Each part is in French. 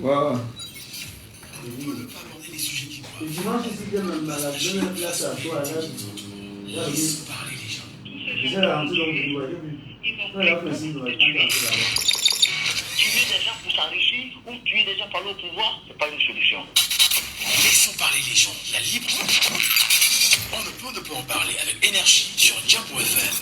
Ouais. On ne peut pas aborder les sujets qui Le coiffent. dimanche, ici, quand même, à la deuxième place à toi, là, Laissons parler les gens. je sais la rentrée, donc je dois dire, oui. La précise, on va quand là-bas. Tuer des gens pour s'enrichir ou tuer des gens par le pouvoir, ce n'est pas une solution. Laissons parler les gens. La libre. On ne peut en parler avec énergie sur Djambo FM.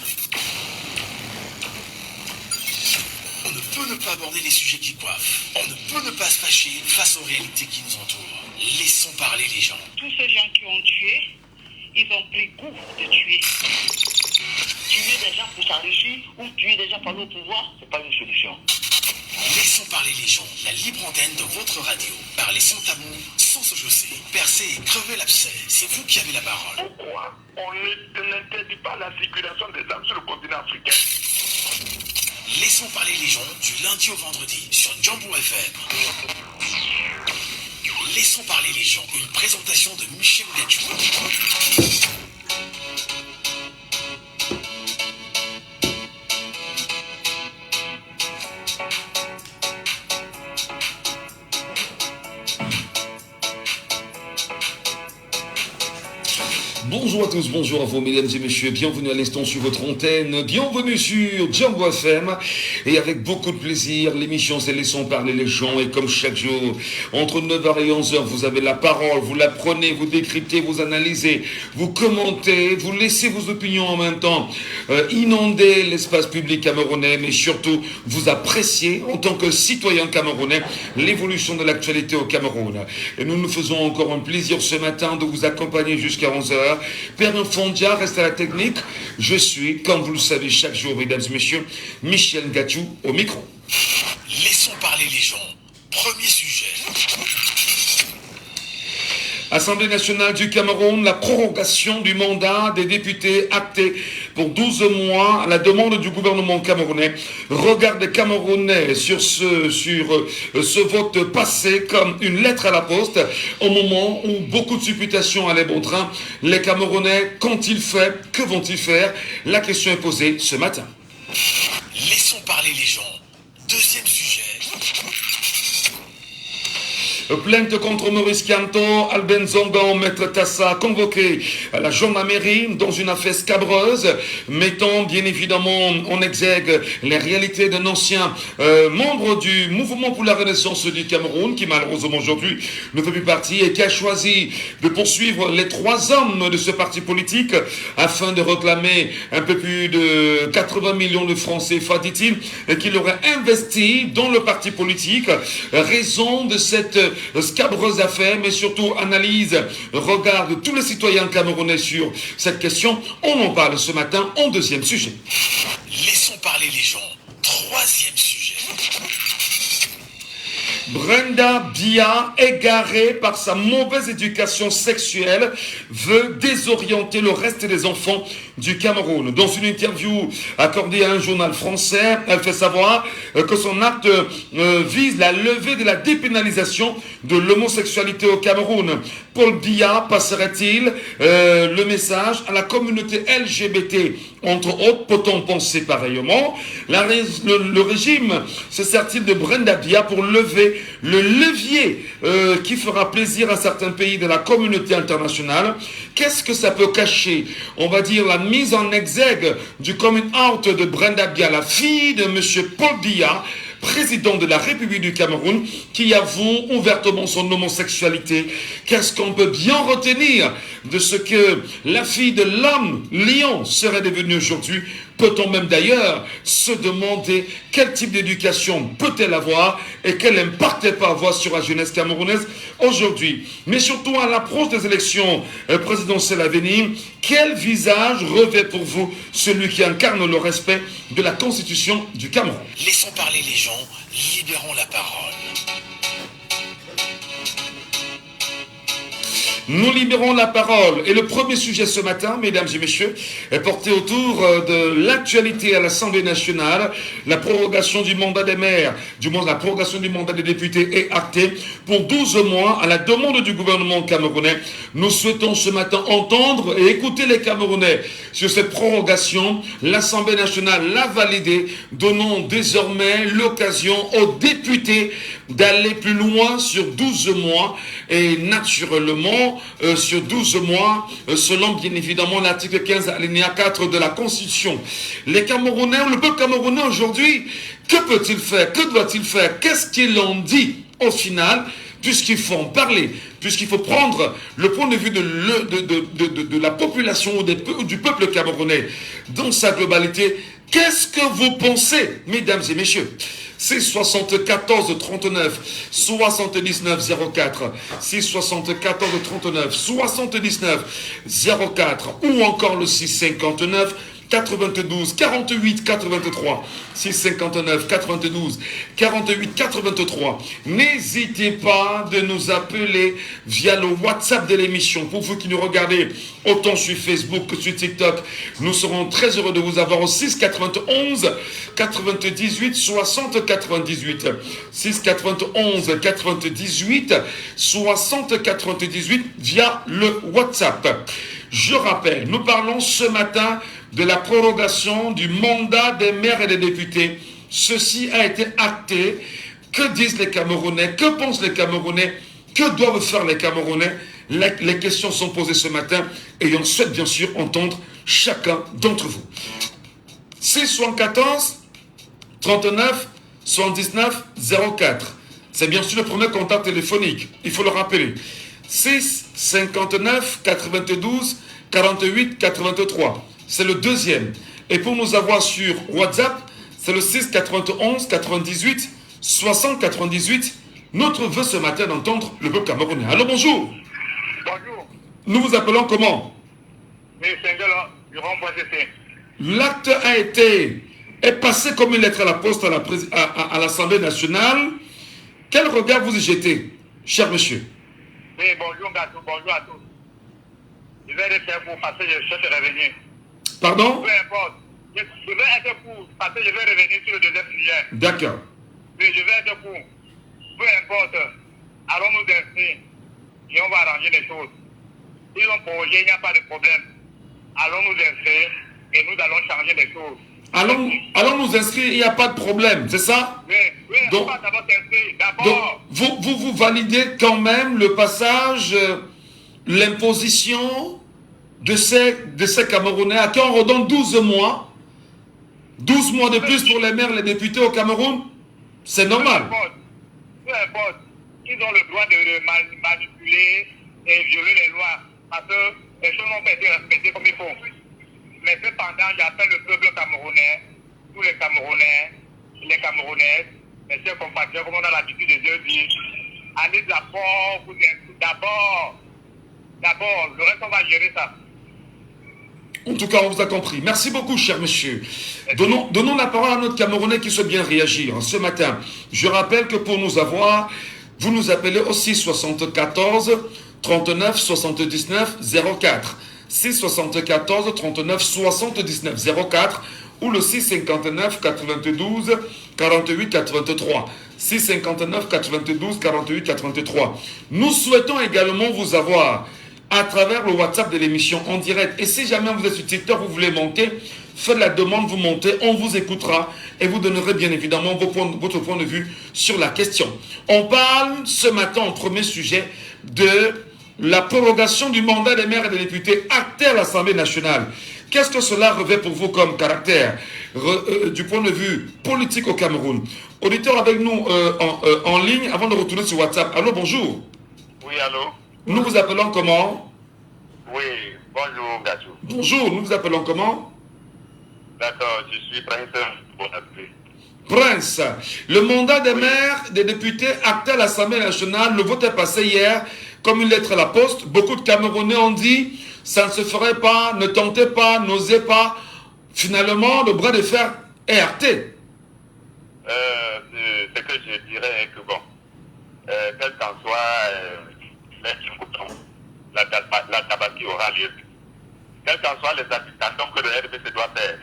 On ne peut ne pas aborder les sujets qui coiffent. On ne peut ne pas se fâcher face aux réalités qui nous entourent. Laissons parler les gens. Tous ces gens qui ont tué, ils ont pris goût de tuer. Tuer des gens pour s'enrichir ou tuer des gens par le pouvoir, ce n'est pas une solution. Laissons parler les gens. La libre antenne de votre radio. Parlez sans tabou, sans se chausser. Percez et crevez l'abcès. C'est vous qui avez la parole. Pourquoi on n'interdit pas la circulation des armes sur le continent africain? Laissons parler les gens du lundi au vendredi sur Djambo FM. Laissons parler les gens. Une présentation de Michel Gachou. Bonjour à tous, bonjour à vous mesdames et messieurs, bienvenue à l'instant sur votre antenne, bienvenue sur Djambo FM et avec beaucoup de plaisir, l'émission c'est Laissons parler les gens et comme chaque jour, entre 9h et 11h, vous avez la parole, vous la prenez, vous décryptez, vous analysez, vous commentez, vous laissez vos opinions en même temps, inonder l'espace public camerounais mais surtout vous appréciez en tant que citoyen camerounais l'évolution de l'actualité au Cameroun. Et nous nous faisons encore un plaisir ce matin de vous accompagner jusqu'à 11h. Père Fondia reste à la technique. Je suis, comme vous le savez chaque jour, mesdames et messieurs, Michel Gachou au micro. Laissons parler les gens. Premier sujet. Assemblée nationale du Cameroun, la prorogation du mandat des députés actée pour 12 mois à la demande du gouvernement camerounais. Regard des Camerounais sur ce vote passé comme une lettre à la poste au moment où beaucoup de supputations allaient bon train. Les Camerounais, qu'ont-ils fait? Que vont-ils faire? La question est posée ce matin. Laissons parler les gens. Deuxième sujet. Plainte contre Maurice Kanto, Alben Zongan, Maître Tassa, convoqué à la gendarmerie dans une affaire scabreuse, mettant bien évidemment en exergue les réalités d'un ancien membre du mouvement pour la renaissance du Cameroun, qui malheureusement aujourd'hui ne fait plus partie et qui a choisi de poursuivre les 3 hommes de ce parti politique afin de réclamer un peu plus de 80 millions de francs CFA, dit-il, qu'il aurait investi dans le parti politique, raison de cette scabreuse affaire, mais surtout analyse, regard de tous les citoyens camerounais sur cette question. On en parle ce matin en deuxième sujet. Laissons parler les gens. Troisième sujet. Brenda Bia, égarée par sa mauvaise éducation sexuelle, veut désorienter le reste des enfants du Cameroun. Dans une interview accordée à un journal français, elle fait savoir que son acte vise la levée de la dépénalisation de l'homosexualité au Cameroun. Paul Biya passerait-il le message à la communauté LGBT? Entre autres, peut-on penser pareillement? Le régime se sert-il de Brenda Bia pour lever le levier qui fera plaisir à certains pays de la communauté internationale? Qu'est-ce que ça peut cacher? On va dire la mise en exergue du coming out de Brenda Bia, la fille de M. Paul Biya, président de la République du Cameroun, qui avoue ouvertement son homosexualité. Qu'est-ce qu'on peut bien retenir de ce que la fille de l'homme lion serait devenue aujourd'hui? Peut-on même d'ailleurs se demander quel type d'éducation peut-elle avoir et quel impact elle peut avoir sur la jeunesse camerounaise aujourd'hui? Mais surtout à l'approche des élections présidentielles à venir, quel visage revêt pour vous celui qui incarne le respect de la Constitution du Cameroun? Laissons parler les gens. Libérons la parole. Nous libérons la parole. Et le premier sujet ce matin, mesdames et messieurs, est porté autour de l'actualité à l'Assemblée nationale. La prorogation du mandat des maires, du moins la prorogation du mandat des députés est actée pour 12 mois à la demande du gouvernement camerounais. Nous souhaitons ce matin entendre et écouter les Camerounais sur cette prorogation. L'Assemblée nationale l'a validée, donnant désormais l'occasion aux députés d'aller plus loin sur 12 mois et naturellement sur 12 mois selon bien évidemment l'article 15 alinéa 4 de la Constitution. Les Camerounais, le peuple camerounais aujourd'hui, que peut-il faire? Que doit-il faire? Qu'est-ce qu'ils en dit au final? Puisqu'il faut en parler, puisqu'il faut prendre le point de vue de la population ou du peuple camerounais dans sa globalité. Qu'est-ce que vous pensez, mesdames et messieurs? C'est 74 39 79 04, c'est 74 39 79 04 ou encore le 659 92 48 83 659 92 48 83. N'hésitez pas de nous appeler via le WhatsApp de l'émission. Pour vous qui nous regardez autant sur Facebook que sur TikTok, nous serons très heureux de vous avoir au 6 91 98 60 98 6 91 98 60 98 via le WhatsApp. Je rappelle, nous parlons ce matin de la prorogation du mandat des maires et des députés. Ceci a été acté. Que disent les Camerounais? Que pensent les Camerounais? Que doivent faire les Camerounais? Les questions sont posées ce matin et on souhaite bien sûr entendre chacun d'entre vous. 674 39 79 04. C'est bien sûr le premier contact téléphonique. Il faut le rappeler. 6 59 92 48 83. C'est le deuxième. Et pour nous avoir sur WhatsApp, c'est le 6 91 98 60 98. Notre vœu ce matin d'entendre le peuple camerounais. Allô, bonjour. Bonjour. Nous vous appelons comment? L'acte est passé comme une lettre à la poste à l'Assemblée nationale. Quel regard vous y jetez, cher monsieur? Oui, bonjour à tous. Je vais être pour passer, je cherche à revenir. Pardon? Peu importe. Je vais être pour passer, je vais revenir sur le deuxième sujet. D'accord. Oui, je vais être pour. Peu importe. Allons nous inscrire et on va arranger les choses. S'ils ont projet, il n'y a pas de problème. Allons nous inscrire et nous allons changer les choses. Allons nous inscrire, il n'y a pas de problème, c'est ça? Oui, donc, on va d'abord s'inscrire. D'abord. Vous validez quand même le passage, l'imposition de ces Camerounais à qui on redonne 12 mois. 12 mois de plus pour les maires et les députés au Cameroun? C'est normal. Peu importe. Ils ont le droit de manipuler et violer les lois. Parce que les choses n'ont pas été respectées comme il faut. Mais cependant, j'appelle le peuple camerounais, tous les Camerounais, les Camerounaises, mes chers compatriotes, comme on a l'habitude de dire, allez d'abord, d'abord, le reste on va gérer ça. En tout cas, on vous a compris. Merci beaucoup, cher monsieur. Donnons la parole à notre Camerounais qui souhaite bien réagir ce matin. Je rappelle que pour nous avoir, vous nous appelez au 674 39 79 04. 674 39 79 04 ou le 659 92 48 83. 659 92 48 83. Nous souhaitons également vous avoir à travers le WhatsApp de l'émission en direct. Et si jamais vous êtes sur TikTok, vous voulez monter, faites la demande, vous montez, on vous écoutera et vous donnerez bien évidemment votre point de vue sur la question. On parle ce matin en premier sujet de la prorogation du mandat des maires et des députés actée à l'Assemblée nationale. Qu'est-ce que cela revêt pour vous comme caractère du point de vue politique au Cameroun? Auditeur avec nous en ligne avant de retourner sur WhatsApp. Allô, bonjour. Oui, allô? Nous vous appelons comment? Oui, bonjour, Gatou. Bonjour, nous vous appelons comment? D'accord, je suis Prince. Prince, le mandat des maires, des députés acté à l'Assemblée nationale, le vote est passé hier comme une lettre à la poste. Beaucoup de Camerounais ont dit, ça ne se ferait pas, ne tentez pas, n'osez pas. Finalement, le bras de fer est arté. Ce que je dirais est que bon, quel qu'en soit la Tabaski aura lieu. Quels qu'en soient les attestations que le RDPC doit faire,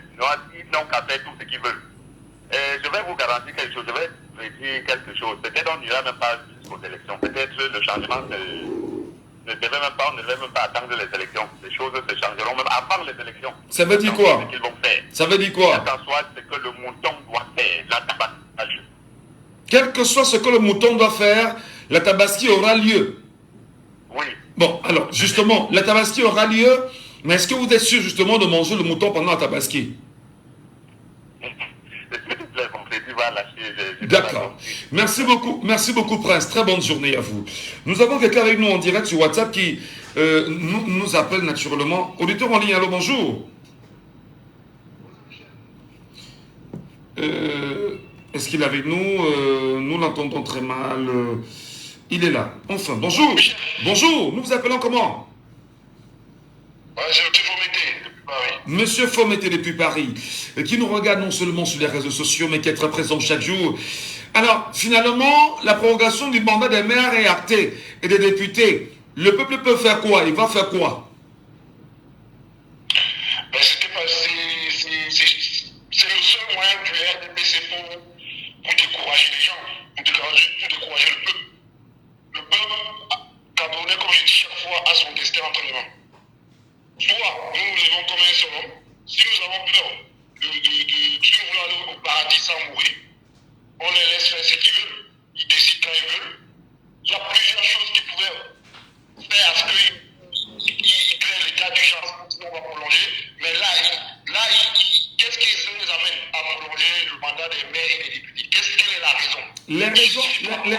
ils n'ont qu'à faire tout ce qu'ils veulent. Et je vais vous garantir quelque chose, je vais vous dire quelque chose. Peut-être on n'ira même pas jusqu'aux élections. Peut-être le changement ne devait même pas, on ne devait même pas attendre les élections. Les choses se changeront même avant les élections. Ça veut dire quoi? Ce qu'ils vont faire. Ça veut dire quoi? Quel qu'en soit ce que le mouton doit faire, la Tabaski. Quel que soit ce que le mouton doit faire, la Tabaski aura lieu. Oui. Bon, alors, justement, la Tabaski aura lieu, mais est-ce que vous êtes sûr, justement, de manger le mouton pendant la Tabaski? D'accord. Merci beaucoup, Prince. Très bonne journée à vous. Nous avons quelqu'un avec nous en direct sur WhatsApp qui nous appelle naturellement. Auditeur en ligne, allô, bonjour. Est-ce qu'il est avec nous? Nous l'entendons très mal. Il est là. Enfin, bonjour. Bonjour. Nous vous appelons comment? Monsieur Fomété depuis Paris, qui nous regarde non seulement sur les réseaux sociaux, mais qui est très présent chaque jour. Alors, finalement, la prolongation du mandat des maires est actée et des députés. Le peuple peut faire quoi? Il va faire quoi? C'est le seul moyen du RDPC pour décourager les gens, pour décourager le peuple. Le peuple camerounais, comme je dis chaque fois, a son destin entre les mains. Soit nous vivons comme un seul homme, si nous avons peur de vouloir aller au paradis sans mourir, on les laisse faire ce qu'ils veulent, ils décident quand ils veulent. Il y a plusieurs choses qui pourraient faire à ce qu'ils créent l'état d'urgence pour on va prolonger, mais là qu'est-ce qui nous amène à prolonger le mandat des maires et des députés? Quelle est la raison?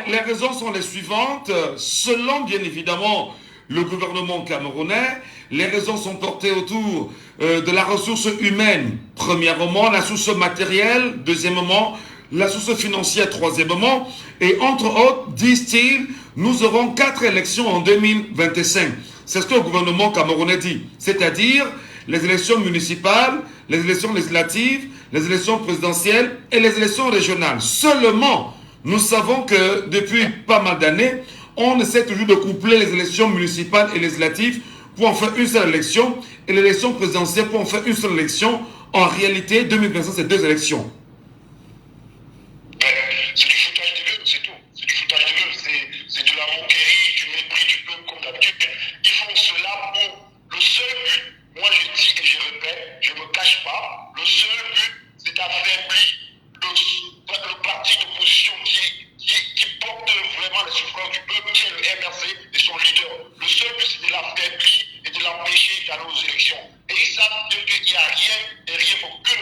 Les raisons sont les suivantes. Selon, bien évidemment, le gouvernement camerounais, les raisons sont portées autour de la ressource humaine. Premièrement, la source matérielle. Deuxièmement, la source financière. Troisièmement, et entre autres, disent-ils, nous aurons 4 élections en 2025. C'est ce que le gouvernement camerounais dit. C'est-à-dire les élections municipales, les élections législatives, les élections présidentielles et les élections régionales. Seulement, nous savons que depuis pas mal d'années, on essaie toujours de coupler les élections municipales et législatives pour en faire une seule élection et l'élection présidentielle pour en faire une seule élection. En réalité, 2025, c'est 2 élections. C'est du foutage de gueule, c'est tout. C'est du foutage de gueule. C'est de la moquerie, du mépris du peuple comme d'habitude. Ils font cela pour le seul but. Moi, je dis et je répète, je ne me cache pas. Le seul but, c'est d'affaiblir le parti d'opposition qui porte vraiment les suffrages du peuple, qui est le MRC et son leader. Le seul but, c'est de l'affaiblir et de l'empêcher d'aller aux élections. Et ils savent qu'il n'y a rien pour que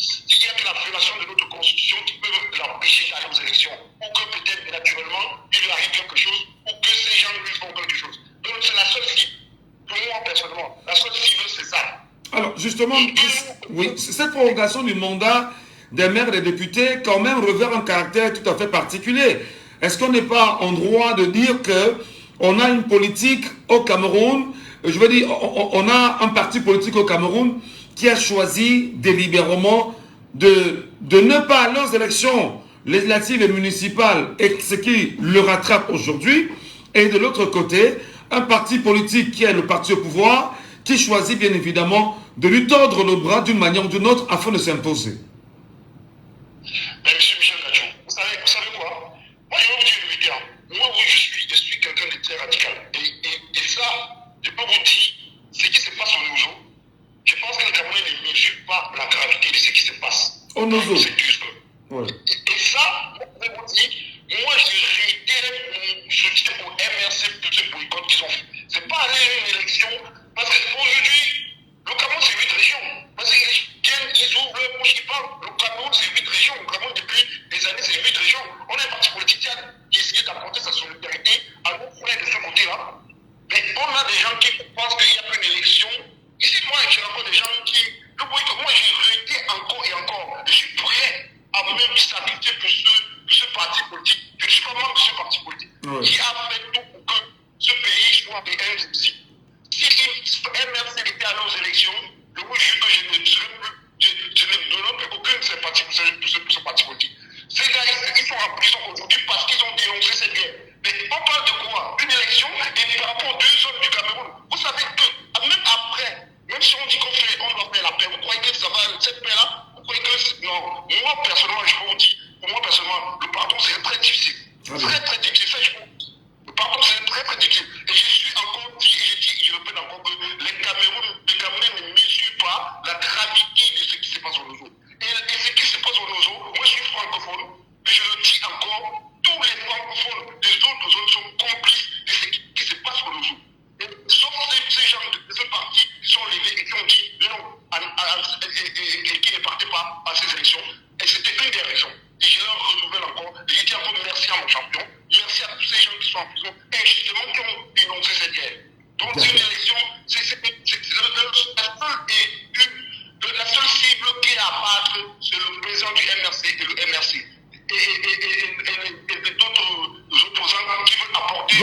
il y a que la violation de notre constitution qui peut l'empêcher d'aller aux élections. Ou que peut-être naturellement, il lui arrive quelque chose, ou que ces gens lui font quelque chose. Donc c'est la seule cible. Pour moi, personnellement, la seule cible, c'est ça. Alors, justement, oui, cette prolongation du mandat des maires et des députés, quand même, revêt un caractère tout à fait particulier. Est-ce qu'on n'est pas en droit de dire qu'on a une politique au Cameroun, je veux dire, on a un parti politique au Cameroun qui a choisi délibérément de ne pas aller aux élections législatives et municipales, et ce qui le rattrape aujourd'hui, et de l'autre côté, un parti politique qui est le parti au pouvoir, qui choisit bien évidemment de lui tordre le bras d'une manière ou d'une autre afin de s'imposer. Mais monsieur Michel Gachou, vous savez quoi? Moi, je vais vous dire une vérité. Moi, oui, je suis quelqu'un de très radical. Et ça, je peux vous dire ce qui se passe au Nozo. Je pense que les Camerounais ne mesurent pas la gravité de ce qui se passe. Au Nozo. Ouais. Et ça, je vais vous dire, moi, je réitère mon soutien au MRC pour ce boycott qu'ils ont fait. C'est pas aller à une élection, parce qu'aujourd'hui, le Cameroun, c'est 8 régions. Parce qu'ils ouvrent leur bouche, ils parlent. Le Cameroun, c'est 8 régions. Le Cameroun, depuis des années, c'est 8 régions. On a un parti politique qui essaie d'apporter sa solidarité à nos frères de ce côté-là. Mais on a des gens qui pensent qu'il n'y a plus d'élection. Ici, moi, j'ai encore des gens qui... Le boycott, moi, j'ai réitéré encore et encore. Je suis prêt à même sacrifier pour ce parti politique. Je ne suis pas membre de ce parti politique. Ouais. Qui a fait tout pour que ce pays soit des MC. Si MRC était allé aux élections, je vous jure que je ne donnerai plus aucune sympathie pour ce parti politique. Ces gars, ils sont en prison aujourd'hui parce qu'ils ont dénoncé cette guerre. Mais on parle de quoi? Une élection et par rapport aux 2 zones du Cameroun. Vous savez que même après, même si on dit qu'on doit faire la paix, vous croyez que ça va, cette paix-là, vous croyez que non? Moi personnellement, je vous dis, pour moi personnellement, le pardon c'est très difficile. Très très difficile. Ça, je vous dis. Le pardon c'est très très difficile. Et je suis encore dit, je répète encore que les Camerounais ne mesurent pas la gravité de ce qui se passe au Nozo. Et ce qui se passe au Nozo, moi je suis francophone, mais je le dis encore, tous les francophones des autres zones sont complices de ce qui se passe au Nozo. Sauf ces gens de ce parti qui sont levés et qui ont dit non, et qui ne partaient pas à ces élections. Et c'était une des raisons. Et je leur renouvelle encore. Et je dis encore merci à mon champion. Merci à tous ces gens qui sont en prison et justement qui ont dénoncé cette guerre. Donc une élection, c'est la seule cible qui est à battre, c'est le président du MRC et le MRC. Et d'autres opposants qui veulent apporter...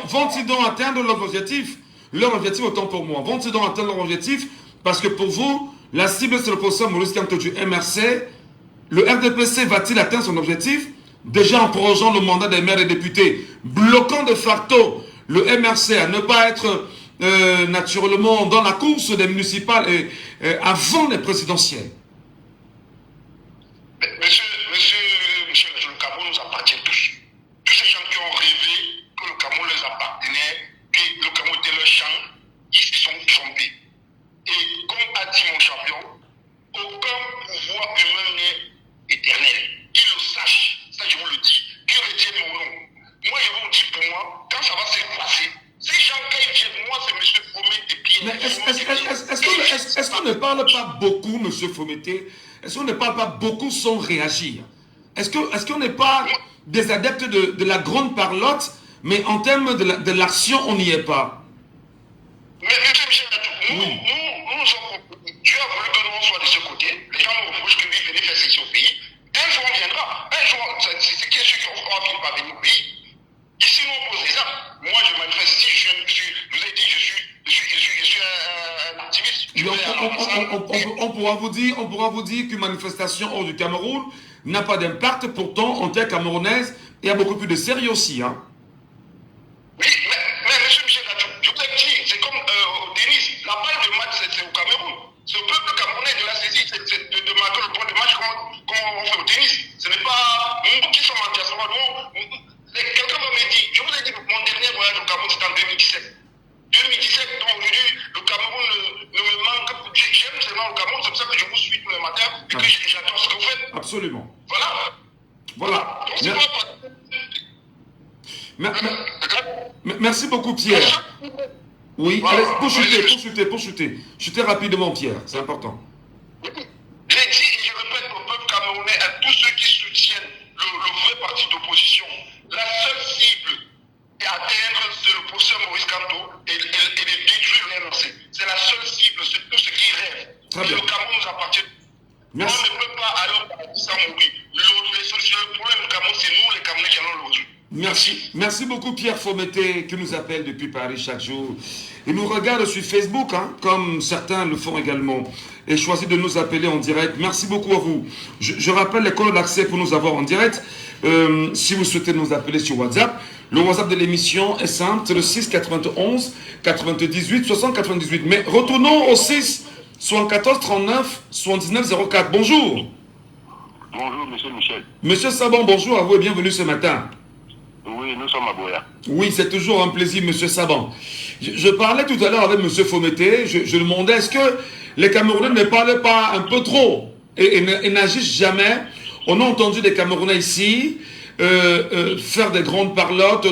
Vont-ils donc atteindre leur objectif? Leur objectif, autant pour moi. Vont-ils donc atteindre leur objectif? Parce que pour vous, la cible, c'est le professeur Maurice Kamto du MRC. Le RDPC va-t-il atteindre son objectif? Déjà en prorogeant le mandat des maires et députés, bloquant de facto le MRC à ne pas être naturellement dans la course des municipales avant les présidentielles. Monsieur, le Cameroun nous appartient tous. Tous ces gens qui ont rêvé que le Cameroun les appartenait, que le Cameroun était leur champ, ils se sont trompés. Et comme a dit mon champion, aucun pouvoir humain n'est éternel. Qu'ils le sachent, ça je vous le dis, qu'ils retiennent mon nom. Moi je vous dis pour moi, quand ça va se passer, ces gens qui viennent, moi c'est M. Fomété Pierre. Mais est-ce qu'on ne parle pas beaucoup, M. Fomété? Est-ce qu'on ne parle pas beaucoup sans réagir? Est-ce qu'on n'est pas des adeptes de la grande parlotte, mais en termes de l'action, on n'y est pas? Mais M. Michel Latou, nous sommes... Dieu a voulu que nous soyons de ce côté. Les gens nous reprochent que lui venait faire ceci au pays. Un jour on viendra. Un jour, c'est ce qui est sûr qu'on va finir par venir au pays. Ici, nous on pose des actes. Moi, je m'adresse ici, je vous ai dit, je suis un activiste. On pourra vous dire qu'une manifestation hors du Cameroun n'a pas d'impact. Pourtant, en terre camerounaise, il y a beaucoup plus de sérieux aussi. Hein. Oui, mais M. Michel Latou, je vous ai dit, c'est comme au tennis. La balle de match, c'est au Cameroun. C'est au peuple camerounais de la saisie, c'est de marquer le point de match comme on fait au tennis. Ce n'est pas nous qui sommes en diaspora. Quelqu'un m'a dit, je vous ai dit que mon dernier voyage au Cameroun, c'était en 2017. 2017, donc aujourd'hui, le Cameroun ne me manque. J'aime seulement le Cameroun, c'est pour ça que je vous suis tous les matins et que j'attends ce que vous faites. Absolument. Voilà. Merci beaucoup, Pierre. Oui, allez, pour chuter. Chutez rapidement, Pierre, c'est important. J'ai dit et je répète au peuple camerounais, à tous ceux qui soutiennent le vrai parti d'opposition, la seule cible à atteindre, c'est le professeur Maurice Kamto et de détruire l'RNC. C'est la seule cible, c'est tout ce qui rêve. Et le Cameroun nous appartient. Merci. On ne peut pas aller au paradis sans mourir. Le problème du Cameroun, c'est nous les Camerounais qui allons aujourd'hui. Merci beaucoup Pierre Fomété qui nous appelle depuis Paris chaque jour. Il nous regarde sur Facebook, hein, comme certains le font également, et choisit de nous appeler en direct. Merci beaucoup à vous. Je rappelle les codes d'accès pour nous avoir en direct. Si vous souhaitez nous appeler sur WhatsApp, le WhatsApp de l'émission est simple, c'est le 6 91 98 60 98. Mais retournons au 6 74 39 79 04. Bonjour. Bonjour, monsieur Michel. Monsieur Sabon, bonjour à vous et bienvenue ce matin. Oui, nous sommes à Boya. Oui, c'est toujours un plaisir, monsieur Saban. Je parlais tout à l'heure avec monsieur Fomété, je demandais est-ce que les Camerounais ne parlent pas un peu trop et n'agissent jamais. On a entendu des Camerounais ici faire des grandes parlottes,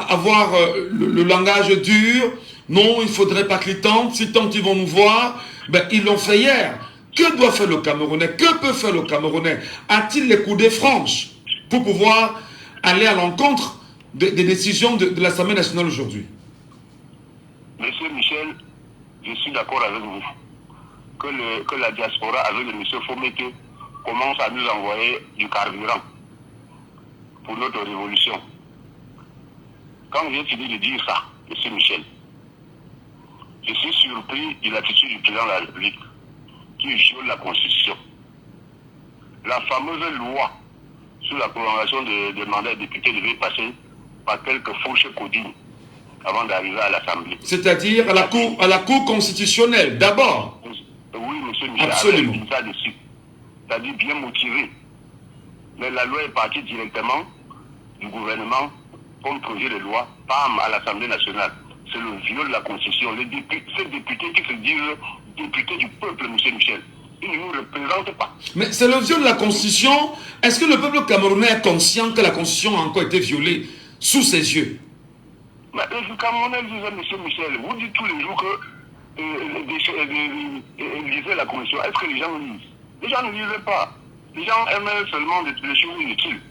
avoir le langage dur. Non, il ne faudrait pas qu'ils tentent. Si tant qu'ils vont nous voir, ben, ils l'ont fait hier. Que doit faire le Camerounais? Que peut faire le Camerounais? A-t-il les coudées franches pour pouvoir aller à l'encontre des décisions de l'Assemblée nationale aujourd'hui? Monsieur Michel, je suis d'accord avec vous que la diaspora, avec le monsieur Fomété, commence à nous envoyer du carburant pour notre révolution. Quand j'ai fini de dire ça, monsieur Michel, je suis surpris de l'attitude du président de la République qui viole la Constitution. La fameuse loi sur la prolongation des mandats des députés devait passer par quelques fourches codines avant d'arriver à l'Assemblée. C'est-à-dire à la Cour constitutionnelle, d'abord. Oui, monsieur Michel, absolument. avec ça dessus. C'est-à-dire bien motivé. Mais la loi est partie directement du gouvernement comme projet de loi, pas à l'Assemblée nationale. C'est le viol de la Constitution. Ces députés qui se disent députés du peuple, monsieur Michel, ils ne nous représentent pas. Mais c'est le viol de la Constitution. Est-ce que le peuple camerounais est conscient que la Constitution a encore été violée sous ses yeux? Mais le Camerounais disait, monsieur Michel, vous dites tous les jours que lisez la Constitution. Est-ce que les gens lisent? Les gens ne lisent pas. Les gens aiment seulement les choses inutiles.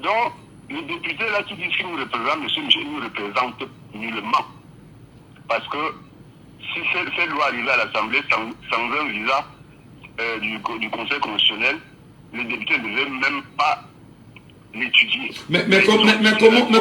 Donc, les députés là qui disent qu'ils nous représentent, monsieur Michel, ils nous représentent nullement. Parce que si cette loi arrivait à l'Assemblée sans un visa du Conseil constitutionnel, les députés ne devaient même pas l'étudier. Mais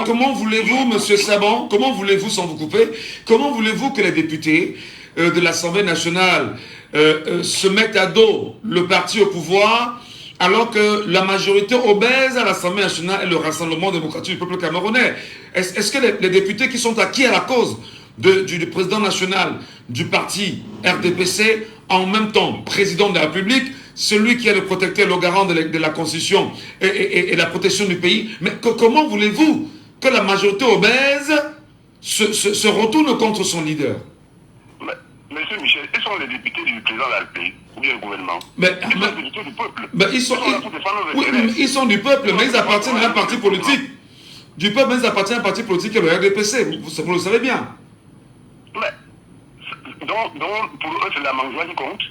comment voulez-vous, monsieur Sabon, comment voulez-vous, sans vous couper, comment voulez-vous que les députés de l'Assemblée nationale se mettent à dos le parti au pouvoir, alors que la majorité obèse à l'Assemblée nationale est le Rassemblement démocratique du peuple camerounais? Est-ce que les députés qui sont acquis à la cause du président national du parti RDPC, en même temps président de la République, celui qui est le protecteur, le garant de la Constitution et la protection du pays, mais comment voulez-vous que la majorité obèse se retourne contre son leader? Monsieur Michel, ils sont les députés du président de la République, ou bien le gouvernement. Ils sont les députés du peuple. Ils sont du peuple, mais ils appartiennent à un parti politique. Du peuple, mais ils appartiennent à un parti politique qui est le RDPC, vous le savez bien. Donc, pour eux, c'est la mangeoire qui compte.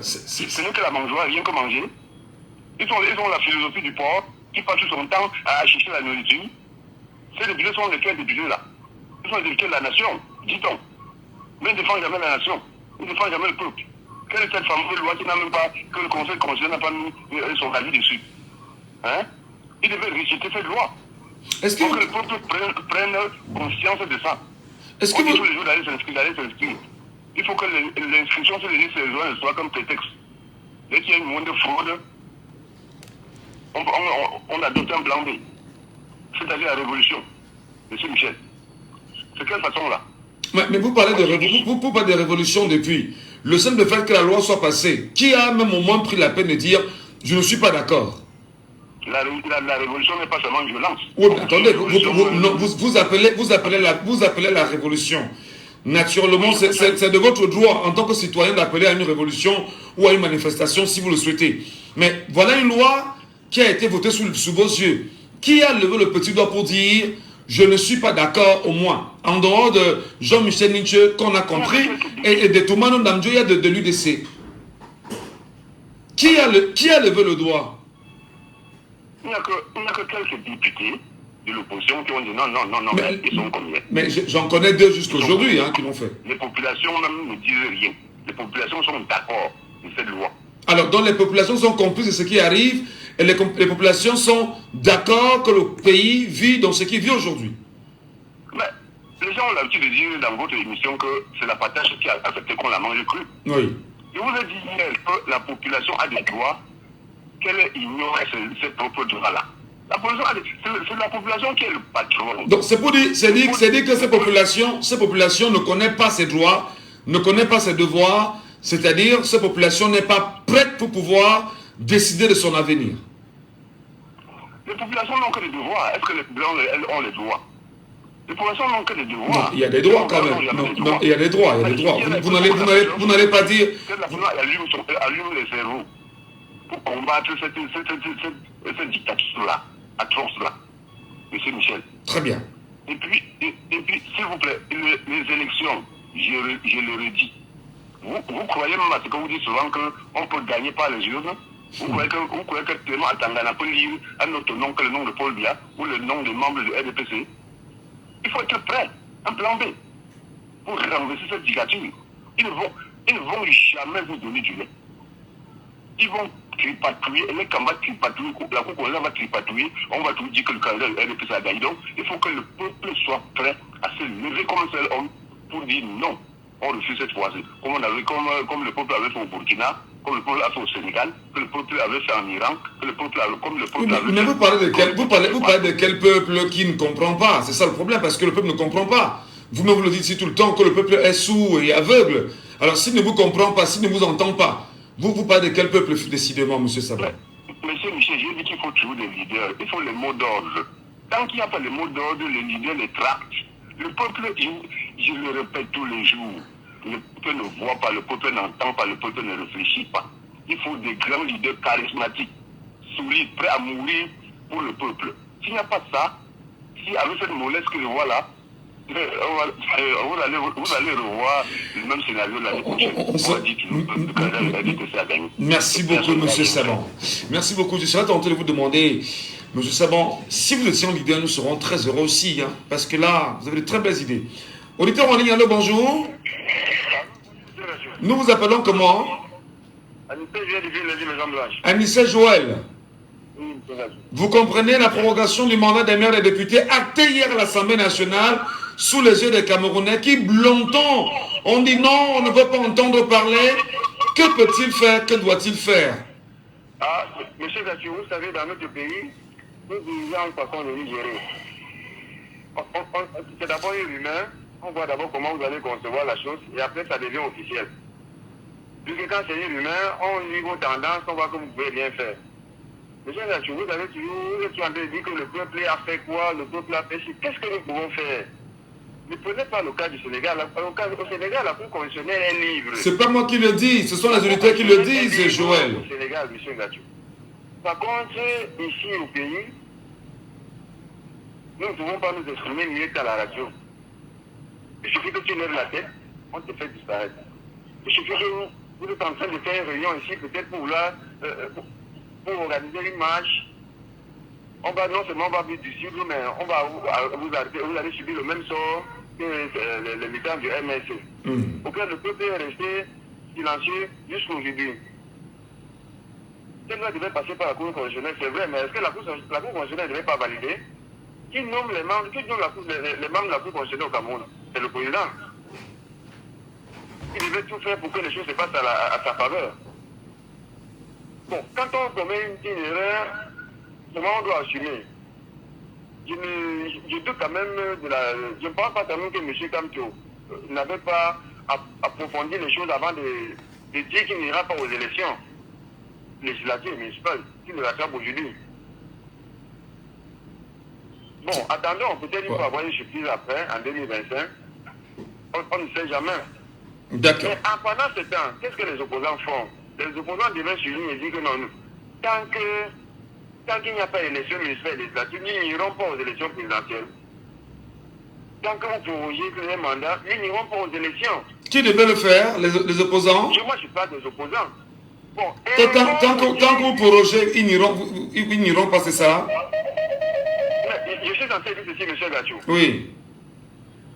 Ce n'est que la mangeoire, rien que manger. Ils ont la philosophie du porc qui passe tout son temps à chercher la nourriture. Ces députés sont lesquels députés là? Ils sont les députés de la nation, dit-on. Mais ils ne défendent jamais la nation. Ils ne défendent jamais le peuple. Quelle est cette fameuse loi qui n'a même pas, que le Conseil constitutionnel n'a pas mis son avis dessus? Hein? Ils devaient rejeter cette loi. Est-ce que le peuple prenne conscience de ça? Est-ce que tous les jours d'aller s'inscrire? Il faut que l'inscription sur les listes électorales soit comme prétexte. Dès qu'il y a une moindre fraude, on adopte un plan B. C'est-à-dire la révolution. Monsieur Michel. C'est quelle façon là? Mais vous parlez de révolution depuis. Le simple fait que la loi soit passée, qui a même au moins pris la peine de dire « je ne suis pas d'accord ». La révolution n'est pas seulement une violence. Oui, mais attendez, vous appelez la révolution. Naturellement, c'est de votre droit en tant que citoyen d'appeler à une révolution ou à une manifestation si vous le souhaitez. Mais voilà une loi qui a été votée sous vos yeux. Qui a levé le petit doigt pour dire « je ne suis pas d'accord au moins » en dehors de Jean-Michel Nietzsche qu'on a compris et de Toumano Ndamdjoya de l'UDC. Qui a levé le doigt? Il n'y a que quelques députés de l'opposition qui ont dit non, mais ils sont combien? Mais j'en connais deux jusqu'aujourd'hui qui l'ont fait. Les populations même ne disent rien. Les populations sont d'accord de cette loi. Alors, donc les populations sont complices de ce qui arrive et les populations sont d'accord que le pays vit dans ce qu'il vit aujourd'hui. Mais les gens ont l'habitude de dire dans votre émission que c'est la patate qui a accepté qu'on la mange crue. Oui. Je vous ai dit hier que la population a des droits qu'elle ignore ses propres droits-là. C'est la population qui est le patron. Donc c'est dire que ces populations ne connaissent pas ses droits, ne connaissent pas ses devoirs, c'est-à-dire cette population n'est pas prête pour pouvoir décider de son avenir. Les populations n'ont que des devoirs. Est-ce que les populations ont les droits? Les populations n'ont que des devoirs. Non, il y a des droits quand même. Non, il y a des droits. Vous n'allez pas dire... Allume les cerveaux pour combattre cette dictature-là, atroce-là, monsieur Michel. Très bien. Et puis s'il vous plaît, les élections, je le redis. Vous croyez même à ce que vous dites souvent qu'on peut gagner par les urnes? Vous croyez que Clément Atangana peut lire un autre nom que le nom de Paul Biya ou le nom des membres du RDPC? Il faut être prêt, un plan B, pour renverser cette dictature. Ils ne vont jamais vous donner du lait. Ils vont tripatouiller, les cambats tripatouiller, la Cour va tripatouiller, on va tout dire que le candidat du RDPC a gagné. Donc, il faut que le peuple soit prêt à se lever comme un seul homme pour dire non, on refuse cette fois-ci. Comme le peuple avait fait au Burkina, comme le peuple a fait au Sénégal, que le peuple avait fait en Iran, que le peuple avait, comme le peuple Oui, avait mais fait... vous parlez de quel peuple qui ne comprend pas? C'est ça le problème, parce que le peuple ne comprend pas. Vous-même vous le dites ici tout le temps que le peuple est sourd et aveugle. Alors s'il ne vous comprend pas, s'il ne vous entend pas, vous parlez de quel peuple décidément, M. Sabah? Monsieur Michel, je dis qu'il faut toujours des leaders. Il faut les mots d'ordre. Tant qu'il n'y a pas les mots d'ordre, les leaders les tractent. Le peuple, je le répète tous les jours, le peuple ne voit pas, le peuple n'entend pas, le peuple ne réfléchit pas. Il faut des grands leaders charismatiques, solides, prêts à mourir pour le peuple. S'il n'y a pas ça, si avec cette mollesse que je vois là, vous allez revoir le même scénario l'année prochaine. On a dit que c'est à gagner. Merci beaucoup, M. Saban. Merci beaucoup. Je serais tenté de vous demander, M. Saban, si vous étiez en leader, nous serons très heureux aussi, hein, parce que là, vous avez de très belles idées. Auditeur en ligne, allô, bonjour. Nous vous appelons comment? Anissé Joël. Vous comprenez la prorogation du mandat des maires et des députés actée hier à l'Assemblée nationale sous les yeux des Camerounais qui, longtemps, ont dit non, on ne veut pas entendre parler. Que peut-il faire? Que doit-il faire? Ah, monsieur Gatchou, vous savez, dans notre pays, nous dirigeons une façon de nous gérer. C'est d'abord une rumeur, on voit d'abord comment vous allez concevoir la chose, et après ça devient officiel. Puisque quand c'est une rumeur, on lit vos tendances, on voit que vous pouvez bien faire. Monsieur Gatchou, vous avez toujours en train de dire que le peuple a fait quoi, le peuple a fait ci. Qu'est-ce que nous pouvons faire? Ne prenez pas le cas du Sénégal. Au Sénégal, la Cour conventionnelle est libre. C'est pas moi qui le dis, ce sont les auditeurs qui le disent, Joël. Au Sénégal, monsieur Gatchou. Par contre, ici au pays, nous ne pouvons pas nous exprimer mieux qu'à la radio. Il suffit que tu lèves la tête, on te fait disparaître. Il suffit que vous êtes en train de faire une réunion ici, peut-être pour organiser une marche. On va non seulement va vivre du sucre, mais on va vous arrêter, vous allez subir le même sort que les militants du MSC. Auquel le peuple est resté silencieux jusqu'à aujourd'hui. Cette loi devait passer par la Cour constitutionnelle, c'est vrai, mais est-ce que la Cour constitutionnelle ne devait pas valider? Qui nomme les membres, les membres de la Cour constitutionnelle au Cameroun? C'est le président. Il devait tout faire pour que les choses se passent à sa faveur. Bon, quand on commet une petite erreur, comment on doit assumer? Je doute quand même je ne pense pas quand même que M. Kamto n'avait pas approfondi les choses avant de dire qu'il n'ira pas aux élections législatives et municipales, qu'il le rattrape aujourd'hui. Bon, attendons, peut-être il faut avoir une surprise après, en 2025. On ne sait jamais. D'accord. Mais pendant ce temps, qu'est-ce que les opposants font? Les opposants devaient souligner et dire que non, tant qu'il n'y a pas d'élection municipale et législative, nous n'irons pas aux élections présidentielles. Tant que vous prorogez les mandats, nous n'irons pas aux élections. Qui devait le faire, les opposants? Moi, je parle des opposants. Bon, tant que vous prorogez, ils n'iront pas, c'est ça? Je suis censé dire ceci, M. Gatchou. Oui.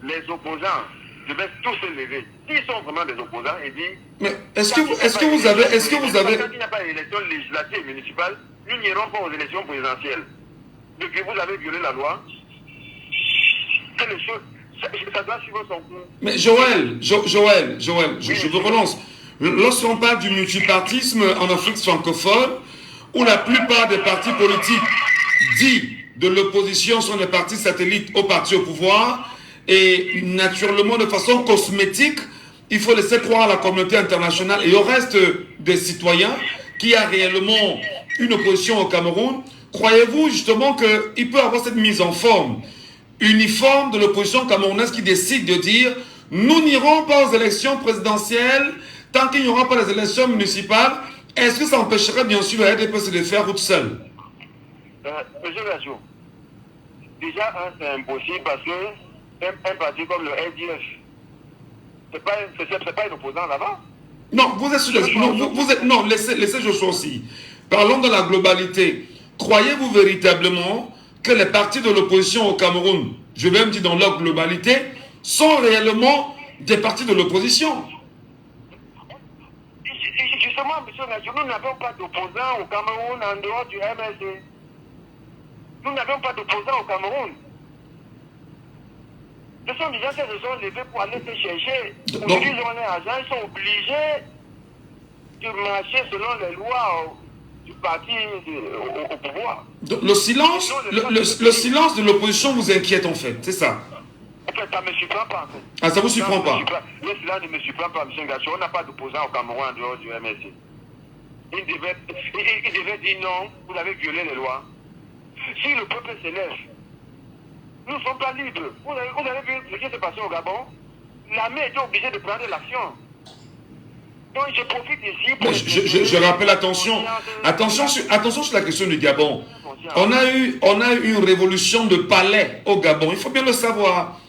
Les opposants devaient tous se lever. S'ils sont vraiment des opposants, et dire... Mais est-ce que vous avez... Quand il n'y a pas d'élection législative et municipale, nous n'irons pas aux élections présidentielles. Depuis que vous avez violé la loi, que les choses... Ça doit suivre son cours. Mais Joël, je vous relance. Lorsqu'on parle du multipartisme en Afrique francophone, où la plupart des partis politiques dits de l'opposition sont des partis satellites aux partis au pouvoir, et naturellement, de façon cosmétique, il faut laisser croire à la communauté internationale et au reste des citoyens qu'il y a réellement une opposition au Cameroun. Croyez-vous justement qu'il peut y avoir cette mise en forme uniforme de l'opposition camerounaise qui décide de dire « Nous n'irons pas aux élections présidentielles tant qu'il n'y aura pas les élections municipales ». Est-ce que ça empêcherait bien sûr la RDPC de faire route seule? Monsieur Gachou, déjà, c'est impossible parce que un parti comme le RDF, c'est pas un opposant là-bas. Non, vous êtes sur non, laissez Joshua aussi. Parlons de la globalité. Croyez-vous véritablement que les partis de l'opposition au Cameroun, je vais me dire dans leur globalité, sont réellement des partis de l'opposition? Justement, M. Gachou, nous n'avons pas d'opposants au Cameroun en dehors du MSD. Nous n'avons pas d'opposants au Cameroun. Ce sont des gens qui se sont levés pour aller se chercher. Aujourd'hui, ils ont un argent, ils sont obligés de marcher selon les lois du parti au pouvoir. Donc, le silence de l'opposition vous inquiète en fait, c'est ça? Ça ne me surprend pas en fait. Ah, ça vous surprend pas? Le silence ne me surprend pas, M. Gacho. On n'a pas d'opposant au Cameroun en dehors du MSC. Il devait dire non, vous avez violé les lois. Si le peuple s'élève, nous ne sommes pas libres. Vous avez vu ce qui s'est passé au Gabon? L'armée était obligée de prendre l'action. Donc je profite ici pour... Je rappelle, attention sur la question du Gabon. On a eu une révolution de palais au Gabon, il faut bien le savoir.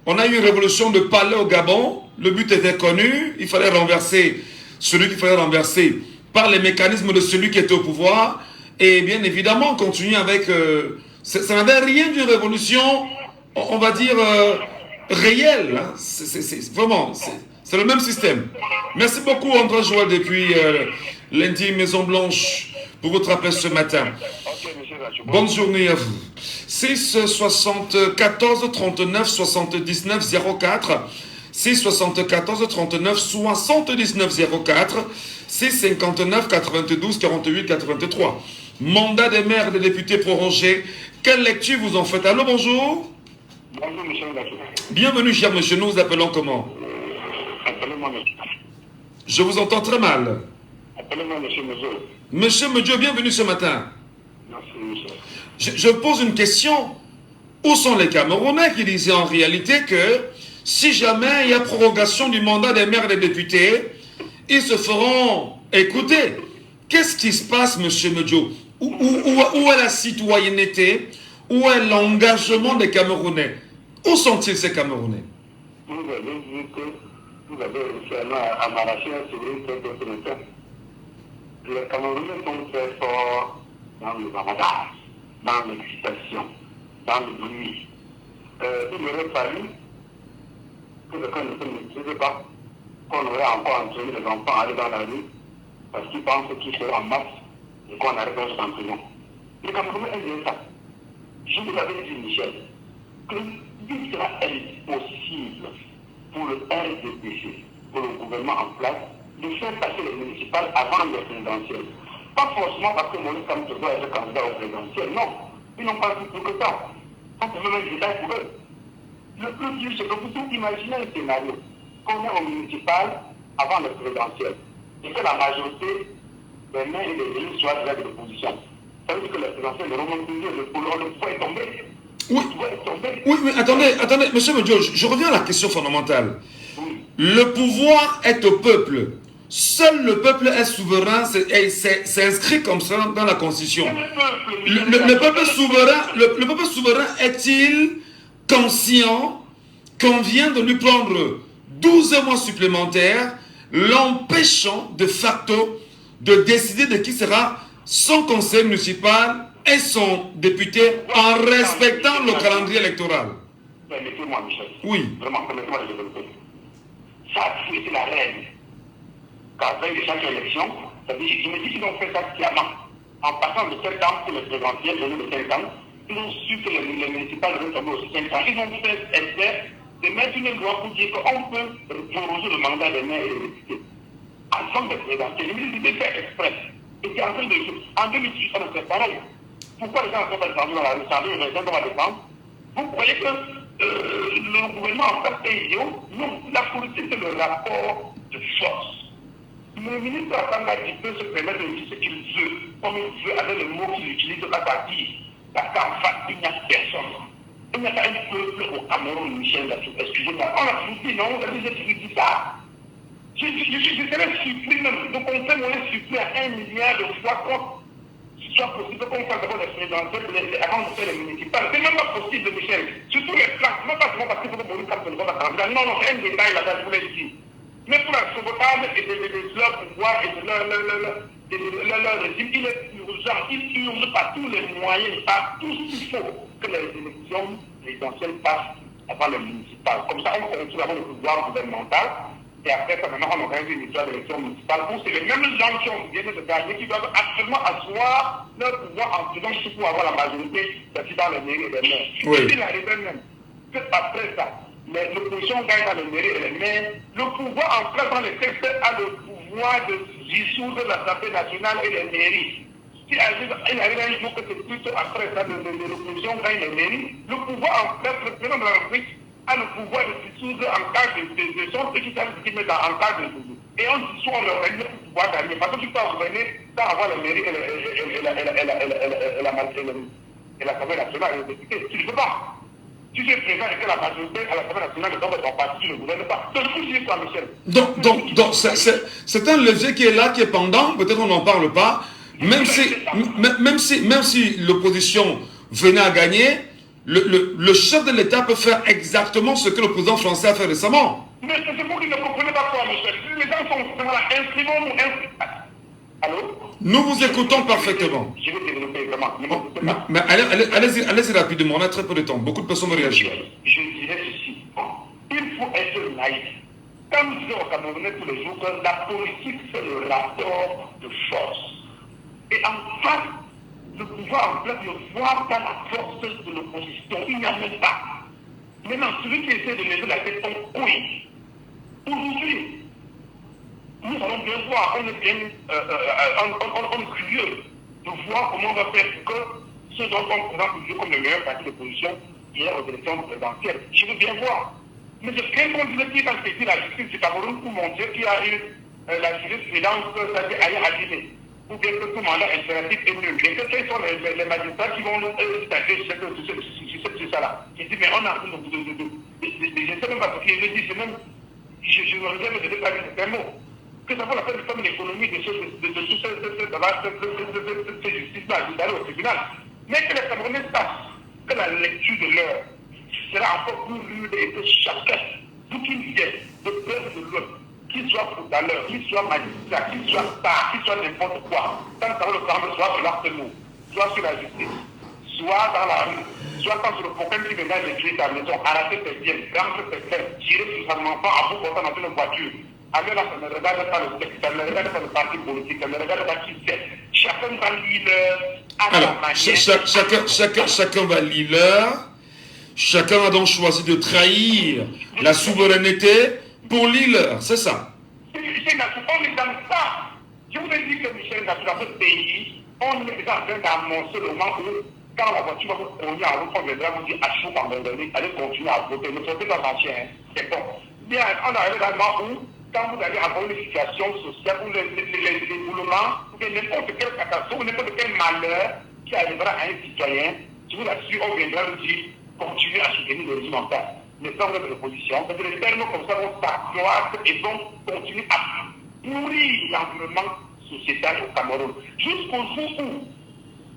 On a eu une révolution de palais au Gabon, le but était connu, il fallait renverser celui qu'il fallait renverser par les mécanismes de celui qui était au pouvoir, et bien évidemment continuer avec... ça n'avait rien d'une révolution, on va dire, réelle. Hein. C'est vraiment... C'est le même système. Merci beaucoup, André Joël, depuis lundi Maison Blanche, pour votre appel ce matin. Bonne journée à vous. 6 74 39 79 04. 6 74 39 79 04. 6 59 92 48 83. Mandat des maires et des députés prorogé. Quelle lecture vous en faites? Allô, bonjour. Bonjour, monsieur Gacho. Bienvenue, cher monsieur. Nous vous appelons comment? Appelez-moi monsieur. Je vous entends très mal. Appelez-moi monsieur Medio. Monsieur Medio, bienvenue ce matin. Merci, monsieur. Je pose une question. Où sont les Camerounais qui disaient en réalité que si jamais il y a prorogation du mandat des maires et des députés, ils se feront écouter? Qu'est-ce qui se passe, monsieur Medio? Où est la citoyenneté? Où est l'engagement des Camerounais? Où sont-ils, ces Camerounais? Vous avez vu que vous avez réussi à m'arracher un sourire très intéressant. Les Camerounais sont très forts dans le bavardage, dans l'excitation, dans le bruit. Il aurait fallu que le camp ne se maîtrise pas, qu'on aurait encore entraîné les enfants à aller dans la rue, parce qu'ils pensent qu'ils seront en masse et qu'on arrête en prison. Les Camerounais aiment bien ça. Je vous avais dit, Michel, que il sera impossible pour le RDPC, pour le gouvernement en place, de faire passer les municipales avant les présidentielles. Pas forcément parce que Maurice Kamto doit être candidat au présidentiel, non. Ils n'ont pas vu pour que ça. Ça peut même être détail pour eux. Le plus dur, c'est que vous imaginez un scénario qu'on est au municipal avant le présidentiel et que la majorité des maires et des élus soient déjà de l'opposition. Ça veut dire que le présidentiel ne remonte plus, le pouvoir est tombé. Oui, mais attendez, monsieur Medio, je reviens à la question fondamentale. Oui. Le pouvoir est au peuple. Seul le peuple est souverain, c'est inscrit comme ça dans la Constitution. Le peuple souverain est-il conscient qu'on vient de lui prendre 12 mois supplémentaires, l'empêchant de facto de décider de qui sera son conseil municipal et son député en respectant le calendrier électoral? Permettez-moi, Michel. Oui. Vraiment, permettez-moi de développer. Ça a été la règle. Qu'après chaque élection, je me dis qu'ils ont fait ça sciemment. En passant de 7 ans pour les présidentielles, de 5 ans, ils ont su que les municipales devaient tomber aussi 5 ans. Ils ont fait effet de mettre une loi pour dire qu'on peut proroger le mandat des maires et des députés. En forme de présidentielle, ils ont fait exprès. Et c'est en train de jouer. En 2018, ça ne fait pareil. Pourquoi les gens ne sont pas descendus dans la rue? Ça veut dire que les gens doivent descendre. Vous croyez que le gouvernement en fait est idiot? Non, la politique, c'est le rapport de force. Le ministre Atangadi peut se permettre de dire ce qu'il veut, comme il veut, avec les mots qu'il utilise à partir. Parce qu'en face, il n'y a personne. Il n'y a pas un peuple au Cameroun, Michel Gacho. Excusez-moi. On a tout dit, non, on a dit ça. Je serais surpris même. Donc on fait monnaie surpris à 1 milliard de fois contre. Ce soit possible qu'on fasse d'abord les présidentielles avant de faire les municipales. C'est même pas possible, Michel. Surtout les places, même pas seulement parce qu'il faut que Maurice Kamto ne soit pas candidat. Non, c'est un détail là-bas, je vous l'ai dit. Mais pour la sauvegarde et de leur pouvoir et de leur régime, il est urgent, il urge par tous les moyens, par tout ce qu'il faut que les élections présidentielles passent avant les municipales. Comme ça, on retrouve d'abord le pouvoir gouvernemental. Et après ça, maintenant, on organise une histoire d'élection municipale où c'est les mêmes gens qui ont bien de gagner qui doivent absolument asseoir leur pouvoir en faisant tout pour avoir la majorité dans les mairies et les maires. Oui. Et il arrive même que après ça, l'opposition gagne dans les mairies et les maires, le pouvoir en place dans les textes a le pouvoir de dissoudre l'Assemblée nationale et les mairies. Si il arrive un jour que c'est plutôt après ça de l'opposition gagne les mairies, le pouvoir en fait, le président de la République a le pouvoir de dissoudre en cas de son petit service qui met en cas de et on dissout, on leur règle pour pouvoir gagner. Parce que tu peux gouverner sans avoir la mairie et l'Assemblée nationale et les députés. Tu ne peux pas. Si tu es présent et que la majorité à l'Assemblée nationale de ton parti, tu ne gouvernes pas. Donc, tout c'est quoi, Michel? Donc c'est un levier qui est là, qui est pendant, peut-être on n'en parle pas, même si l'opposition venait à gagner, le chef de l'État peut faire exactement ce que le président français a fait récemment. Mais c'est vous qui ne comprenez pas quoi, Michel. Les gens sont là, inscrivons-nous. Allô? Nous vous écoutons parfaitement. Je vais développer vraiment. Mais allez-y rapidement, on a très peu de temps. Beaucoup de personnes vont réagir. Je dirais ceci. Il faut être naïf. Comme je dis au Camerounais tous les jours, que la politique, c'est le rapport de force. Et en face, le pouvoir en place ne voit pas la force de l'opposition. Il n'y a même pas. Maintenant, celui qui essaie de lever la tête, on couille. Aujourd'hui, nous allons bien voir, on est bien curieux de voir comment on va faire que ce dont on présente toujours comme le meilleur parti d'opposition hier aux élections présidentielles. Je veux bien voir. Mais je crains qu'on dise qui va saisir la justice du Cameroun pour montrer qu'il y a eu la jurisprudence, c'est-à-dire Aya Adjimé, ou bien que tout mandat impératif est nul. Et que ce sont les magistrats qui vont statuer sur ça là. Je dis, mais on a je ne sais même pas ce qu'il dit, je me réserve de ne pas dire certains mots. Que ça vaut la peine de faire une économie de ces justices-là, d'aller au tribunal. Mais que les Camerounais sachent que la lecture de l'heure sera encore plus rude et que chacun, d'où qu'il vienne, de peur de l'autre, qu'il soit footballeur, qu'il soit magistrat, qu'il soit star, qu'il soit n'importe quoi, tant que ça va le prendre soit sur l'harcèlement, soit sur la justice, soit dans la rue, soit quand sur le problème qui vient de tuer ta maison, arracher tes biens, rendre tes frères, tirer sur son enfant à vous portant dans une voiture. Alors là, ça ne regarde pas le texte, ça ne regarde pas le parti politique, ça ne regarde pas qui c'est. Chacun va lire à sa manière. Chacun va lire. Chacun a donc choisi de trahir la souveraineté pour lire. C'est ça. On est dans ça. Je vous ai dit que Michel, dans ce pays, on est en train d'annoncer le moment où, quand la voiture va vous conduire en route, on viendra vous dire à chaud pendant l'année, allez continuer à voter. Ne sortez pas marcher, c'est bon. Bien, on arrive dans le moment où, quand vous allez avoir une situation sociale, où les déboulements, ou n'importe quelle catastrophe, ou n'importe quel malheur qui arrivera à un citoyen, je vous assure, on viendra vous dire, continuez à soutenir le régime en place. Les formes de l'opposition, parce que les termes comme ça vont s'accroître et vont continuer à pourrir l'environnement sociétal au Cameroun. Jusqu'au jour où,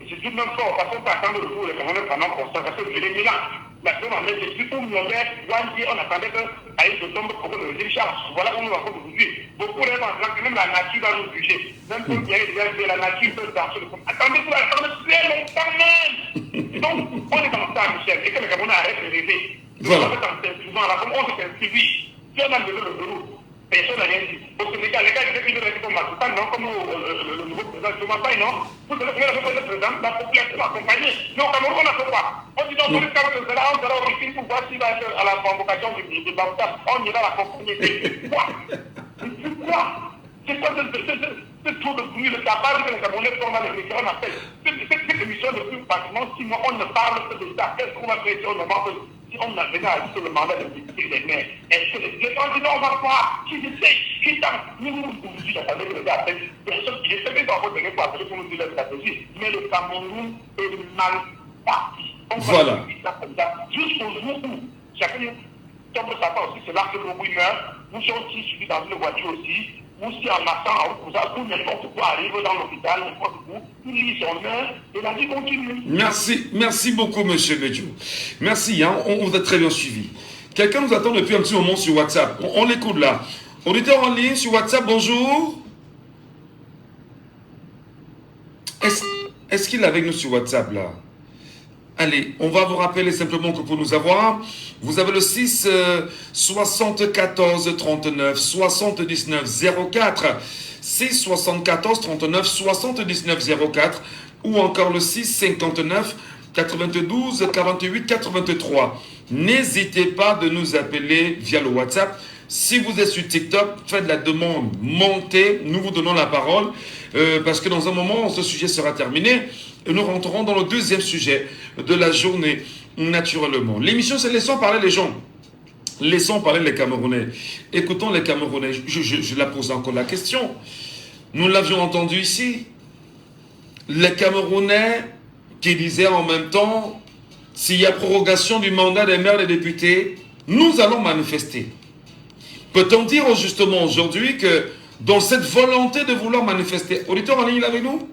et c'est tout de même fort, parce qu'on peut attendre le jour où les Camerounais pendant constat, parce que je l'ai mis là. La semaine en mai, depuis où on attendait que Aïe tombe pour le régime charge. Voilà où nous en sommes aujourd'hui. Beaucoup de gens disent que même la nature va nous juger. Même pour bien dire la nature peut danser le fond. Attendez-vous, attendez très longtemps même. Donc, on est dans ça, Michel, et que les Camerounais arrêtent de rêver. Voilà. On s'est inscrit. Si on a levé le verrou, personne n'a rien dit. Au Sénégal, les gars disaient qu'ils devaient être comme Matoutan, non, comme le nouveau président de Mapaï, non. Vous devez faire le président, la population accompagnée. Non, Cameroun, on n'a fait pas. On dit non, on sera au meeting pour voir s'il va être à la convocation du Bamta. On ira l'accompagner. Pourquoi? C'est quoi ce tour de bruit, le capable que les Camerounais font dans les médias, on appelle. Cette émission depuis pratiquement 6 mois, on ne parle que de ça. Qu'est-ce qu'on va faire au moment où si on a venu à le mandat de député des maires, est-ce que les gens disent on va voir qui essaie, qui tente. Nous vous disons, attendez que les gars appellent. Personne qui essaie de voir venir pour appeler pour nous dire la stratégie. Mais le Cameroun est mal parti. On va dire ça comme ça. Jusqu'au jour où chacun tombe sa part aussi, c'est là que le bruit meurt. Nous sommes aussi suivis dans une voiture aussi. Ou si en marchant en route, pour ça, ou n'importe quoi arrive dans l'hôpital, n'importe où, il lit son heure et la vie continue. Merci beaucoup, monsieur Bédiou. Merci, hein, on vous a très bien suivi. Quelqu'un nous attend depuis un petit moment sur WhatsApp. On l'écoute là. Auditeur en ligne sur WhatsApp, bonjour. Est-ce qu'il est avec nous sur WhatsApp là? Allez, on va vous rappeler simplement que pour nous avoir, vous avez le 6 74 39 79 04, 6 74 39 79 04, ou encore le 6 59 92 48 83. N'hésitez pas de nous appeler via le WhatsApp Si vous êtes sur TikTok, faites la demande, montez, nous vous donnons la parole, parce que dans un moment, ce sujet sera terminé, et nous rentrerons dans le deuxième sujet de la journée, naturellement. L'émission, c'est laissons parler les gens. Laissons parler les Camerounais. Écoutons les Camerounais. Je la pose encore la question. Nous l'avions entendu ici. Les Camerounais qui disaient en même temps, s'il y a prorogation du mandat des maires et des députés, nous allons manifester. Peut-on dire justement aujourd'hui que dans cette volonté de vouloir manifester, auditeur en ligne avec nous?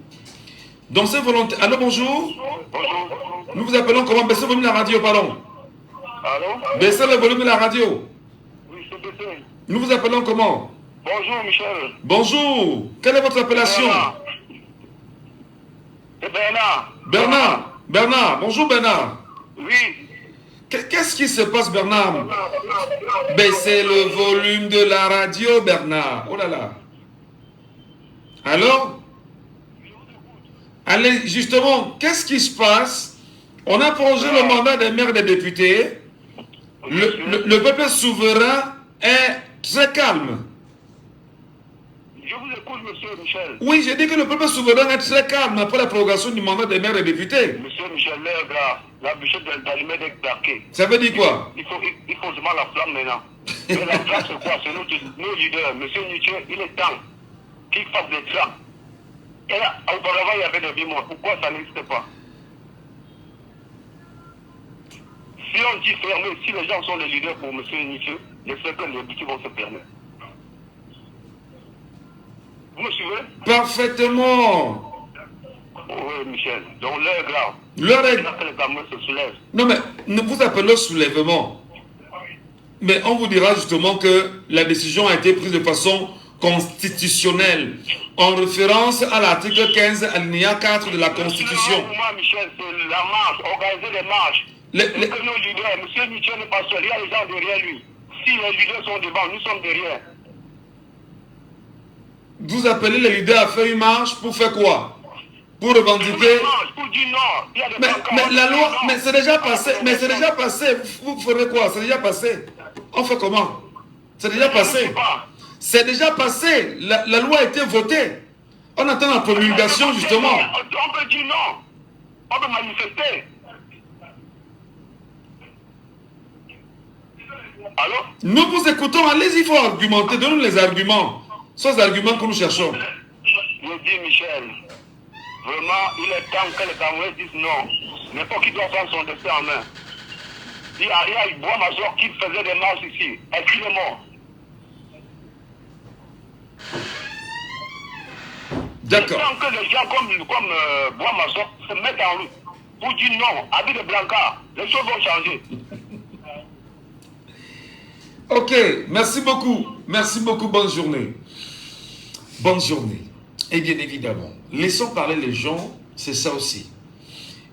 Dans cette volonté... Allô, bonjour. Bonjour. Nous vous appelons comment? Baissez le volume de la radio, pardon. Allô? Baissez le volume de la radio. Oui, c'est baissé. Nous vous appelons comment? Bonjour, Michel. Bonjour. Quelle est votre appellation? Bernard. C'est Bernard. Bernard. Bernard. Bonjour, Bernard. Oui. Qu'est-ce qui se passe, Bernard? Baissez le volume de la radio, Bernard. Oh là là. Alors? Allez, justement, qu'est-ce qui se passe? On a prolongé le mandat des maires et des députés. Le peuple souverain est très calme. Je vous écoute, monsieur Michel. Oui, j'ai dit que le peuple souverain est très calme après la prolongation du mandat des maires et des députés. Monsieur Michel, l'heure grave. La bûchette d'Allumet est débarquée. Ça veut dire quoi? Il faut seulement la flamme maintenant. Mais la flamme, c'est quoi? C'est nos leaders. Monsieur Nietzsche, il est temps qu'il fasse des plans. Et là, auparavant, il y avait des vies morts. Pourquoi ça n'existe pas? Si on dit fermer, si les gens sont les leaders pour monsieur Nietzsche, je sais que les boutiques vont se fermer. Vous me suivez? Parfaitement. Oui, Michel. Donc l'heure est grave. L'heure est... Que les Camerounais se soulèvent. Non, mais nous vous appelons soulèvement. Mais on vous dira justement que la décision a été prise de façon constitutionnelle, en référence à l'article 15, alinéa 4 de la Constitution. Pour moi, Michel, c'est la marche, organiser les marches. Que nos leaders, monsieur Nietzsche n'est pas seul, il y a les gens derrière lui. Si les leaders sont devant, nous sommes derrière. Vous appelez les leaders à faire une marche pour faire quoi? Pour revendiquer... Pour dire non. Il y a des mais la loi, mais c'est déjà passé, Vous ferez quoi? C'est déjà passé. On fait comment? C'est déjà passé. C'est déjà passé. La loi a été votée. On attend la promulgation, justement. On peut dire non. On peut manifester. Allô? Nous vous écoutons. Allez-y, il faut argumenter. Donnez-nous les arguments. Ce sont les arguments que nous cherchons. Je dis, Michel, vraiment, il est temps que les Camerounais disent non. N'importe qui doit prendre son destin en main. Il y a une bois major qui faisait des marches ici. Est-ce qu'il est mort? D'accord. Il est temps que les gens comme bois major se mettent en route pour dire non. Avec le Blancard, les choses vont changer. Ok, merci beaucoup. Merci beaucoup, bonne journée. Bonne journée. Et bien évidemment, laissons parler les gens, c'est ça aussi.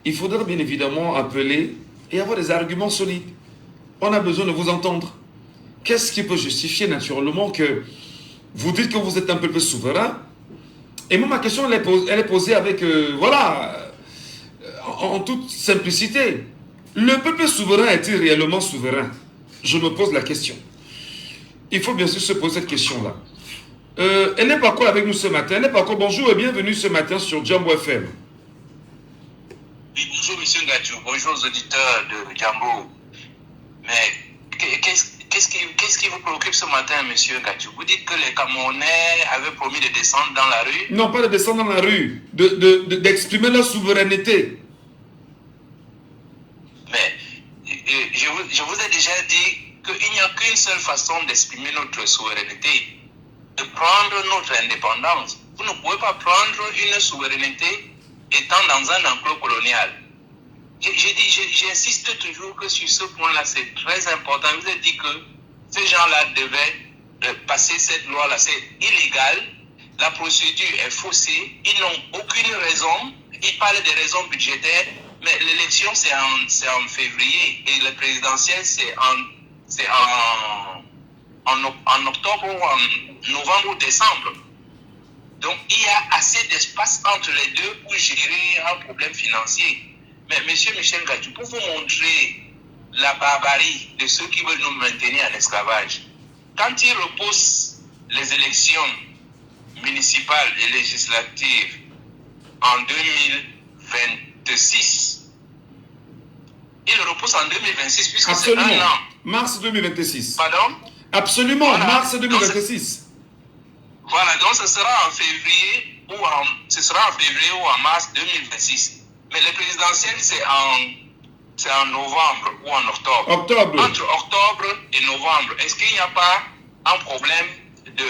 Il faudra bien évidemment appeler et avoir des arguments solides. On a besoin de vous entendre. Qu'est-ce qui peut justifier naturellement que vous dites que vous êtes un peuple souverain? Et moi, ma question, elle est posée avec, en toute simplicité. Le peuple souverain est-il réellement souverain? Je me pose la question. Il faut bien sûr se poser cette question-là. Elle n'est pas quoi avec nous ce matin? Elle n'est pas quoi? Bonjour et bienvenue ce matin sur Jambo FM. Oui, bonjour M. Ngadjou, bonjour aux auditeurs de Jambo. Mais qu'est-ce qui vous préoccupe ce matin, M. Ngadjou? Vous dites que les Camerounais avaient promis de descendre dans la rue? Non, pas de descendre dans la rue, d'exprimer leur souveraineté. Mais je vous ai déjà dit qu'il n'y a qu'une seule façon d'exprimer notre souveraineté, de prendre notre indépendance. Vous ne pouvez pas prendre une souveraineté étant dans un enclos colonial. J'insiste toujours que sur ce point-là, c'est très important. Je vous ai dit que ces gens-là devaient passer cette loi-là. C'est illégal. La procédure est faussée. Ils n'ont aucune raison. Ils parlent des raisons budgétaires. Mais l'élection, c'est en février. Et le présidentiel, c'est en octobre ou en novembre ou décembre. Donc, il y a assez d'espace entre les deux pour gérer un problème financier. Mais M. Michel Ngadjou, pour vous montrer la barbarie de ceux qui veulent nous maintenir en esclavage, quand il repousse les élections municipales et législatives en 2026, il repousse en 2026 puisque c'est un an. Mars 2026. Pardon? Absolument, voilà. Mars 2026. Voilà, donc ce sera en février ou en mars 2026. Mais les présidentielles, c'est en novembre ou en octobre. Octobre. Entre octobre et novembre, est-ce qu'il n'y a pas un problème de...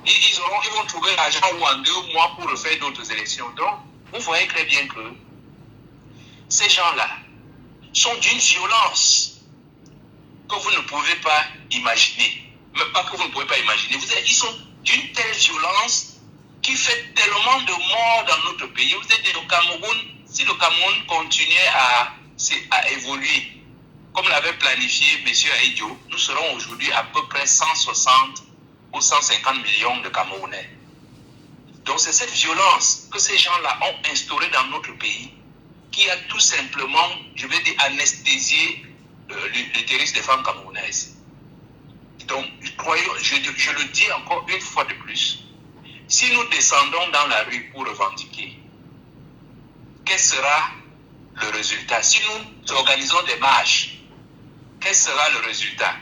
Ils vont trouver l'argent ou en 2 mois pour refaire d'autres élections. Donc, vous voyez très bien que ces gens-là sont d'une violence que vous ne pouvez pas imaginer. Même pas que vous ne pouvez pas imaginer. Ils sont d'une telle violence qui fait tellement de morts dans notre pays. Vous êtes au Cameroun, si le Cameroun continuait à évoluer comme l'avait planifié M. Aïdjo, nous serons aujourd'hui à peu près 160 ou 150 millions de Camerounais. Donc c'est cette violence que ces gens-là ont instaurée dans notre pays qui a tout simplement, je vais dire, anesthésié l'utérus des femmes camerounaises. Donc, je le dis encore une fois de plus, si nous descendons dans la rue pour revendiquer, quel sera le résultat? Si nous organisons des marches, quel sera le résultat?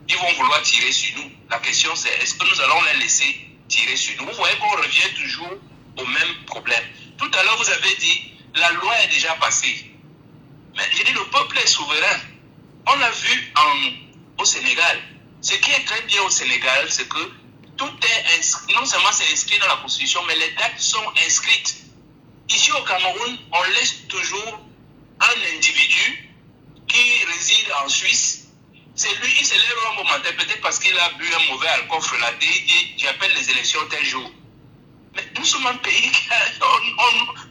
Ils vont vouloir tirer sur nous. La question c'est, est-ce que nous allons les laisser tirer sur nous? Vous voyez qu'on revient toujours au même problème. Tout à l'heure, vous avez dit, la loi est déjà passée. Mais j'ai dit, le peuple est souverain. On l'a vu au Sénégal. Ce qui est très bien au Sénégal, c'est que tout est inscrit, non seulement c'est inscrit dans la Constitution, mais les dates sont inscrites. Ici au Cameroun, on laisse toujours un individu qui réside en Suisse. C'est lui, il se lève un bon matin, peut-être parce qu'il a bu un mauvais alcool frelaté, il dit, j'appelle les élections tel jour. Mais nous sommes un pays,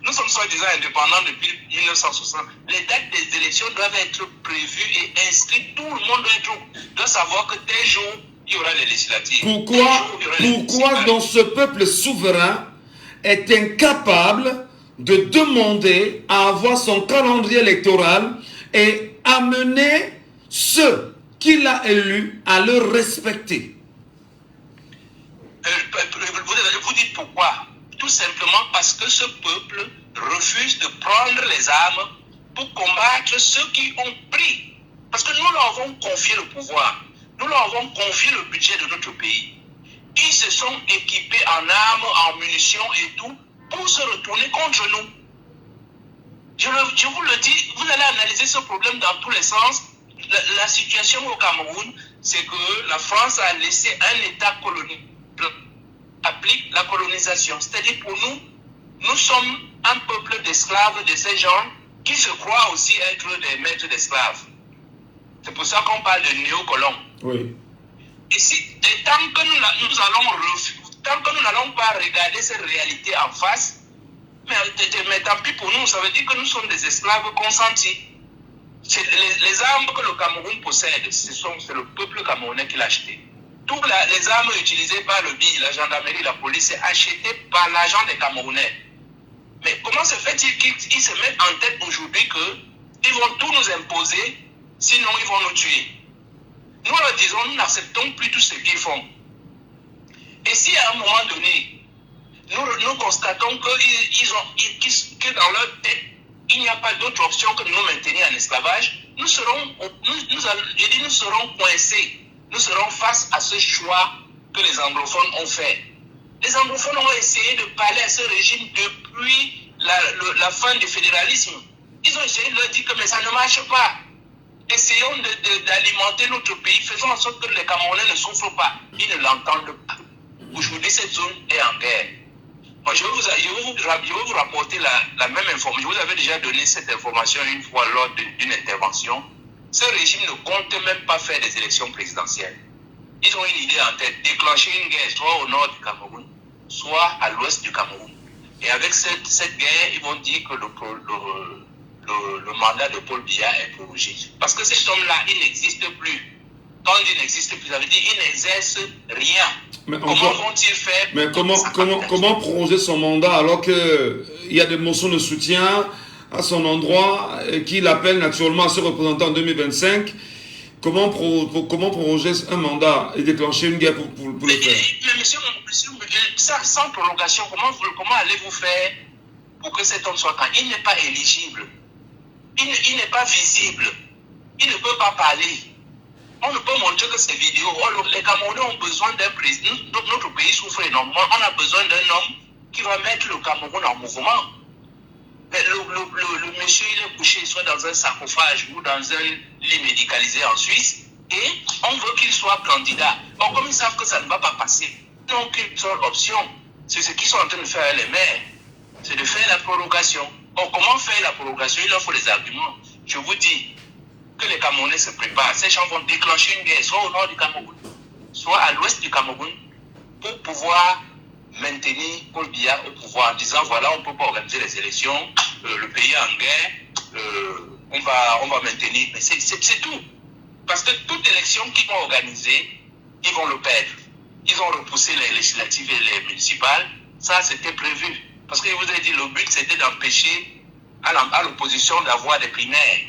nous sommes soi-disant indépendants depuis 1960. Les dates des élections doivent être prévues et inscrites. Tout le monde doit savoir que tel jour, il y aura les législatives. Pourquoi donc ce peuple souverain est incapable de demander à avoir son calendrier électoral et amener ceux qu'il a élus à le respecter? Vous dites pourquoi? Tout simplement parce que ce peuple refuse de prendre les armes pour combattre ceux qui ont pris. Parce que nous leur avons confié le pouvoir, nous leur avons confié le budget de notre pays. Ils se sont équipés en armes, en munitions et tout pour se retourner contre nous. Je vous le dis, vous allez analyser ce problème dans tous les sens. La situation au Cameroun, c'est que la France a laissé un État colonial applique la colonisation. C'est-à-dire pour nous, nous sommes un peuple d'esclaves de ces gens qui se croient aussi être des maîtres d'esclaves. C'est pour ça qu'on parle de néocolons. Oui. Et tant que nous n'allons pas regarder cette réalité en face, mais tant pis pour nous, ça veut dire que nous sommes des esclaves consentis. Les armes que le Cameroun possède, c'est le peuple camerounais qui l'a acheté. Toutes les armes utilisées par le BI, la gendarmerie, la police, c'est acheté par l'argent des Camerounais. Mais comment se fait-il qu'ils se mettent en tête aujourd'hui qu'ils vont tout nous imposer, sinon ils vont nous tuer? Nous leur disons, nous n'acceptons plus tout ce qu'ils font. Et si à un moment donné, nous constatons que dans leur tête, il n'y a pas d'autre option que de nous maintenir en esclavage, nous serons coincés. Nous serons face à ce choix que les anglophones ont fait. Les anglophones ont essayé de parler à ce régime depuis la fin du fédéralisme. Ils ont essayé de leur dire que mais ça ne marche pas. Essayons d'alimenter notre pays, faisons en sorte que les Camerounais ne souffrent pas. Ils ne l'entendent pas. Aujourd'hui, cette zone est en guerre. Moi, je vais vous rapporter la même information. Je vous avais déjà donné cette information une fois lors d'une intervention. Ce régime ne compte même pas faire des élections présidentielles. Ils ont une idée en tête, déclencher une guerre soit au nord du Cameroun, soit à l'ouest du Cameroun. Et avec cette guerre, ils vont dire que le mandat de Paul Biya est prorogé. Parce que cet homme-là, il n'existe plus. Quand il n'existe plus, ça veut dire qu'il n'exerce rien. Mais comment vont-ils faire? Mais comment prolonger son mandat alors qu'il y a des motions de soutien à son endroit, qu'il appelle naturellement à se représenter en 2025, Comment proroger un mandat et déclencher une guerre pour le faire? Mais monsieur, sans prolongation, comment allez-vous faire pour que cet homme soit quand il n'est pas éligible, il n'est pas visible, il ne peut pas parler. On ne peut montrer que ces vidéos. Les Camerounais ont besoin d'un président. Notre pays souffre énormément. On a besoin d'un homme qui va mettre le Cameroun en mouvement. Mais le monsieur, il est couché soit dans un sarcophage ou dans un lit médicalisé en Suisse, et on veut qu'il soit candidat. Or, comme ils savent que ça ne va pas passer, ils n'ont qu'une seule option. C'est ce qu'ils sont en train de faire les maires. C'est de faire la prorogation. Or, comment faire la prorogation? Il leur faut des arguments. Je vous dis que les Camerounais se préparent. Ces gens vont déclencher une guerre, soit au nord du Cameroun, soit à l'ouest du Cameroun, pour pouvoir maintenir Paul Biya au pouvoir, en disant voilà, on ne peut pas organiser les élections, le pays est en guerre, on va maintenir. Mais c'est tout. Parce que toute élection qu'ils vont organiser, ils vont le perdre. Ils ont repoussé les législatives et les municipales. Ça, c'était prévu. Parce que je vous ai dit, le but, c'était d'empêcher à l'opposition d'avoir des primaires.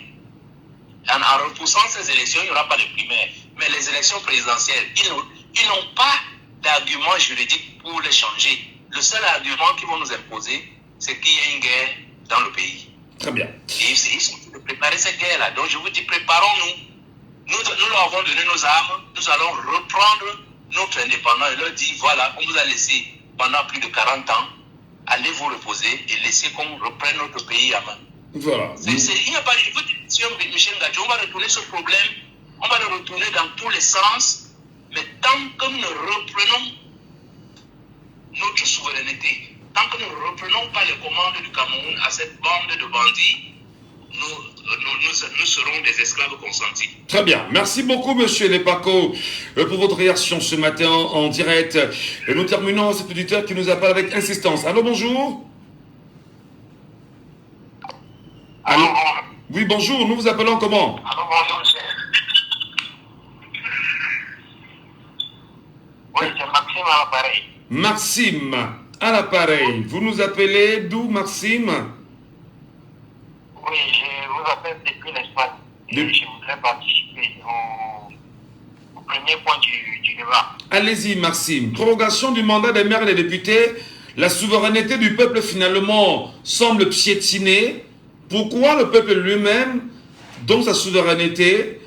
En repoussant ces élections, il n'y aura pas de primaires. Mais les élections présidentielles, ils n'ont pas d'argument juridique pour les changer. Le seul argument qu'ils vont nous imposer, c'est qu'il y a une guerre dans le pays. Très bien. Et ils sont en train de préparer cette guerre-là. Donc je vous dis, préparons-nous. Nous leur avons donné nos armes. Nous allons reprendre notre indépendance et leur dire, voilà, on vous a laissé pendant plus de 40 ans. Allez vous reposer et laissez qu'on reprenne notre pays à main. Voilà. Il n'y a pas de question, Michel Gadjo. On va retourner ce problème. On va le retourner dans tous les sens. Mais tant que nous ne reprenons notre souveraineté, tant que nous ne reprenons pas les commandes du Cameroun à cette bande de bandits, nous serons des esclaves consentis. Très bien. Merci beaucoup, monsieur Lepako, pour votre réaction ce matin en direct. Et nous terminons cet auditeur qui nous appelle avec insistance. Allô, bonjour. Allô. Oui, bonjour. Nous vous appelons comment? Allô, bonjour, monsieur. Oui, c'est Maxime à l'appareil. Maxime, à l'appareil. Vous nous appelez d'où, Maxime? Oui, je vous appelle depuis l'Espagne. Et je voudrais participer au premier point du débat. Allez-y, Maxime. Prorogation du mandat des maires et des députés. La souveraineté du peuple, finalement, semble piétiner. Pourquoi le peuple lui-même, dont sa souveraineté,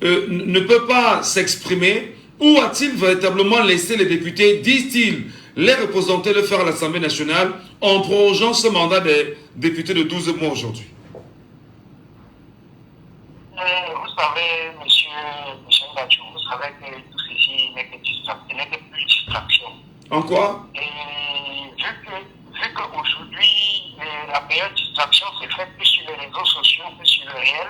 ne peut pas s'exprimer? Où a-t-il véritablement laissé les députés, disent-ils, les représenter le faire à l'Assemblée nationale en prorogeant ce mandat des députés de 12 mois aujourd'hui? Vous savez, monsieur Michel Gadjo, vous savez que tout ceci n'est que plus distraction. En quoi? Et vu qu'aujourd'hui, la meilleure distraction se fait plus sur les réseaux sociaux que sur le réel,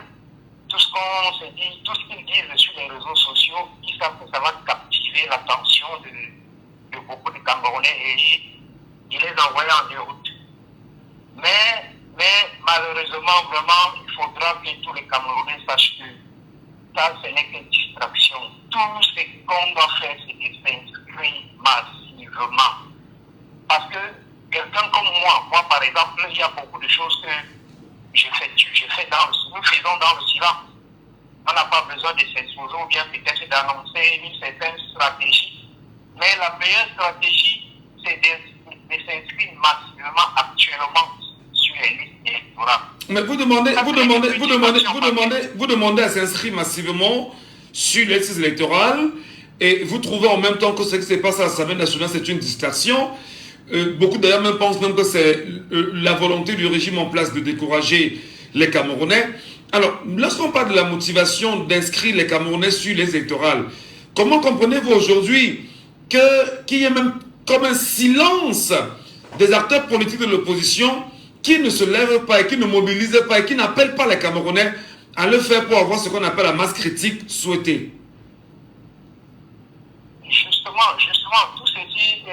tout ce qu'on se dit, tout ce qu'ils disent sur les réseaux sociaux, ils savent que ça va captiver l'attention de beaucoup de Camerounais et ils les envoient en déroute. Mais malheureusement, vraiment, il faudra que tous les Camerounais sachent que ça, ce n'est que distraction. Tout ce qu'on doit faire, c'est de s'inscrire massivement. Parce que quelqu'un comme moi par exemple, il y a beaucoup de choses que nous faisons dans le silence. On n'a pas besoin de s'exposer ou bien peut-être d'annoncer une certaine stratégie. Mais la meilleure stratégie, c'est de s'inscrire massivement actuellement sur les listes électorales. Mais vous demandez à s'inscrire massivement sur les listes électorales et vous trouvez en même temps que ce qui se passe à l'Assemblée nationale, c'est une distraction. Beaucoup d'ailleurs même pensent même que c'est la volonté du régime en place de décourager les Camerounais. Alors, lorsqu'on parle de la motivation d'inscrire les Camerounais sur les électorales, comment comprenez-vous aujourd'hui qu'il y ait même comme un silence des acteurs politiques de l'opposition qui ne se lèvent pas et qui ne mobilisent pas et qui n'appellent pas les Camerounais à le faire pour avoir ce qu'on appelle la masse critique souhaitée? Justement, tout ceci,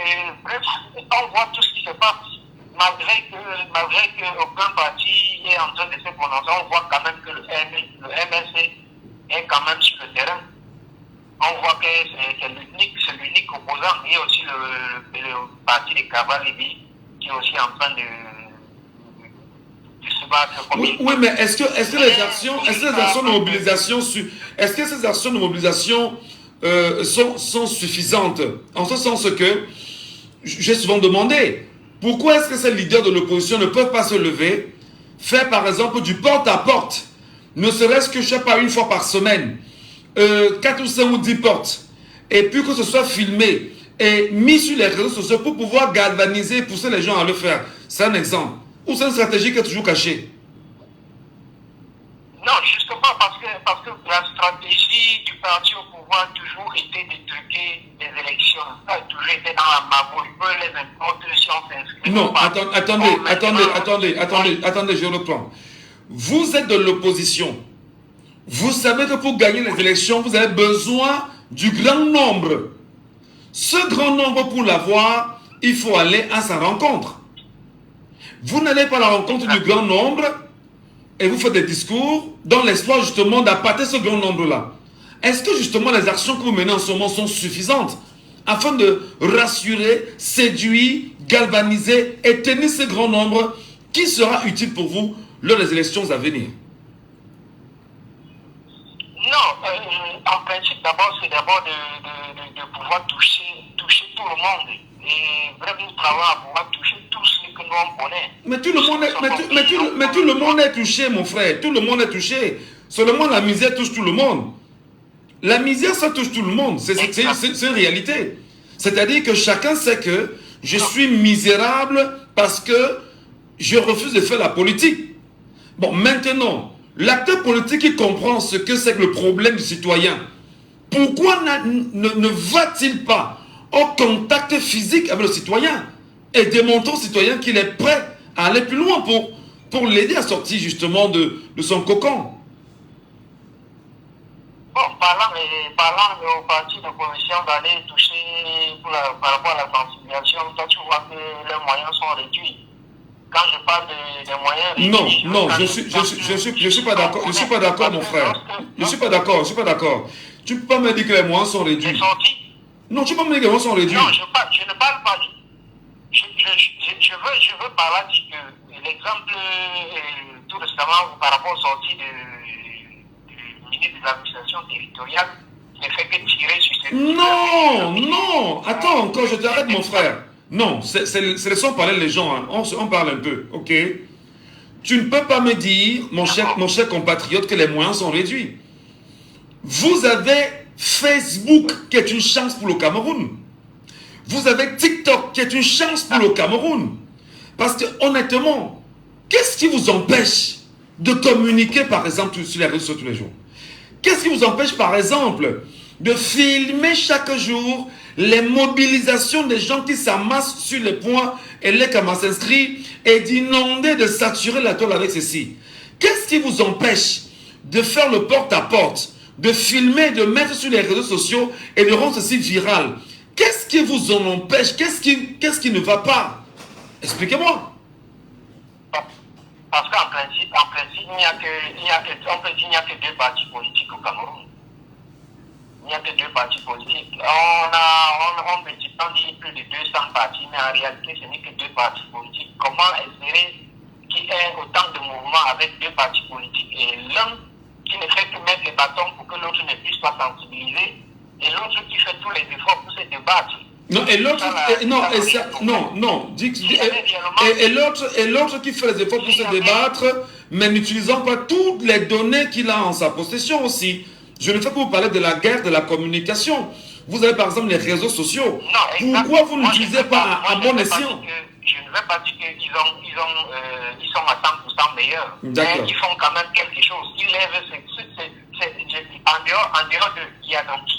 bref, on voit tout ce qui se passe. Malgré que aucun parti est en train de se prononcer, on voit quand même que le MSC est quand même sur le terrain. On voit que c'est l'unique opposant, et aussi le parti de Kaba Libi qui est aussi en train de se débattre comme Oui, oui, mais est-ce que les actions de mobilisation, est-ce que ces actions de mobilisation sont suffisantes? En ce sens que j'ai souvent demandé, pourquoi est-ce que ces leaders de l'opposition ne peuvent pas se lever, faire par exemple du porte-à-porte, ne serait-ce que, je ne sais pas, une fois par semaine, 4 ou 5 ou 10 portes, et puis que ce soit filmé et mis sur les réseaux sociaux pour pouvoir galvaniser et pousser les gens à le faire. C'est un exemple. Ou c'est une stratégie qui est toujours cachée? Non, justement parce que la stratégie du parti au pouvoir a toujours été de truquer les élections. Ça a toujours été dans la magouille. Peu les importe si on s'inscrit. Non, attendez, je reprends. Vous êtes de l'opposition. Vous savez que pour gagner les élections, vous avez besoin du grand nombre. Ce grand nombre, pour l'avoir, il faut aller à sa rencontre. Vous n'allez pas à la rencontre du grand nombre et vous faites des discours dans l'espoir justement d'appâter ce grand nombre-là. Est-ce que justement les actions que vous menez en ce moment sont suffisantes afin de rassurer, séduire, galvaniser et tenir ce grand nombre qui sera utile pour vous lors des élections à venir? Non, en principe, d'abord, c'est d'abord de pouvoir toucher tout le monde. Et vraiment, nous travaillons à pouvoir toucher tous ceux que nous on connaît. Mais tout le monde est touché, mon frère. Tout le monde est touché. Seulement la misère touche tout le monde. La misère, ça touche tout le monde. C'est une réalité. C'est-à-dire que chacun sait que je suis misérable parce que je refuse de faire la politique. Bon, maintenant, l'acteur politique qui comprend ce que c'est que le problème du citoyen, pourquoi ne va-t-il pas au contact physique avec le citoyen et démontrer au citoyen qu'il est prêt à aller plus loin pour l'aider à sortir justement de son cocon? Bon, parlant au parti d'opposition d'aller toucher par rapport à la sensibilisation, toi tu vois que les moyens sont réduits. Quand je parle des moyens réduits... Non, je suis pas d'accord. Je suis pas d'accord, mon frère. Je suis pas d'accord. Tu peux pas me dire que les moyens sont réduits. Non, tu peux pas me dire que les moyens sont réduits. Non, je ne parle pas. Je veux parler de l'exemple tout récemment par rapport aux sorties du ministre de l'administration territoriale qui ne fait que tirer sur ces... Non, attends encore, je t'arrête, mon frère. Non, laissons parler les gens, hein. On parle un peu, ok? Tu ne peux pas me dire, mon cher compatriote, que les moyens sont réduits. Vous avez Facebook qui est une chance pour le Cameroun. Vous avez TikTok qui est une chance pour le Cameroun. Parce que honnêtement, qu'est-ce qui vous empêche de communiquer par exemple sur les réseaux sociaux tous les jours? Qu'est-ce qui vous empêche par exemple de filmer chaque jour les mobilisations des gens qui s'amassent sur les points et les camarades s'inscrivent et d'inonder, de saturer la toile avec ceci? Qu'est-ce qui vous empêche de faire le porte-à-porte, de filmer, de mettre sur les réseaux sociaux et de rendre ceci viral? Qu'est-ce qui vous en empêche? Qu'est-ce qui ne va pas? Expliquez-moi. Parce qu'en principe, il n'y a que deux partis politiques au Cameroun. Il n'y a que deux partis politiques. On dit plus de 200 partis, mais en réalité, ce n'est que deux partis politiques. Comment espérer qu'il y ait autant de mouvements avec deux partis politiques et l'un qui ne fait que mettre les bâtons pour que l'autre ne puisse pas sensibiliser et l'autre qui fait tous les efforts pour se débattre? Non, et l'autre, et l'autre qui fait les efforts pour se débattre, mais n'utilisant pas toutes les données qu'il a en sa possession aussi. Je ne fais que vous parler de la guerre de la communication. Vous avez par exemple les réseaux sociaux. Pourquoi vous n'utilisez pas à bon escient? Je ne veux pas dire qu'ils sont à 100% meilleurs. Mais ils font quand même quelque chose. Ils lèvent en dehors de il y a d'autres.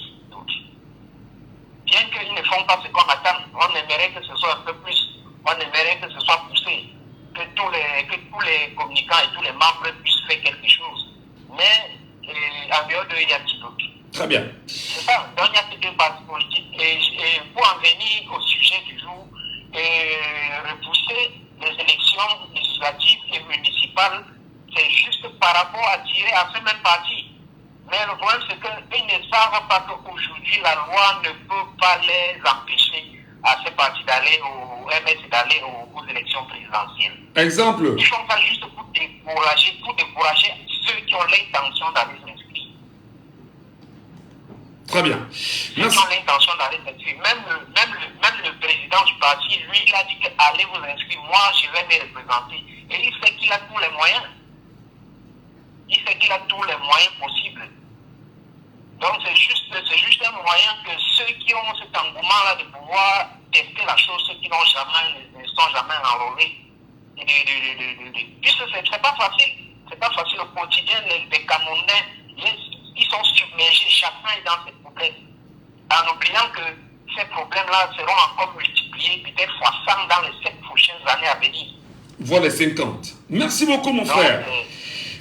Bien qu'ils ne font pas ce qu'on attend, on aimerait que ce soit un peu plus, on aimerait que ce soit poussé, que tous les communicants et tous les membres puissent faire quelque chose. Mais en dehors de il y a d'autres. Très bien. C'est ça, donc il y a que deux partis politiques. Et pour en venir au sujet du jour, repousser les élections législatives et municipales, c'est juste par rapport à tirer à ce même parti. Mais le problème, c'est qu'ils ne savent pas qu'aujourd'hui, la loi ne peut pas les empêcher à ces partis d'aller au MS, d'aller aux élections présidentielles. Exemple. Ils font ça juste pour décourager ceux qui ont l'intention d'aller s'inscrire. Très bien. Ceux qui ont l'intention d'aller s'inscrire. Même le président du parti, lui, il a dit que allez vous inscrire, moi je vais les représenter. Et il sait qu'il a tous les moyens. Il sait qu'il a tous les moyens possibles. Donc c'est juste un moyen que ceux qui ont cet engouement-là de pouvoir tester la chose, ceux qui ne sont jamais enrôlés, puisque c'est pas facile. C'est pas facile au quotidien. Les Camerounais, ils sont submergés, chacun est dans ses problèmes. En oubliant que ces problèmes-là seront encore multipliés, peut-être fois 100 dans les 7 prochaines années à venir. Voilà 50. Merci beaucoup, mon frère.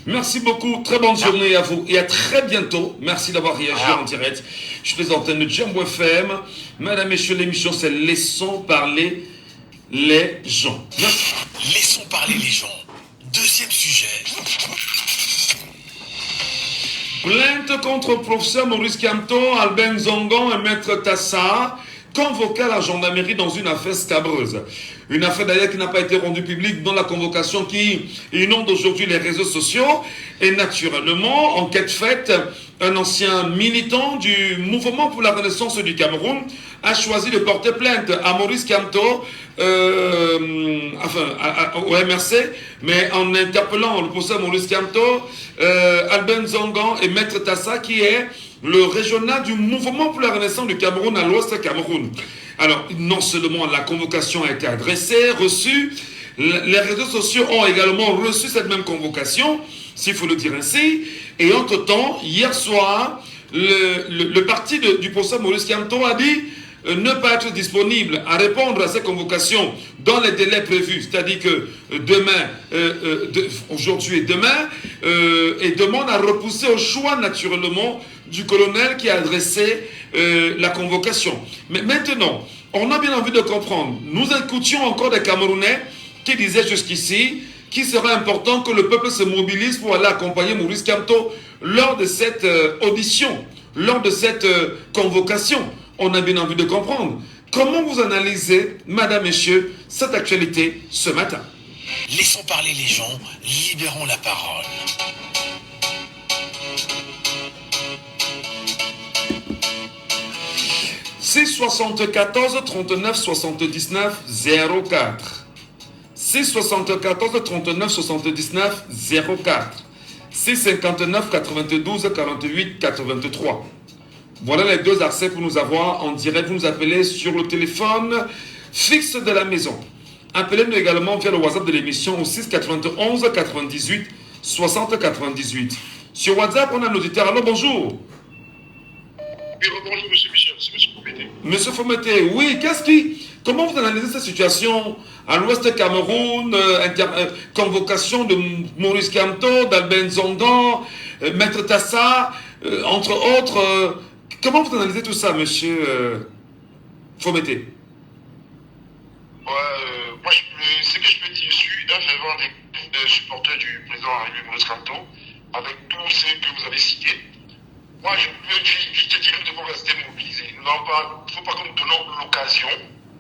Merci beaucoup. Très bonne journée à vous et à très bientôt. Merci d'avoir réagi en direct. Je suis les antennes de Jambo FM. Mesdames, Messieurs, l'émission, c'est Laissons parler les gens. Merci. Laissons parler les gens. Deuxième sujet. Plainte contre le professeur Maurice Kamto, Albin Zongon et Maître Tassar, convoqués à la gendarmerie dans une affaire scabreuse. Une affaire d'ailleurs qui n'a pas été rendue publique, dont la convocation qui inonde aujourd'hui les réseaux sociaux. Et naturellement, enquête faite, un ancien militant du mouvement pour la renaissance du Cameroun a choisi de porter plainte à Maurice Kamto, au MRC, mais en interpellant le professeur Maurice Kamto, Albin Zongon et Maître Tassa, qui est le régional du mouvement pour la renaissance du Cameroun à l'ouest Cameroun. Alors, non seulement la convocation a été adressée, reçue, les réseaux sociaux ont également reçu cette même convocation, s'il faut le dire ainsi, et entre-temps, hier soir, le parti du professeur Maurice Kamto a dit ne pas être disponible à répondre à ces convocations dans les délais prévus, c'est-à-dire que aujourd'hui et demain, et demande à repousser au choix naturellement du colonel qui a adressé la convocation. Mais maintenant, on a bien envie de comprendre. Nous écoutions encore des Camerounais qui disaient jusqu'ici qu'il serait important que le peuple se mobilise pour aller accompagner Maurice Kamto lors de cette audition, lors de cette convocation. On a bien envie de comprendre. Comment vous analysez, madame, messieurs, cette actualité ce matin? Laissons parler les gens, libérons la parole. C'est 74 39 79 04. C'est 74 39 79 04. C'est 59 92 48 83. Voilà les deux accès pour nous avoir en direct. Vous nous appelez sur le téléphone fixe de la maison. Appelez-nous également via le WhatsApp de l'émission au 6 91 98 60 98. Sur WhatsApp, on a un auditeur. Alors bonjour. Oui, bonjour, monsieur Michel, c'est monsieur Fomété. Monsieur Fomété, oui, comment vous analysez cette situation à l'ouest Cameroun, convocation de Maurice Kamto, d'Albin Zongon, Maître Tassa, entre autres, comment vous analysez tout ça, monsieur Fomété? Moi, ce que je peux dire, je suis un fervent des supporters du président Maurice Kamto, avec tous ceux que vous avez cités. Moi, je te dis que nous devons rester mobilisés. Il ne faut pas que nous donnons l'occasion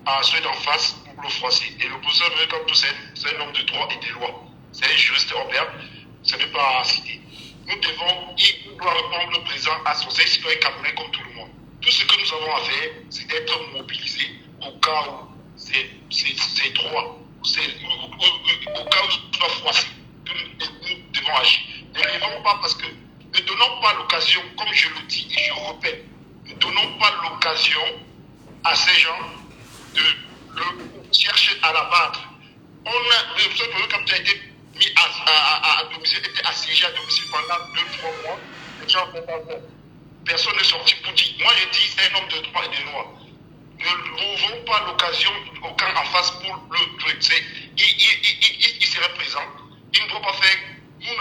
à ceux d'en face pour le froisser. Et le professeur Maurice Kamto, c'est un homme de droit et de loi. C'est un juriste européen, ce n'est pas à citer. Il doit répondre le président à son citoyen camerounais comme tout le monde. Tout ce que nous avons à faire, c'est d'être mobilisés au cas où c'est droit, au cas où il doit froisser. Nous devons agir. Ne rêvons pas parce que ne donnons pas l'occasion, comme je le dis et je répète, ne donnons pas l'occasion à ces gens de le chercher à l'abattre. Le professeur comme tu as été mis à domicile, était assiégé à domicile pendant 2-3 mois. Les gens ne font pas bon. Personne n'est sorti pour dire. Moi, je dis, c'est un homme de droit et de loi. Ne n'ouvrons pas l'occasion au camp en face pour le truc. Il serait présent. Il ne doit pas faire. Nous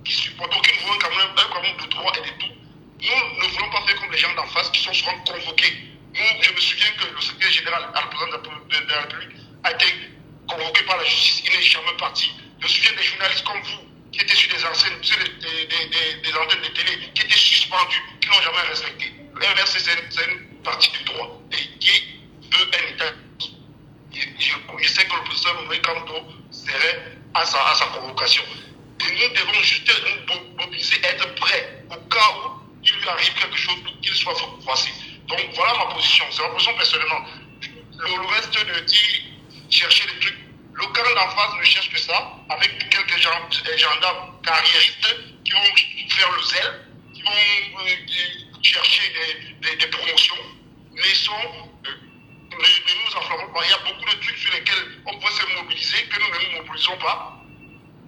qui supportons, qui nous voulons quand même un Cameroun de droit et de tout, nous ne voulons pas faire comme les gens d'en face qui sont souvent convoqués. Je me souviens que le secrétaire général à la présidence de la République a été convoqué par la justice, il n'est jamais parti. Je me souviens des journalistes comme vous, qui étaient sur des antennes, des antennes de télé, qui étaient suspendus, qui n'ont jamais respecté. Le RRC, c'est une partie du droit, et qui veut un État. Je sais que le professeur Maurice Kamto serait à sa convocation. Et nous devons juste nous mobiliser, être prêts au cas où il lui arrive quelque chose pour qu'il soit voici. Donc voilà ma position. C'est ma position personnellement. Le reste de dire chercher des trucs. Le camp d'en face ne cherche que ça, avec quelques gendarmes carriéristes qui vont faire le zèle, qui vont chercher des promotions. Ne nous enflammons pas. Il y a beaucoup de trucs sur lesquels on peut se mobiliser, que nous ne nous mobilisons pas.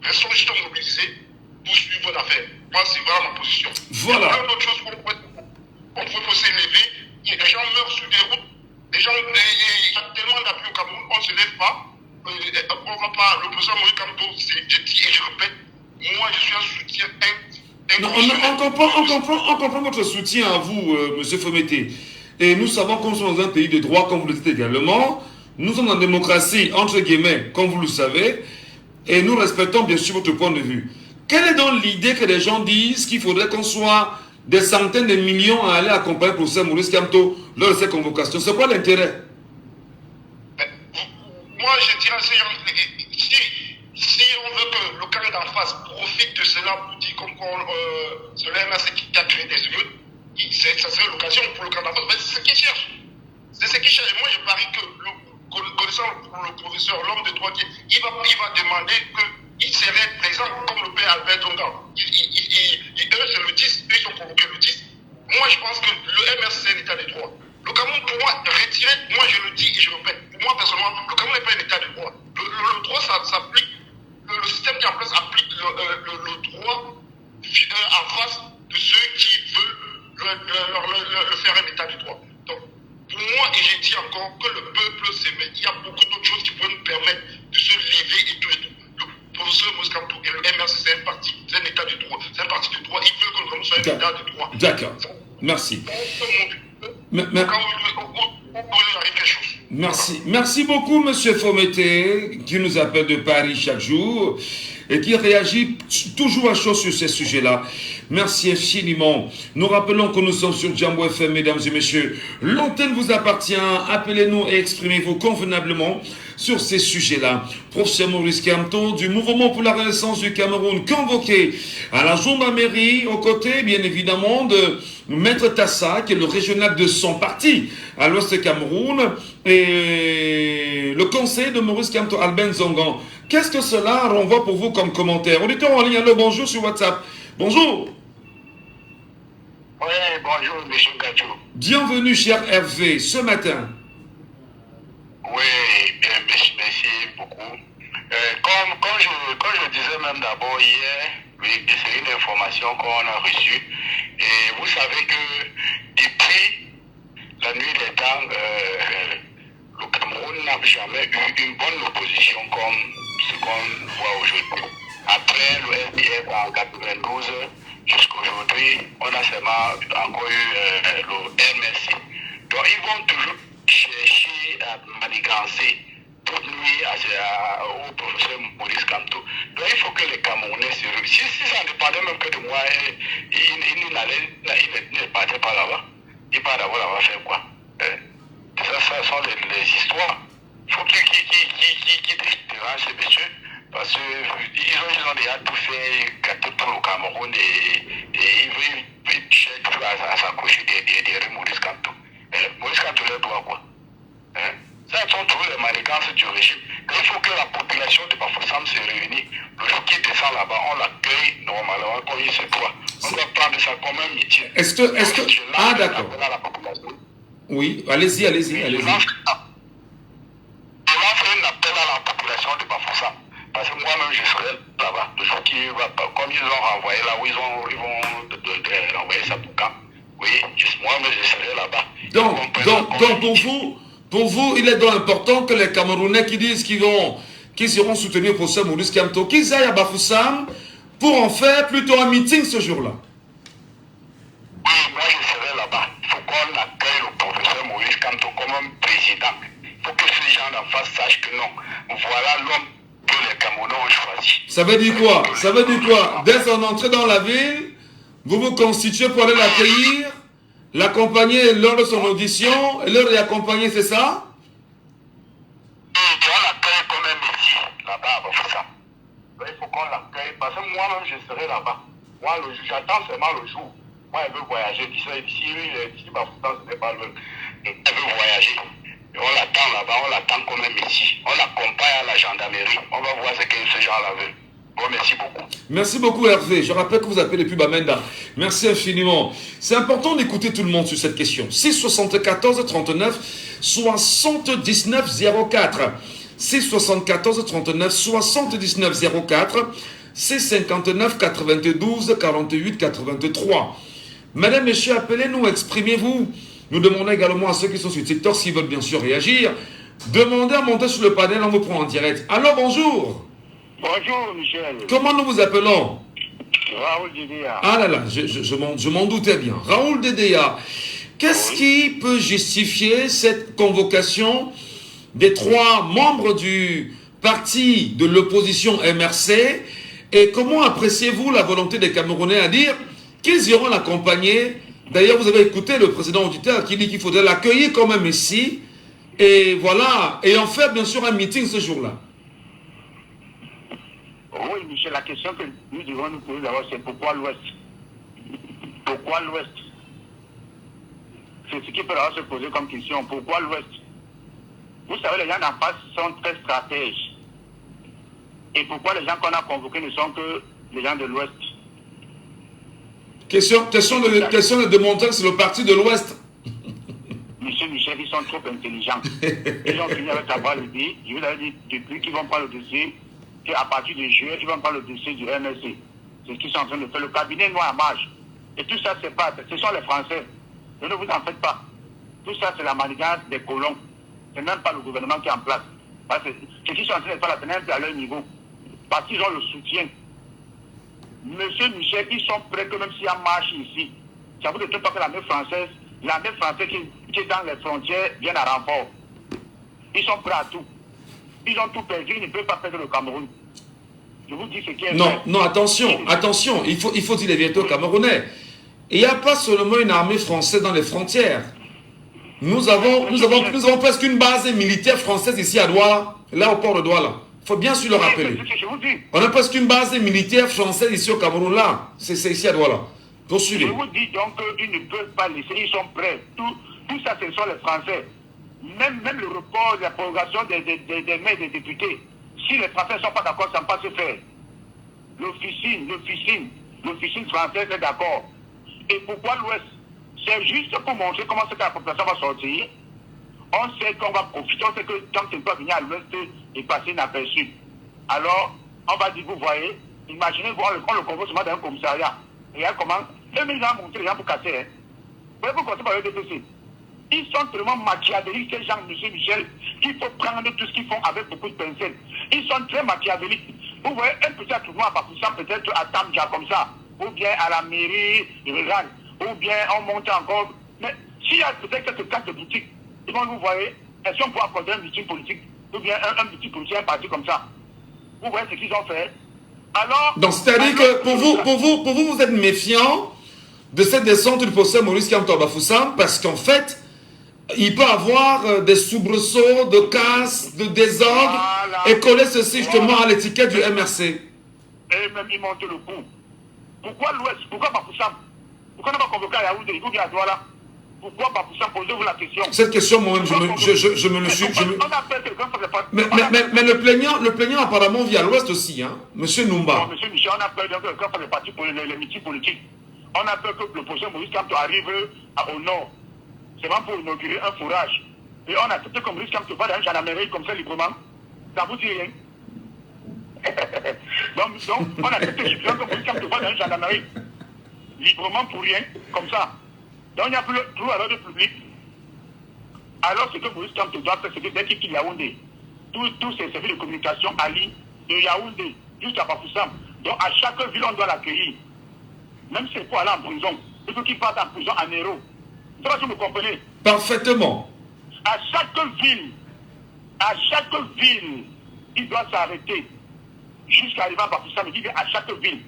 Restons juste mobilisés pour suivre l'affaire. Moi, c'est vraiment ma position. Voilà. Il y a d'autres choses qu'on peut s'élever. Il y a des gens meurent sur des routes. Des gens, il y a tellement d'appui au Cameroun, on ne se lève pas. On va pas, le président Moïse Kamto, je dis et je répète, moi je suis un soutien on comprend votre soutien à vous, M. Fomété. Et nous savons qu'on est dans un pays de droit, comme vous le dites également. Nous sommes en démocratie, entre guillemets, comme vous le savez. Et nous respectons bien sûr votre point de vue. Quelle est donc l'idée que les gens disent qu'il faudrait qu'on soit des centaines de millions à aller accompagner le professeur Maurice Kamto lors de ces convocations? C'est quoi l'intérêt? Moi, je dirais, si on veut que le camp d'en face profite de cela pour dire comme c'est le MRC qui a créé des émeutes, ça serait l'occasion pour le camp d'en face. Mais c'est ce qu'ils cherchent. C'est ce qu'ils cherchent. Et moi, je parie que, connaissant le professeur, l'homme de droit, il va demander qu'il serait présent comme le père Albert Zonga. Eux, c'est le 10, eux, ils sont convoqués le 10. Moi, je pense que le MRC, c'est l'état de droit. Le Cameroun, pour moi, retiré, moi je le dis et je le répète, pour moi personnellement, le Cameroun n'est pas un état de droit. Le droit, ça s'applique, le système qui est en place applique le droit en face de ceux qui veulent le faire un état de droit. Donc, pour moi, et j'ai dit encore que le peuple s'émet, il y a beaucoup d'autres choses qui peuvent nous permettre de se lever et tout et tout. Le professeur Maurice Kamto et le MRC, c'est un parti, c'est un état de droit, c'est un parti de droit, il veut que le Cameroun soit un état de droit. D'accord, merci. Merci beaucoup, Monsieur Fomété, qui nous appelle de Paris chaque jour et qui réagit toujours à chaud sur ces sujets-là. Merci infiniment. Nous rappelons que nous sommes sur Jambo FM, mesdames et messieurs. L'antenne vous appartient. Appelez-nous et exprimez-vous convenablement sur ces sujets-là. Professeur Maurice Kamto, du Mouvement pour la Renaissance du Cameroun, convoqué à la gendarmerie, aux côtés, bien évidemment, de Maître Tassa, qui est le régional de son parti à l'ouest du Cameroun, et le conseiller de Maurice Kamto, Albert Zongan. Qu'est-ce que cela renvoie pour vous comme commentaire? Auditeur en ligne, allô, bonjour sur WhatsApp. Bonjour. Oui, bonjour, M. Gadjo. Bienvenue, cher Hervé, ce matin. Oui, bien, merci beaucoup. Comme je disais même d'abord hier, oui, c'est une information qu'on a reçue. Et vous savez que depuis la nuit des temps, le Cameroun n'a jamais eu une bonne opposition comme ce qu'on voit aujourd'hui. Après le SDF en 92, jusqu'à aujourd'hui, on a seulement encore eu le MRC. Donc ils vont toujours chercher à manigancer toute nuit au professeur Maurice Kamto. Donc il faut que les Camerounais se réussissent. Si ça ne dépendait même que de moi, il ne partait pas là-bas. Il part d'abord là-bas faire quoi? Ça sont les histoires. Il faut qu'ils dérangent ces messieurs. Parce qu'ils ont déjà tout fait gâteau pour le Cameroun et ils veulent chercher à s'accrocher derrière Maurice Kamto. Maurice Kamto leur doit quoi? Ça sont toujours les manigances du régime. Il faut que la population de Bafoussam se réunisse. Le jour qui descend là-bas, on l'accueille normalement comme il se doit. On doit prendre ça comme un métier. Est-ce que... Ah, d'accord. Oui, allez-y. Je lance un appel à la population de Bafoussam. Parce que moi-même, je serai là-bas. Le jour qui va pas, comme ils l'ont renvoyé là où ils vont renvoyer ça pour quand. Oui, moi-même, je serai là-bas. Donc pour vous, il est donc important que les Camerounais qui disent qu'ils seront soutenus pour ce Maurice Kamto, qu'ils aillent à Bafoussam pour en faire plutôt un meeting ce jour-là. Oui, moi je serai là-bas. Il faut qu'on accueille le professeur Maurice Kamto comme un président. Il faut que ces gens d'en face sachent que non. Voilà l'homme que les Camerounais ont choisi. Ça veut dire quoi? Dès son entrée dans la ville, vous vous constituez pour aller l'accueillir, l'accompagner lors de son audition et le réaccompagner, c'est ça? On l'accueille comme un métier là-bas à Bafoussam. je serai là-bas. Moi, j'attends seulement le jour. Moi, elle veut voyager. D'ici Bafoussam, ce n'est pas le. Elle veut voyager. Et on l'attend là-bas, on l'attend comme un messie. On l'accompagne à la gendarmerie. On va voir ce que ces gens-là veulent. Bon, merci beaucoup. Merci beaucoup Hervé. Je rappelle que vous appelez depuis Bamenda. Merci infiniment. C'est important d'écouter tout le monde sur cette question. 674 39 79 04. 674 39 79 04. C59 92 48 83. Madame, messieurs, appelez-nous, exprimez-vous. Nous demandons également à ceux qui sont sur TikTok, s'ils veulent bien sûr réagir, demandez à monter sur le panel, on vous prend en direct. Alors, bonjour. Bonjour, Michel. Comment nous vous appelons? Raoul Dédéa. Ah là là, je m'en doutais bien. Raoul Dédéa. Qu'est-ce qui peut justifier cette convocation des 3 membres du parti de l'opposition MRC? Et comment appréciez-vous la volonté des Camerounais à dire qu'ils iront l'accompagner? D'ailleurs, vous avez écouté le président auditeur qui dit qu'il faudrait l'accueillir comme un messie. Et voilà, et en faire bien sûr un meeting ce jour-là. Oui, Michel, la question que nous devons nous poser d'abord, c'est pourquoi l'Ouest? Pourquoi l'Ouest? C'est ce qui peut alors se poser comme question. Pourquoi l'Ouest? Vous savez, les gens d'en face sont très stratèges. Et pourquoi les gens qu'on a convoqués ne sont que les gens de l'Ouest? Question de démontrer que c'est le parti de l'Ouest. Monsieur Michel, ils sont trop intelligents. Ils ont fini avec avoir l'idée. Je vous avais dit depuis qu'ils vont prendre le dossier, qu'à partir de juillet, ils vont prendre le dossier du MSC. C'est ce qu'ils sont en train de faire. Le cabinet noir à marge. Et tout ça, c'est pas. Ce sont les Français. Ne vous en faites pas. Tout ça, c'est la manigance des colons. C'est même pas le gouvernement qui est en place. Parce que ce qu'ils sont en train de faire, c'est même à leur niveau. Parce qu'ils ont le soutien. Monsieur Michel, ils sont prêts que même s'il y a marche ici, ça vous étonne pas que l'armée française qui est dans les frontières vienne à renfort. Ils sont prêts à tout. Ils ont tout perdu, ils ne peuvent pas perdre le Cameroun. Je vous dis ce qui est vrai. Non, attention, il faut dire les vérités aux Camerounais. Il n'y a pas seulement une armée française dans les frontières. Nous avons presque une base militaire française ici à Douala, là au port de Douala. Il faut bien sûr le rappeler. On a presque une base militaire française ici au Cameroun, là. C'est ici à Douala. Poursuivez. Je vous dis donc qu'ils ne peuvent pas laisser, ils sont prêts. Tout ça, ce sont les Français. Même le report, la prorogation des maires des députés. Si les Français ne sont pas d'accord, ça ne peut pas se faire. L'officine française est d'accord. Et pourquoi l'Ouest? C'est juste pour montrer comment la population va sortir. On sait qu'on va profiter, on sait que quand on peut venir à l'Ouest et passer inaperçu. Alors, on va dire, vous voyez, imaginez, on le convoque seulement dans un commissariat. Regarde comment, 2000 ans monter les gens pour casser. Hein. Vous voyez, vous commencez par le DPC. Ils sont tellement machiavéliques, ces gens, M. Michel, qu'il faut prendre tout ce qu'ils font avec beaucoup de pincettes. Ils sont très machiavéliques. Vous voyez, un petit attroupement à Bafoussam, peut-être à Tamja comme ça, ou bien à la mairie rurale, ou bien on monte encore. Mais s'il y a peut-être quelques cartes de boutique, vous voyez, est-ce qu'on peut accorder un meeting politique, ou bien un meeting politique, un parti comme ça? Vous voyez ce qu'ils ont fait? Alors. Donc, c'est-à-dire que pour vous, vous êtes méfiant de cette descente du procès Maurice Kamto à Bafoussam, parce qu'en fait, il peut avoir des soubresauts, de casse, de désordre, et coller ceci justement à l'étiquette du MRC. Et même ils montent le coup. Pourquoi l'Ouest? Pourquoi Bafoussam? Pourquoi on n'a pas convoqué à Yaoundé ou bien à Douala? Pourquoi Bafoussam? Posez-vous la question. Cette question, moi-même, je me le suis... Mais le plaignant apparemment vit à l'Ouest aussi, hein, Monsieur Numba. Non, Monsieur Michel, on a peur que quelqu'un fasse partie pour les meetings politiques. On a peur que le prochain Maurice Kamto arrive au nord. C'est vraiment pour inaugurer un fourrage. Et on a accepté que Maurice Kamto va dans une gendarmerie comme ça librement. Ça vous dit rien? donc, on a accepté que Maurice Kamto va dans une gendarmerie librement pour rien, comme ça. Donc il n'y a plus à l'ordre public. Alors ce que Maurice Kamto doit faire, c'est que dès qu'il quitte Yaoundé, tous ces services de communication allient de Yaoundé jusqu'à Bafoussam. Donc à chaque ville, on doit l'accueillir. Même si c'est pour aller en prison. Il faut qu'il parte en prison en héros. C'est pas si vous me comprenez. Parfaitement. À chaque ville, il doit s'arrêter jusqu'à arriver à Bafoussam. Il dit à chaque ville.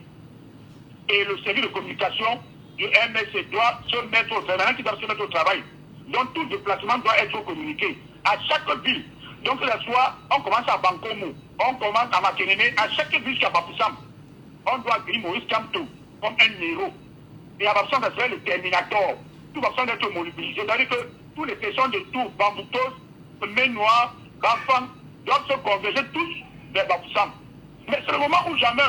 Et le service de communication du MSC doit se mettre au travail. Qui doit se mettre au travail. Donc tout déplacement doit être communiqué à chaque ville. Donc la soir, on commence à Bankomo, on commence à Makénéné, à chaque ville jusqu'à Bafoussam. on doit accueillir Maurice Kamto comme un héros. Et à l'absence de faire le Terminator, tout va besoin d'être mobilisé. C'est-à-dire que tous les questions de tout, Bamboutos, Ménois, Bafang, doivent se converger tous vers Bafoussam. Mais c'est le moment où jamais,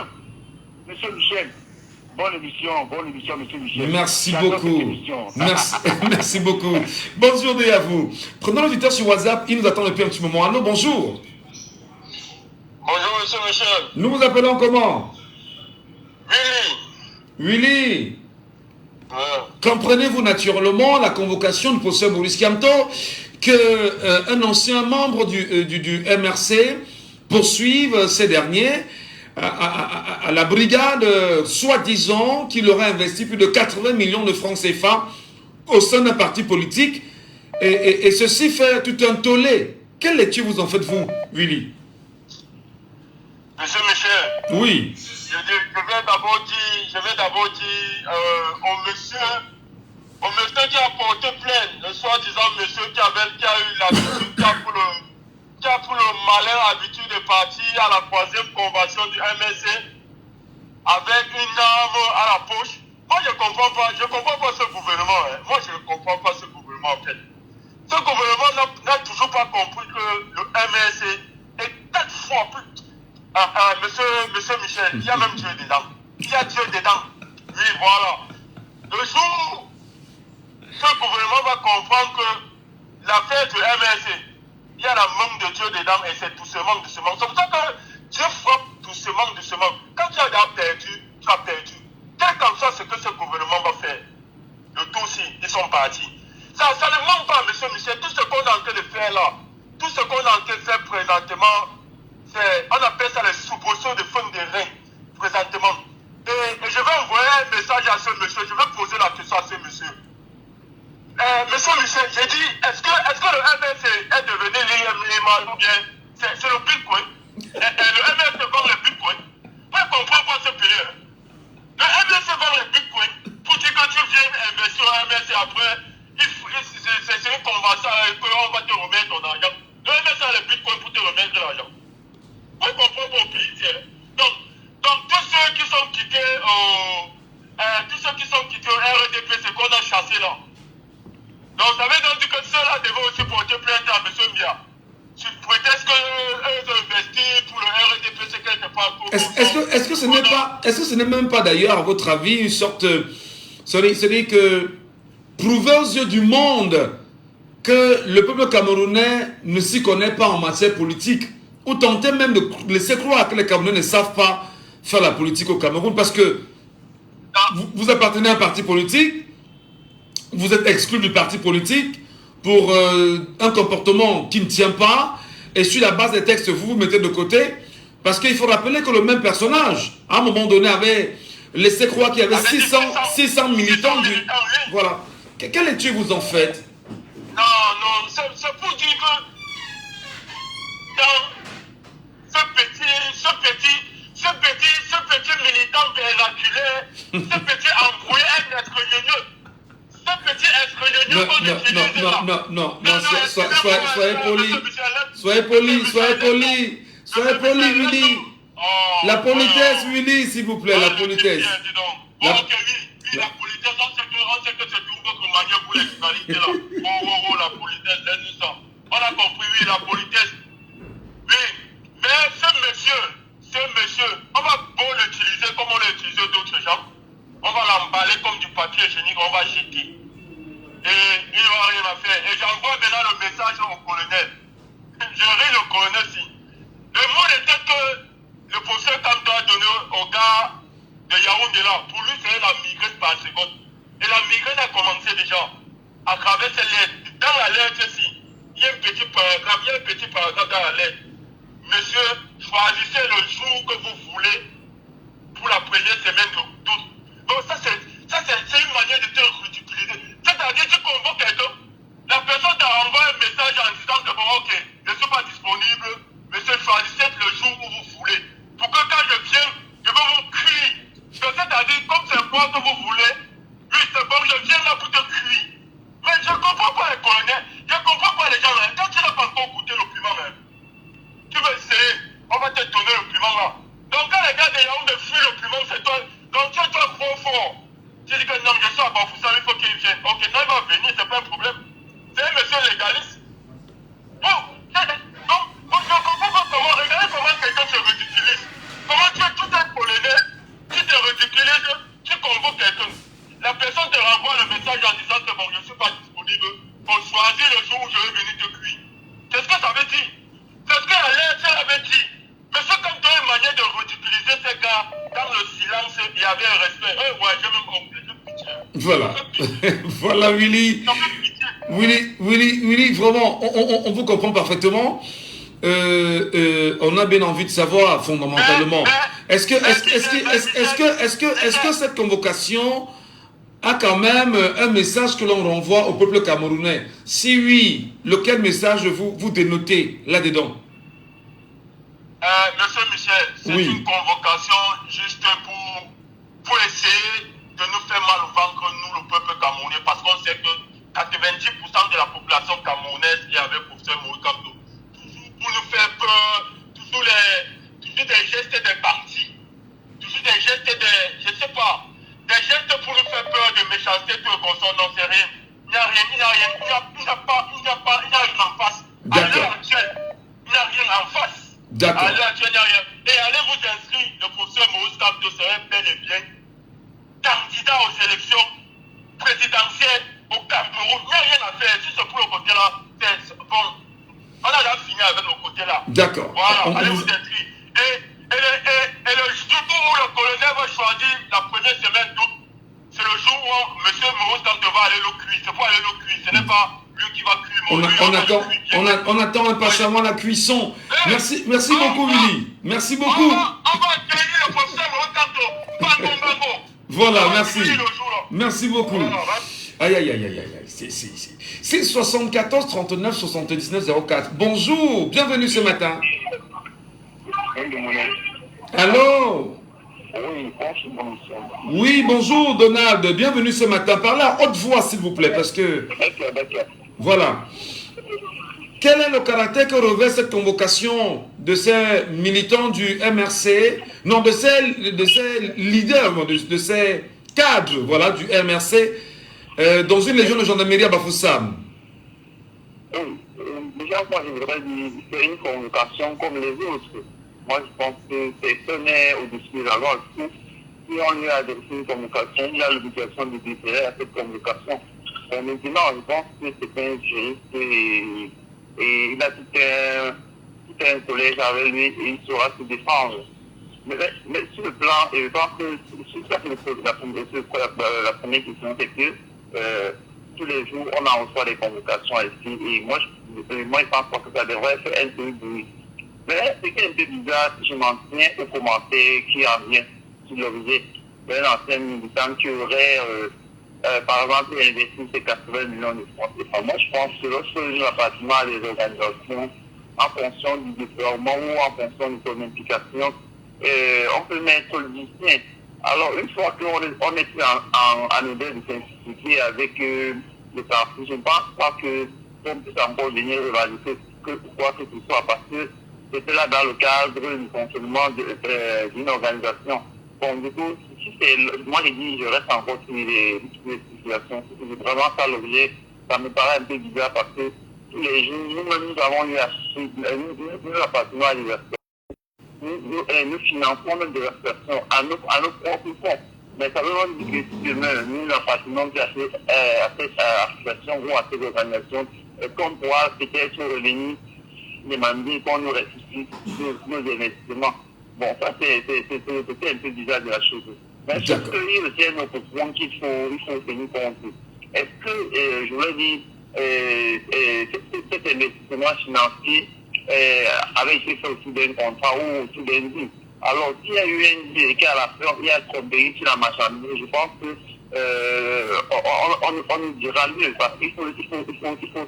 Monsieur Michel, bonne émission, Monsieur Michel. Merci beaucoup. Merci beaucoup. Bonne journée à vous. Prenons l'auditeur sur WhatsApp, il nous attend depuis un petit moment. Allô, bonjour. Bonjour, Monsieur Michel. Nous vous appelons comment? Willy. Comprenez-vous naturellement la convocation du professeur Maurice Kamto qu'un ancien membre du MRC poursuive ces derniers à la brigade soi-disant qu'il aurait investi plus de 80 millions de francs CFA au sein d'un parti politique et ceci fait tout un tollé. Quelle lecture vous en faites-vous, Willy? Monsieur Michel. Oui. Je vais d'abord dire au monsieur qui a porté plainte, le soi-disant monsieur qui a eu l'habitude, qui a pour le malin habitude de partir à la 3e convention du MSC avec une arme à la poche. Moi je comprends pas ce gouvernement. Moi je ne comprends pas ce gouvernement en fait. Ce gouvernement n'a toujours pas compris que le MSC est 4 fois plus. Monsieur Michel, il y a même Dieu dedans. Il y a Dieu dedans. Oui, voilà. Le jour où ce gouvernement va comprendre que l'affaire du MSC, il y a la main de Dieu dedans et c'est doucement. C'est pour ça que Dieu frappe doucement. Quand tu as perdu, tu as perdu. Quel comme ça, c'est que ce gouvernement va faire. Le tout aussi, ils sont partis. Ça ne manque pas, monsieur Michel. Tout ce qu'on est en train de faire là, tout ce qu'on est en train de faire présentement, on appelle ça les soubresauts de fond de rein, présentement. Et je vais envoyer un message à ce monsieur, je vais poser la question à ce monsieur. Monsieur Michel, j'ai dit, est-ce que le MSC est devenu l'IMA ou bien c'est le Bitcoin? Le MSC vend le Bitcoin. Moi, je ne comprends pas ce pays. Le MSC vend le Bitcoin pour dire que tu viens investir au MSC après, c'est une convention qu'on va te remettre ton argent. Le MSC a le Bitcoin pour te remettre l'argent. Moi, je comprends pas au pays. Donc, tous ceux qui sont quittés au RDP, c'est qu'on a chassé là. Donc, ça veut donc dire que ceux-là devaient aussi porter plainte à M. Mbia. Tu prétextes qu'ils ont investi pour le RDP, c'est quelque part. Est-ce que ce n'est même pas d'ailleurs, à votre avis, une sorte. C'est-à-dire que prouver aux yeux du monde que le peuple camerounais ne s'y connaît pas en matière politique, ou tenter même de laisser croire que les Camerounais ne savent pas faire la politique au Cameroun, parce que vous appartenez à un parti politique, vous êtes exclu du parti politique pour un comportement qui ne tient pas, et sur la base des textes, vous vous mettez de côté, parce qu'il faut rappeler que le même personnage, à un moment donné, avait laissé croire qu'il y avait 600 militants du... Voilà. Quelle lecture vous en faites? Non, c'est pour dire que dans ce petit militant miraculeux, ce petit embrouillé un escrogneux. Ce petit escrogneux qu'on utilise là. Non, soyez poli, Willy. La politesse, Willy, s'il vous plaît, la politesse. Oui, la politesse, on sait que c'est tout votre manière pour l'externalité là. La politesse, laisse-nous ça. On a compris, oui, la politesse. Oui, mais ce monsieur, on va beau l'utiliser comme on l'a utilisé d'autres gens. On va l'emballer comme du papier hygiénique, on va jeter. Et il ne va rien à faire. Et j'envoie maintenant le message au colonel. Je ris le colonel si. Le mot était que le professeur Kamto a donné au gars de Yaoundé là. Pour lui, c'est la migraine par seconde. Et la migraine a commencé déjà à travers ces lettres. Dans la lettre ici, il y a un petit paragraphe dans la lettre. Monsieur, choisissez le jour que vous voulez pour la première semaine d'août. Donc ça c'est une manière de te ridiculiser. C'est-à-dire que tu convoques quelqu'un, la personne t'a envoyé un message en disant que bon ok, je ne suis pas disponible, monsieur choisissez le jour où vous voulez. Pour que quand je viens, je vais vous crier. C'est-à-dire comme c'est moi que vous voulez, oui c'est bon, je viens là pour te crier. Mais je ne comprends pas les colonels, je ne comprends pas les gens là. Quand tu n'as pas encore goûté le piment même, tu veux essayer, on va te donner le piment là. Donc quand les gars de Yaoundé fuient le piment, trop fort. J'ai dit que non, je suis à Bafoussam, il faut qu'il vienne. Ok, non, il va venir, c'est pas un problème. C'est un monsieur légaliste. Bon, je ne comprends pas comment, regardez comment quelqu'un se ridiculise. Comment tu es tout un polonais, tu te ridiculises, tu convoques quelqu'un. La personne te renvoie le message en disant que bon, je ne suis pas disponible. Pour choisir le jour où je vais venir te cuire. C'est ce que ça veut dire. C'est ce que la lettre avait dit. Mais c'est comme une manière de ridiculiser ces gars. Dans le silence, il y avait un respect. Ouais, j'ai même compris. Voilà. Voilà, Willy. Willy, vraiment, on vous comprend parfaitement. On a bien envie de savoir fondamentalement. Est-ce que cette convocation a quand même un message que l'on renvoie au peuple camerounais? Si oui, lequel message vous dénotez là-dedans? Monsieur Michel, c'est une convocation juste pour essayer de nous faire mal au ventre, nous, le peuple camerounais, parce qu'on sait que 90% de la population camerounaise est avec professeur Moïse Kamto. Toujours pour nous faire peur, toujours des gestes des partis, toujours des gestes je sais pas, des gestes pour nous faire peur, de méchanceté, tout le consort, non, c'est rien. Il n'y a rien, il n'y a rien en face. À l'heure actuelle, il n'y a rien en face. D'accord. À l'heure actuelle, il n'y a rien. Et allez vous inscrire, le professeur Moïse Kamto serait bel et bien candidat aux élections présidentielles au Cameroun. Il n'y a rien à faire. Si c'est pour le côté-là, c'est bon. On a déjà fini avec le côté-là. D'accord. Voilà, allez vous inscrire. Et le jour où le colonel va choisir la première semaine d'août, c'est le jour où M. Moïse Kamto va aller le cuire. C'est pour aller le cuire. Ce n'est pas lui qui va cuire. On attend impatiemment la cuisson. Merci beaucoup, Willy. Merci beaucoup. On va accueillir le professeur Moïse Kamto. Bango. Voilà, merci. Merci beaucoup. Aïe. C'est 74 39 79 04. Bonjour, bienvenue ce matin. Allô? Oui, bonjour Donald, bienvenue ce matin. Parlez à haute voix s'il vous plaît, parce que... Voilà. Quel est le caractère que revêt cette convocation de ces militants du MRC, non, de ces leaders, de ces cadres, voilà, du MRC, dans une légion de gendarmerie à Bafoussam? Déjà, moi, je voudrais dire que c'est une convocation comme les autres. Moi, je pense que c'est n'est au-dessus de la loi. Si on lui a adressé une convocation, il a l'obligation de déférer à cette convocation. Maintenant, je pense que c'est un juriste et il a tout un collège avec lui et il saura se défendre. Mais sur le plan, je pense que la première question, c'est que tous les jours, on en reçoit des convocations ici et moi, je pense pas que ça devrait faire un peu de bruit. Mais ce qui est un peu bizarre, je m'en tiens aux commentaires qui en viennent sur l'objet d'un ancien militant qui aurait, par exemple, investi ces 80 millions de francs. Moi, je pense que lorsque nous appartenons à des organisations, en fonction du déploiement ou en fonction de son implication, on peut mettre le distinct. Alors, une fois qu'on est en idée de s'impliquer avec le parti, je ne pense pas qu'on puisse encore venir rivaliser quoi que ce soit, parce que c'était là dans le cadre du fonctionnement d'une organisation. Bon, du coup, moi je dis, je reste encore sur les situations. C'est vraiment ça l'objet. Ça me paraît un peu bizarre parce que tous les jours, nous avons eu nous appartenons à l'université. Nous finançons notre diversification à nos propres fonds. Mais ça veut dire que si demain, nous appartenons à cette association ou à cette organisation, qu'on pourra peut-être revenir demander qu'on nous restitue nos investissements. Bon, ça c'est un peu bizarre de la chose. Mais je pense qu'il y a notre point qu'il faut tenir compte. Est-ce que, je voulais dire, cet investissement financier avait été fait au-dessus d'un contrat ou au-dessus d'un deal? Alors, s'il y a eu un deal et qu'à la fin, il y a tromperie sur la marchandise, je pense que on nous dira mieux, parce qu'il faut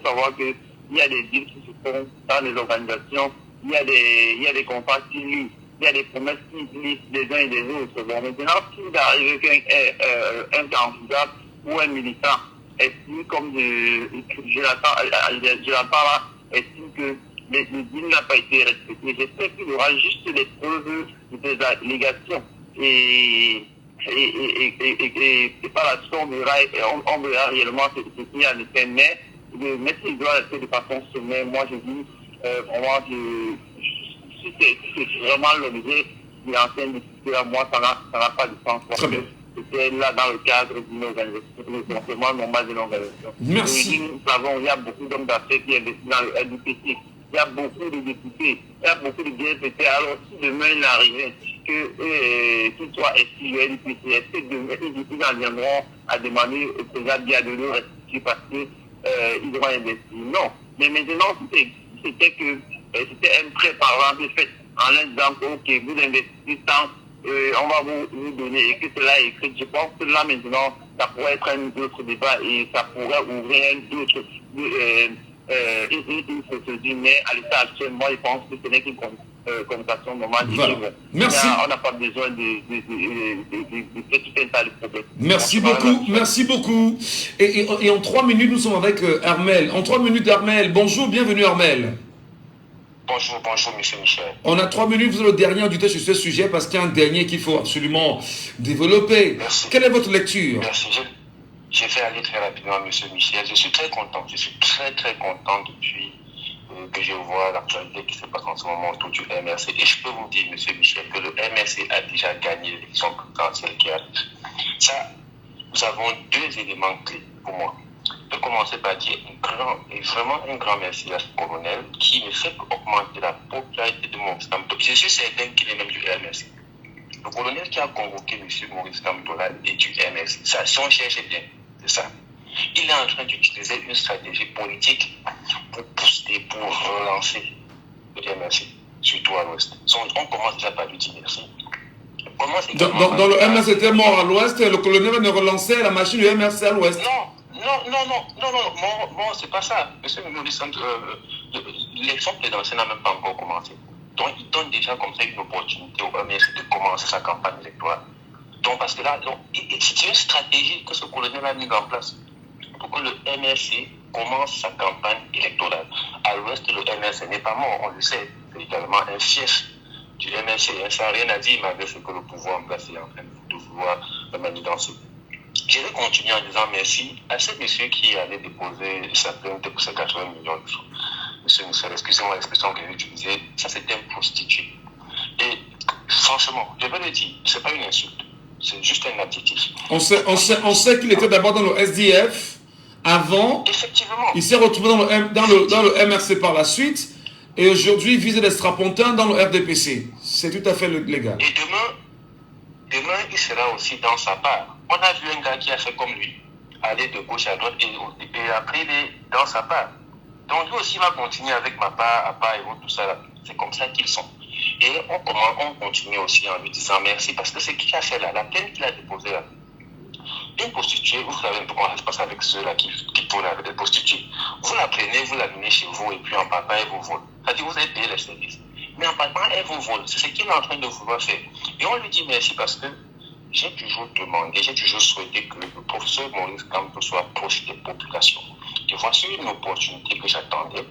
savoir que il y a des deals qui se font dans les organisations, il y a des contrats qui lient, il y a des promesses qui glissent des uns et des autres. Bon, maintenant, s'il arrive qu'un candidat ou un militant estime, comme je l'attends là, estime que le deal n'a pas été respecté, j'espère qu'il y aura juste des preuves de des allégations. Et et par la suite, on verra réellement ce qu'il y a de fait. Mais s'il doit rester de façon sommaire, moi je dis, vraiment, si c'est vraiment l'objet de l'ancienne député, moi, ça n'a pas de sens. Très bien. C'était là dans le cadre d'une organisation, le fonctionnement normal de l'organisation. Merci. Nous savons, il y a beaucoup d'hommes d'affaires qui investissent dans le LDPC. Il y a beaucoup de députés, il y a beaucoup de DPT. Alors, si demain il arrivait qu'il soit exclu du LDPC, est-ce que demain ils en viendront à demander au président Biya de le restituer parce qu'ils auront investi? Non. Mais maintenant, c'était un prêt par exemple fait en leur disant que, ok, vous investissez tant, on va vous donner, et que cela est écrit. Je pense que là maintenant, ça pourrait être un autre débat et ça pourrait ouvrir un autre une procédure, mais à l'état actuel, moi je pense que ce n'est qu'une conversation normale. Voilà. Merci. On n'a pas besoin de tout un tas de problèmes. Merci beaucoup, merci beaucoup. Et en 3 minutes, nous sommes avec Armel. En 3 minutes, Armel. Bonjour, bienvenue Armel. Bonjour, monsieur Michel. On a 3 minutes, vous êtes le dernier du test sur ce sujet parce qu'il y a un dernier qu'il faut absolument développer. Merci. Quelle est votre lecture? Merci. Je vais aller très rapidement, monsieur Michel. Je suis très content. Je suis très, très content depuis que je vois l'actualité qui se passe en ce moment autour du MRC. Et je peux vous dire, monsieur Michel, que le MRC a déjà gagné l'élection présidentielle qui arrive. Ça, nous avons 2 éléments clés pour moi. Je peux commencer par dire vraiment un grand merci à ce colonel qui ne fait qu'augmenter la popularité de Maurice Kamto. Je suis certain qu'il est même du MRC. Le colonel qui a convoqué M. Maurice Kamto et du MRC, ça, si on cherche bien, c'est ça. Il est en train d'utiliser une stratégie politique pour booster, pour relancer le MRC, surtout à l'ouest. On commence déjà par lui dire merci. Dans le MRC était mort à l'ouest et le colonel ne relançait la machine du MRC à l'ouest. Non, c'est pas ça. Monsieur Maurice Kamto, l'élection présidentielle n'a même pas encore commencé. Donc, il donne déjà comme ça une opportunité au MRC de commencer sa campagne électorale. Donc, parce que là, c'est une stratégie que ce colonel a mise en place pour que le MRC commence sa campagne électorale. À l'ouest, le MRC n'est pas mort, on le sait. C'est également un fief du MRC. Ça n'a rien à dire malgré ce que le pouvoir en place est en train de vouloir manigancer. Je vais continuer en disant merci à ce monsieur qui allait déposer sa plainte pour ses 80 millions de francs. Monsieur Michel, excusez-moi l'expression que j'ai utilisée, ça c'était un prostitué. Et franchement, je vais le dire, c'est pas une insulte, c'est juste un adjectif. On sait qu'il était d'abord dans le SDF avant. Effectivement. Il s'est retrouvé dans le MRC par la suite et aujourd'hui il vise les strapontins dans le RDPC. C'est tout à fait légal. Et demain, il sera aussi dans sa part. On a vu un gars qui a fait comme lui, aller de gauche à droite et après il est dans sa part. Donc lui aussi va continuer avec ma part, à part et tout ça là. C'est comme ça qu'ils sont. Et on continue aussi en lui disant merci parce que c'est qui a fait là, la plainte qu'il a déposée là. Une prostituée, vous savez un peu comment ça se passe avec ceux-là qui tournent avec des prostituées. Vous la prenez, vous la menez chez vous et puis en partant, elle vous vole. C'est-à-dire vous avez payé les services. Mais en partant, elle vous vole. C'est ce qu'il est en train de vouloir faire. Et on lui dit merci parce que j'ai toujours demandé, j'ai toujours souhaité que le professeur Maurice Kamto soit proche des populations. Et voici une opportunité que j'attendais.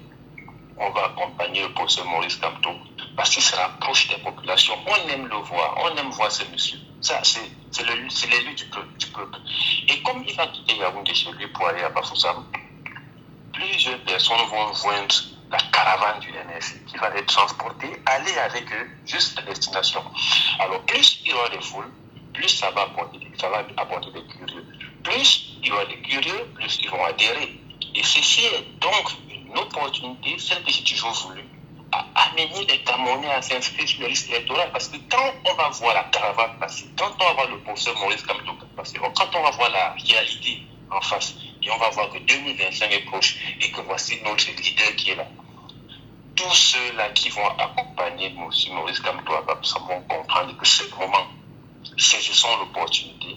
On va accompagner le professeur Maurice Kamto parce qu'il sera proche des populations. On aime le voir, on aime voir ce monsieur. Ça, c'est l'élu du peuple. Et comme il va quitter Yaoundé chez lui pour aller à Bafoussam, plusieurs personnes vont joindre la caravane du MRC qui va les transporter, aller avec eux jusqu'à destination. Alors, plus il y aura des foules, plus ça va apporter des curieux. Plus il y aura des curieux, plus ils vont adhérer. Et ceci est donc une opportunité, celle que j'ai toujours voulu, à amener les Camerounais à s'inscrire sur la liste électorale. Parce que quand on va voir la caravane passer, quand on va voir le professeur Maurice Kamto passer, quand on va voir la réalité en face, et on va voir que 2025 est proche, et que voici notre leader qui est là, tous ceux-là qui vont accompagner M. Maurice Kamto vont comprendre que c'est le moment. Saisissons l'opportunité.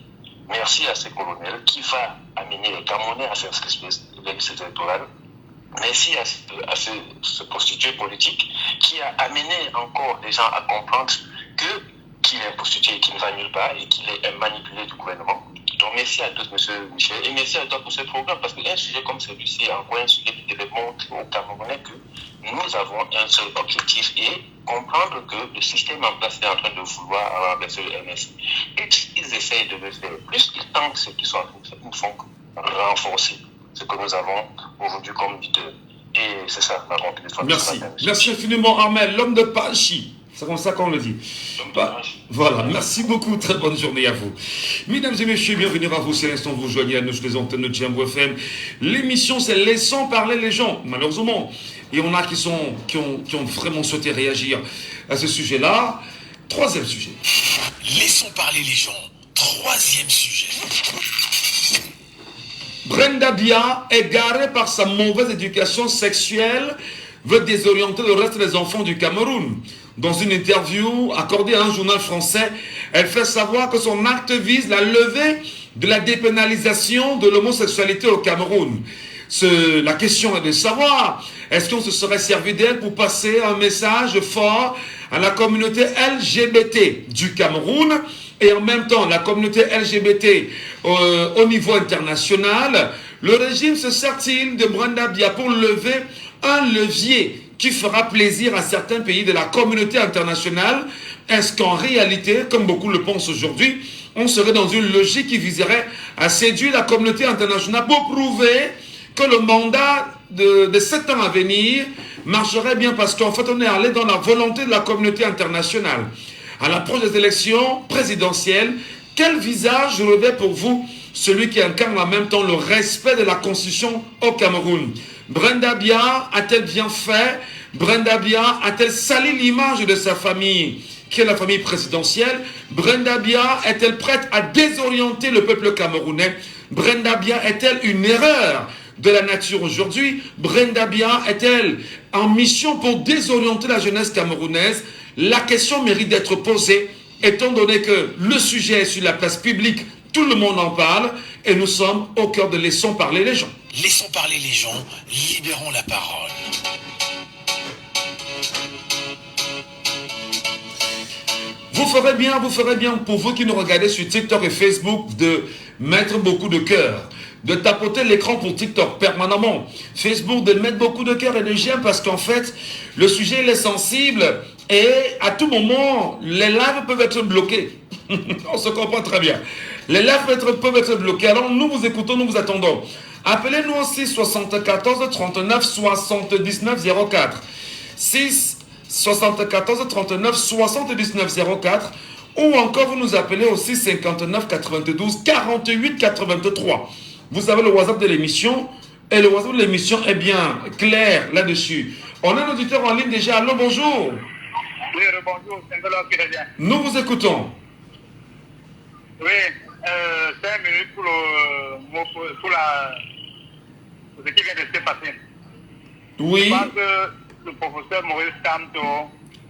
Merci à ce colonel qui va amener les Camerounais à s'inscrire sur les listes électorales. Merci à ce prostitué politique qui a amené encore les gens à comprendre qu'il est un prostitué et qu'il ne va nulle part et qu'il est un manipulé du gouvernement. Donc merci à tous, M. Michel, et merci à toi pour ce programme, parce qu'un sujet comme celui-ci est encore un sujet qui démontre aux Camerounais que nous avons un seul objectif et comprendre que le système en place est en train de vouloir renverser le MSI. Et ils essayent de le faire. Plus ils tentent ce qu'ils sont en train de faire, ils ne font que renforcer ce que nous avons aujourd'hui comme leader. Et c'est ça ma contribution. Merci. Merci infiniment, Armel, l'homme de Pachi. C'est comme ça qu'on le dit. Voilà, merci beaucoup, très bonne journée à vous. Mesdames et messieurs, bienvenue à vous, c'est l'instant vous joignez à nous sur les antennes de Jambo FM. L'émission, c'est Laissons parler les gens, malheureusement. Et on a qui ont vraiment souhaité réagir à ce sujet-là. Troisième sujet. Laissons parler les gens. Troisième sujet. Brenda Bia, égarée par sa mauvaise éducation sexuelle, veut désorienter le reste des enfants du Cameroun. Dans une interview accordée à un journal français, elle fait savoir que son acte vise la levée de la dépénalisation de l'homosexualité au Cameroun. La question est de savoir, est-ce qu'on se serait servi d'elle pour passer un message fort à la communauté LGBT du Cameroun et en même temps la communauté LGBT au niveau international? Le régime se sert-il de Brenda Bia pour lever un levier qui fera plaisir à certains pays de la communauté internationale? Est-ce qu'en réalité, comme beaucoup le pensent aujourd'hui, on serait dans une logique qui viserait à séduire la communauté internationale pour prouver que le mandat de 7 ans à venir marcherait bien, parce qu'en fait on est allé dans la volonté de la communauté internationale. À l'approche des élections présidentielles, quel visage revêt pour vous celui qui incarne en même temps le respect de la Constitution au Cameroun? Brenda Bia a-t-elle bien fait? Brenda Bia a-t-elle sali l'image de sa famille, qui est la famille présidentielle? Brenda Bia est-elle prête à désorienter le peuple camerounais? Brenda Bia est-elle une erreur de la nature aujourd'hui? Brenda Bia est-elle en mission pour désorienter la jeunesse camerounaise? La question mérite d'être posée, étant donné que le sujet est sur la place publique, tout le monde en parle, et nous sommes au cœur de Laissons parler les gens. Laissons parler les gens, libérons la parole. Vous ferez bien pour vous qui nous regardez sur TikTok et Facebook de mettre beaucoup de cœur, de tapoter l'écran pour TikTok permanemment, Facebook de mettre beaucoup de cœur et de j'aime, parce qu'en fait, le sujet il est sensible et à tout moment, les lives peuvent être bloqués. On se comprend très bien. Les lives peuvent être bloqués. Alors nous vous écoutons, nous vous attendons. Appelez-nous au 6 74 39 79 04. 6 74 39 79 04. Ou encore vous nous appelez au 6 59 92 48 83. Vous avez le WhatsApp de l'émission. Et le WhatsApp de l'émission est bien clair là-dessus. On a un auditeur en ligne déjà. Allô, bonjour. Oui, bonjour, c'est Ngolo qui revient. Nous vous écoutons. Oui, 5 minutes pour ce qui vient de se passer. Oui. Je pense que le professeur Maurice Kamto...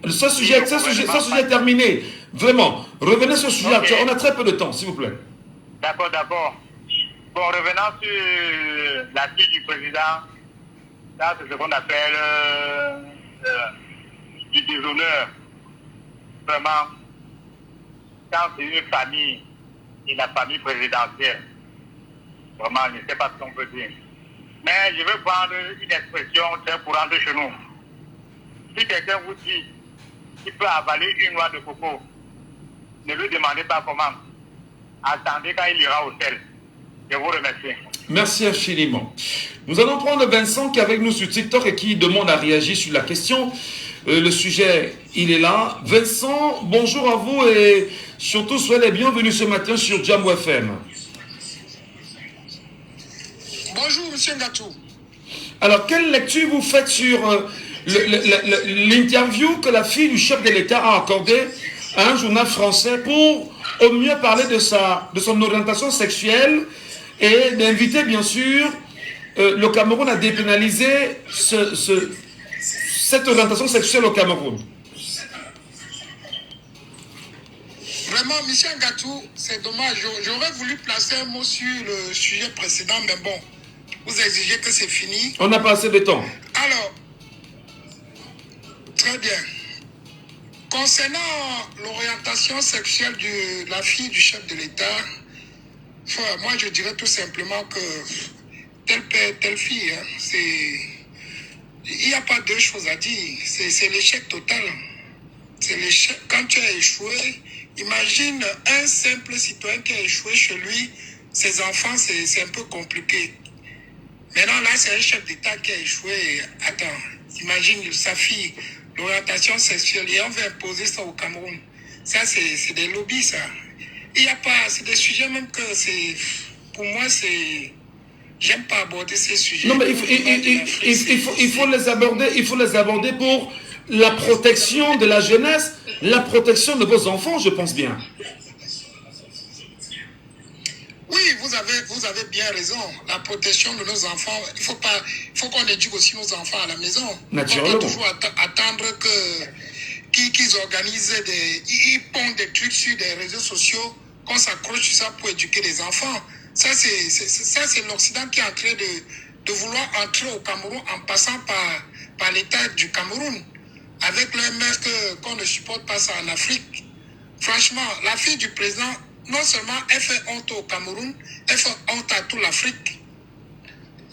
Ce sujet est terminé. Vraiment. Revenez sur ce sujet. Okay. On a très peu de temps, s'il vous plaît. D'accord. Bon, revenant sur la fille du président, ça c'est ce qu'on appelle du déshonneur. Vraiment, quand c'est une famille et la famille présidentielle, vraiment, je ne sais pas ce qu'on peut dire. Mais je veux prendre une expression très courante chez nous. Si quelqu'un vous dit qu'il peut avaler une noix de coco, ne lui demandez pas comment. Attendez quand il ira au sel. Je vous remercie. Merci infiniment. Nous allons prendre Vincent qui est avec nous sur TikTok et qui demande à réagir sur la question. Le sujet, il est là. Vincent, bonjour à vous et surtout soyez les bienvenus ce matin sur Jambo FM. Bonjour, monsieur Ngatou. Alors, quelle lecture vous faites sur l'interview que la fille du chef de l'État a accordée à un journal français pour au mieux parler de son orientation sexuelle et d'inviter bien sûr le Cameroun à dépénaliser cette orientation sexuelle au Cameroun? Vraiment, monsieur Ngatou, c'est dommage. J'aurais voulu placer un mot sur le sujet précédent, mais bon, vous exigez que c'est fini. On n'a pas assez de temps. Alors, très bien. Concernant l'orientation sexuelle de la fille du chef de l'État, moi je dirais tout simplement que tel père, telle fille, Il n'y a pas deux choses à dire. C'est l'échec total. C'est l'échec. Quand tu as échoué, imagine un simple citoyen qui a échoué chez lui, ses enfants, c'est un peu compliqué. Maintenant, là, c'est un chef d'État qui a échoué. Attends, imagine sa fille, l'orientation sexuelle, et on veut imposer ça au Cameroun. Ça, c'est des lobbies, ça. Il n'y a pas, c'est des sujets même que c'est, pour moi, c'est, j'aime pas aborder ces sujets. Non, mais il faut les aborder pour la protection de la jeunesse, la protection de vos enfants, je pense bien. Oui, vous avez bien raison. La protection de nos enfants, il faut qu'on éduque aussi nos enfants à la maison. Naturellement. On peut toujours attendre qu'ils organisent ils pondent des trucs sur des réseaux sociaux, qu'on s'accroche sur ça pour éduquer les enfants. Ça, c'est l'Occident qui est en train de vouloir entrer au Cameroun en passant par l'État du Cameroun, avec le mec qu'on ne supporte pas ça en Afrique. Franchement, la fille du président, non seulement elle fait honte au Cameroun, elle fait honte à toute l'Afrique.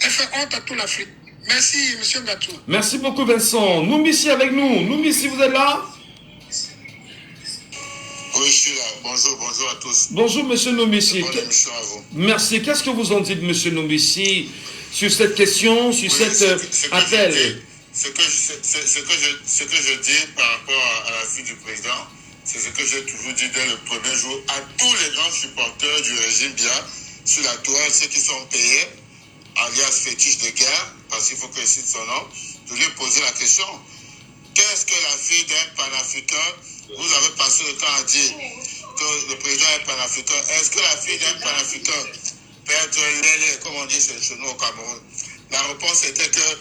Elle fait honte à toute l'Afrique. Merci, M. Gatou. Merci beaucoup, Vincent. Noumissi avec nous. Noumissi, vous êtes là? Oui, je suis là. Bonjour à tous. Bonjour, monsieur Noumissi. Bonne émission à vous. Merci. Qu'est-ce que vous en dites, monsieur Noumissi, sur cette question, sur cet appel? Ce que je dis par rapport à la fille du président, c'est ce que j'ai toujours dit dès le premier jour à tous les grands supporters du régime Biya sur la toile, ceux qui sont payés, alias fétiche de guerre, parce qu'il faut que je cite son nom, de lui poser la question. Qu'est-ce que la fille d'un panafricain, vous avez passé le temps à dire que le président est panafricain, est-ce que la fille d'un panafricain peut être lélé, comme on dit chez nous au Cameroun? La réponse était que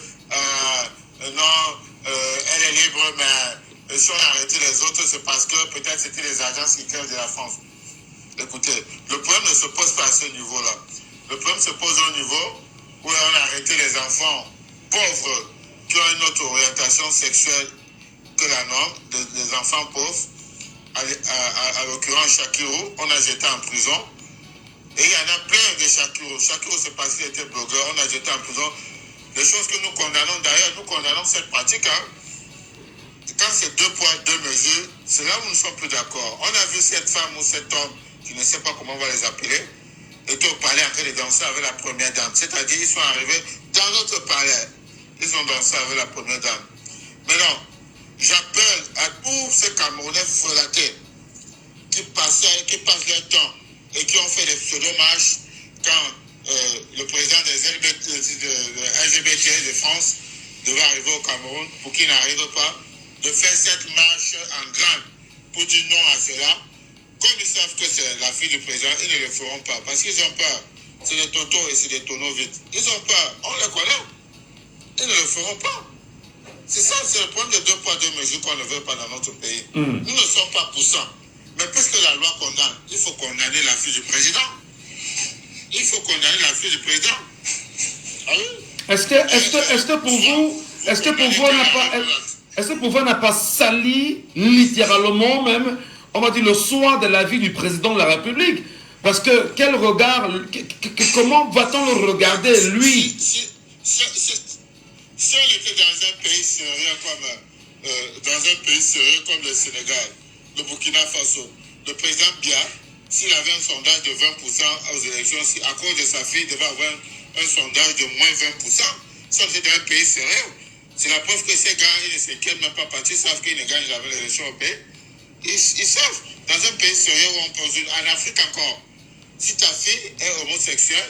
non, elle est libre, mais si on a arrêté les autres, c'est parce que peut-être c'était les agences qui crèvent de la France. Écoutez, le problème ne se pose pas à ce niveau-là. Le problème se pose au niveau où on a arrêté les enfants pauvres qui ont une autre orientation sexuelle que la norme, les enfants pauvres. À l'occurrence, Shakiro, on a jeté en prison. Et il y en a plein de Shakiro. Shakiro, c'est parce qu'il était blogueur, on a jeté en prison. Les choses que nous condamnons, d'ailleurs, nous condamnons cette pratique. Quand c'est 2 poids, 2 mesures, c'est là où nous ne sommes plus d'accord. On a vu cette femme ou cet homme, qui ne sait pas comment on va les appeler, était au palais en train de danser avec la première dame. C'est-à-dire, ils sont arrivés dans notre palais. Ils ont dansé avec la première dame. Maintenant, j'appelle à tous ces Camerounais frelatés qui passent leur temps et qui ont fait des pseudo-marches quand le président des LGBT de France devait arriver au Cameroun pour qu'il n'arrive pas, de faire cette marche en grande pour dire non à cela. Comme ils savent que c'est la fille du président, ils ne le feront pas parce qu'ils ont peur. C'est des totos et c'est des tonneaux vides. Ils ont peur, on les connaît. Ils ne le feront pas. C'est ça, c'est le problème de 2 poids 2 mesures qu'on ne veut pas dans notre pays. Nous ne sommes pas pour ça. Mais puisque la loi condamne, il faut condamner la fille du président. Il faut condamner la fille du président. Ah oui? Est-ce que pour vous, n'a pas sali littéralement même, on va dire, le soin de la vie du président de la République? Parce que quel regard, comment va-t-on le regarder, lui? Si on était dans un pays sérieux comme le Sénégal, le Burkina Faso, le président Biya, s'il avait un sondage de 20% aux élections, si à cause de sa fille, il devait avoir un sondage de moins 20%, si on était dans un pays sérieux, c'est la preuve que ces gars, ils ne s'inquiètent même pas parce qu'ils savent qu'ils ne gagnent jamais l'élection au pays. Ils savent, dans un pays sérieux où on pose en Afrique encore, si ta fille est homosexuelle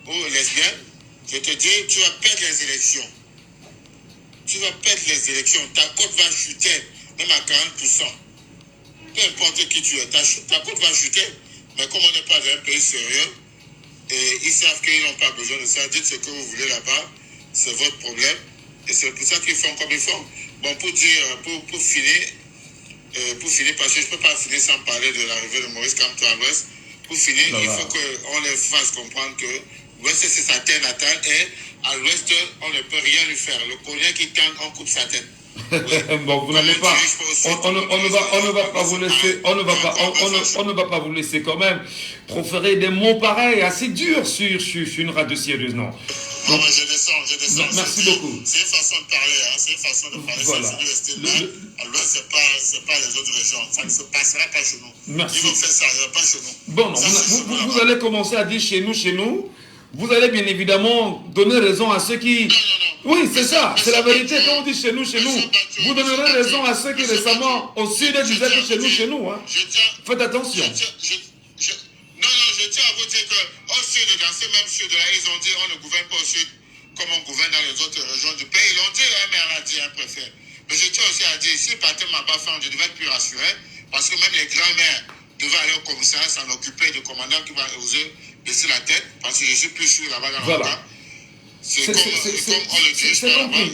ou lesbienne, je te dis, tu vas perdre les élections. Tu vas perdre les élections. Ta cote va chuter, même à 40%. Peu importe qui tu es, ta cote va chuter. Mais comme on n'est pas dans un pays sérieux, et ils savent qu'ils n'ont pas besoin de ça, dites ce que vous voulez là-bas, c'est votre problème. Et c'est pour ça qu'ils font comme ils font. Bon, pour finir, parce que je ne peux pas finir sans parler de l'arrivée de Maurice Kamto à l'Ouest. Pour finir, il faut qu'on les fasse comprendre que l'Ouest, c'est sa terre natale et à l'Ouest, on ne peut rien lui faire. Le Cognac qui tente, on coupe sa tête. Bon, vous n'allez pas. On ne va pas vous laisser. On ne va pas vous laisser quand même proférer des mots pareils assez durs sur une radio sérieuse, non. Non, mais je descends. Merci beaucoup. C'est une façon de parler, hein. C'est une façon de parler. Voilà. C'est de rester là. Alors, c'est pas les autres régions. Ça ne se passera pas chez nous. Merci. Ils vont faire ça, pas chez nous. Bon, non, vous allez commencer à dire chez nous. Vous allez bien évidemment donner raison à ceux qui... Non. Oui, c'est ça, c'est la vérité. Quand on dit chez nous, vous donnerez raison à ceux qui récemment au sud disaient que chez nous. Hein. Faites attention. Je tiens à vous dire qu'au sud, dans ces mêmes sud-là, ils ont dit on ne gouverne pas au sud comme on gouverne dans les autres régions du pays. Ils l'ont dit, un maire a dit, un préfet. Mais je tiens aussi à dire, si partait ma baffe, je devais être plus rassuré, parce que même les grands-mères devaient aller au commissariat s'en occuper du commandant qui va oser baisser la tête, parce que je suis plus sûr là-bas dans le cas. C'est comme on le dirige là-bas. On le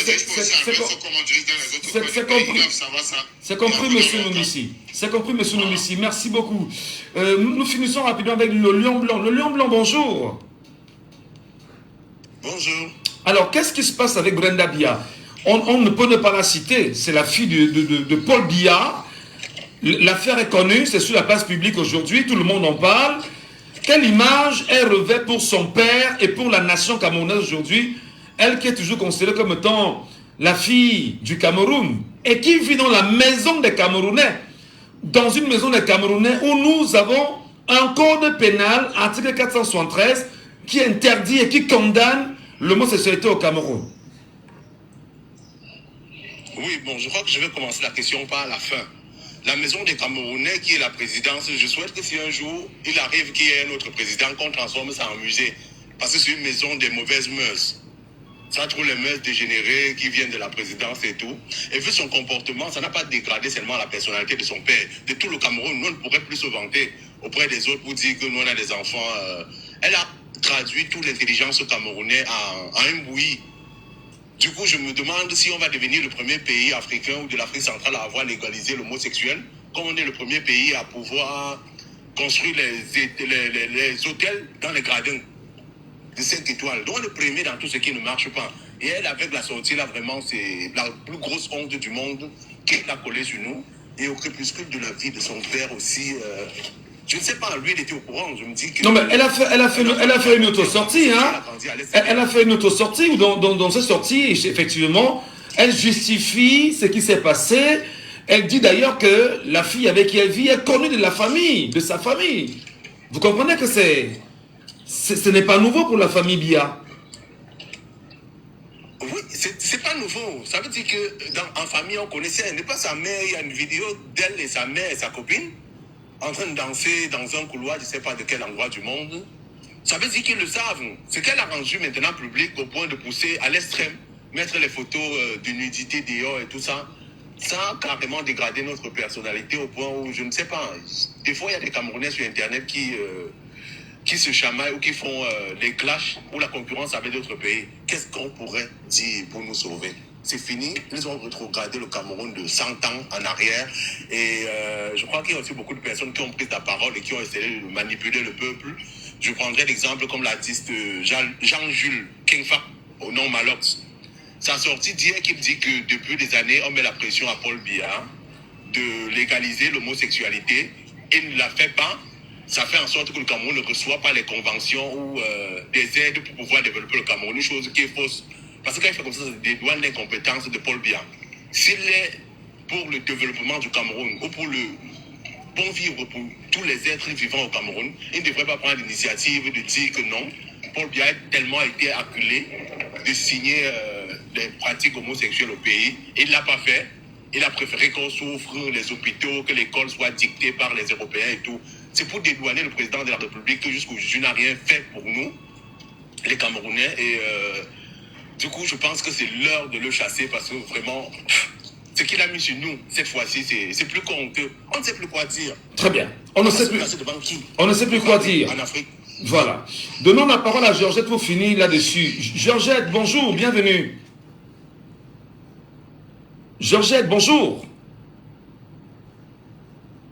dirige pas aussi en Grèce comme on dirige dans les autres pays. Ils doivent savoir ça. C'est compris, monsieur Noumissi. C'est compris, monsieur Noumissi. Merci beaucoup. Nous finissons rapidement avec le lion blanc. Le lion blanc, bonjour. Bonjour. Alors, qu'est-ce qui se passe avec Brenda Biya? On ne peut ne pas la citer. C'est la fille de Paul Biya. L'affaire est connue, c'est sur la place publique aujourd'hui, tout le monde en parle. Quelle image elle revêt pour son père et pour la nation camerounaise aujourd'hui? Elle qui est toujours considérée comme étant la fille du Cameroun et qui vit dans la maison des Camerounais. Dans une maison des Camerounais où nous avons un code pénal, article 473, qui interdit et qui condamne l'homosexualité au Cameroun. Oui, bon, je crois que je vais commencer la question par la fin. La maison des Camerounais, qui est la présidence, je souhaite que si un jour il arrive qu'il y ait un autre président, qu'on transforme ça en musée. Parce que c'est une maison des mauvaises mœurs. Ça trouve les mœurs dégénérées qui viennent de la présidence et tout. Et vu son comportement, ça n'a pas dégradé seulement la personnalité de son père. De tout le Cameroun, nous on ne pourrait plus se vanter auprès des autres pour dire que nous on a des enfants. Elle a traduit toute l'intelligence camerounais en un bouilli. Du coup, je me demande si on va devenir le premier pays africain ou de l'Afrique centrale à avoir légalisé l'homosexuel, comme on est le premier pays à pouvoir construire les hôtels dans les gradins de 5 étoiles. Donc on est premier dans tout ce qui ne marche pas. Et elle, avec la sortie, là, vraiment, c'est la plus grosse honte du monde qu'elle a collée sur nous. Et au crépuscule de la vie de son père aussi... je ne sais pas, lui, il était au courant, je me dis que... Non, mais elle a fait une auto-sortie, hein. Elle a fait une auto-sortie, où dans cette sortie, effectivement, elle justifie ce qui s'est passé. Elle dit d'ailleurs que la fille avec qui elle vit est connue de la famille, de sa famille. Vous comprenez que ce n'est pas nouveau pour la famille Biya. Oui, c'est pas nouveau. Ça veut dire que en famille, on connaissait, elle n'est pas sa mère, il y a une vidéo d'elle et sa mère et sa copine en train de danser dans un couloir, je ne sais pas de quel endroit du monde. Ça veut dire qu'ils le savent. Ce qu'elle a rendu maintenant public au point de pousser à l'extrême, mettre les photos de nudité dehors et tout ça, ça a carrément dégradé notre personnalité au point où, je ne sais pas, des fois il y a des Camerounais sur Internet qui se chamaillent ou qui font des clashs ou la concurrence avec d'autres pays. Qu'est-ce qu'on pourrait dire pour nous sauver? C'est fini, ils ont rétrogradé le Cameroun de 100 ans en arrière et je crois qu'il y a aussi beaucoup de personnes qui ont pris la parole et qui ont essayé de manipuler le peuple. Je prendrai l'exemple comme l'artiste Jean-Jules Kingfa, au nom Malox. Sa sortie d'hier qui dit que depuis des années, on met la pression à Paul Biya de légaliser l'homosexualité et ne la fait pas. Ça fait en sorte que le Cameroun ne reçoit pas les conventions ou des aides pour pouvoir développer le Cameroun, une chose qui est fausse. Parce que quand il fait comme ça, ça dédouane l'incompétence de Paul Biya. S'il est pour le développement du Cameroun ou pour le bon vivre pour tous les êtres vivants au Cameroun, il ne devrait pas prendre l'initiative de dire que non. Paul Biya a tellement été acculé de signer des pratiques homosexuelles au pays. Et il ne l'a pas fait. Il a préféré qu'on souffre les hôpitaux, que l'école soit dictée par les Européens et tout. C'est pour dédouaner le président de la République que jusqu'aujourd'hui n'a rien fait pour nous, les Camerounais. Et du coup, je pense que c'est l'heure de le chasser parce que vraiment, ce qu'il a mis sur nous, cette fois-ci, c'est plus honteux. On ne sait plus quoi dire. Très bien. On ne sait plus quoi dire. En Afrique. Voilà. Donnons la parole à Georgette pour finir là-dessus. Georgette, bonjour, bienvenue. Georgette, bonjour.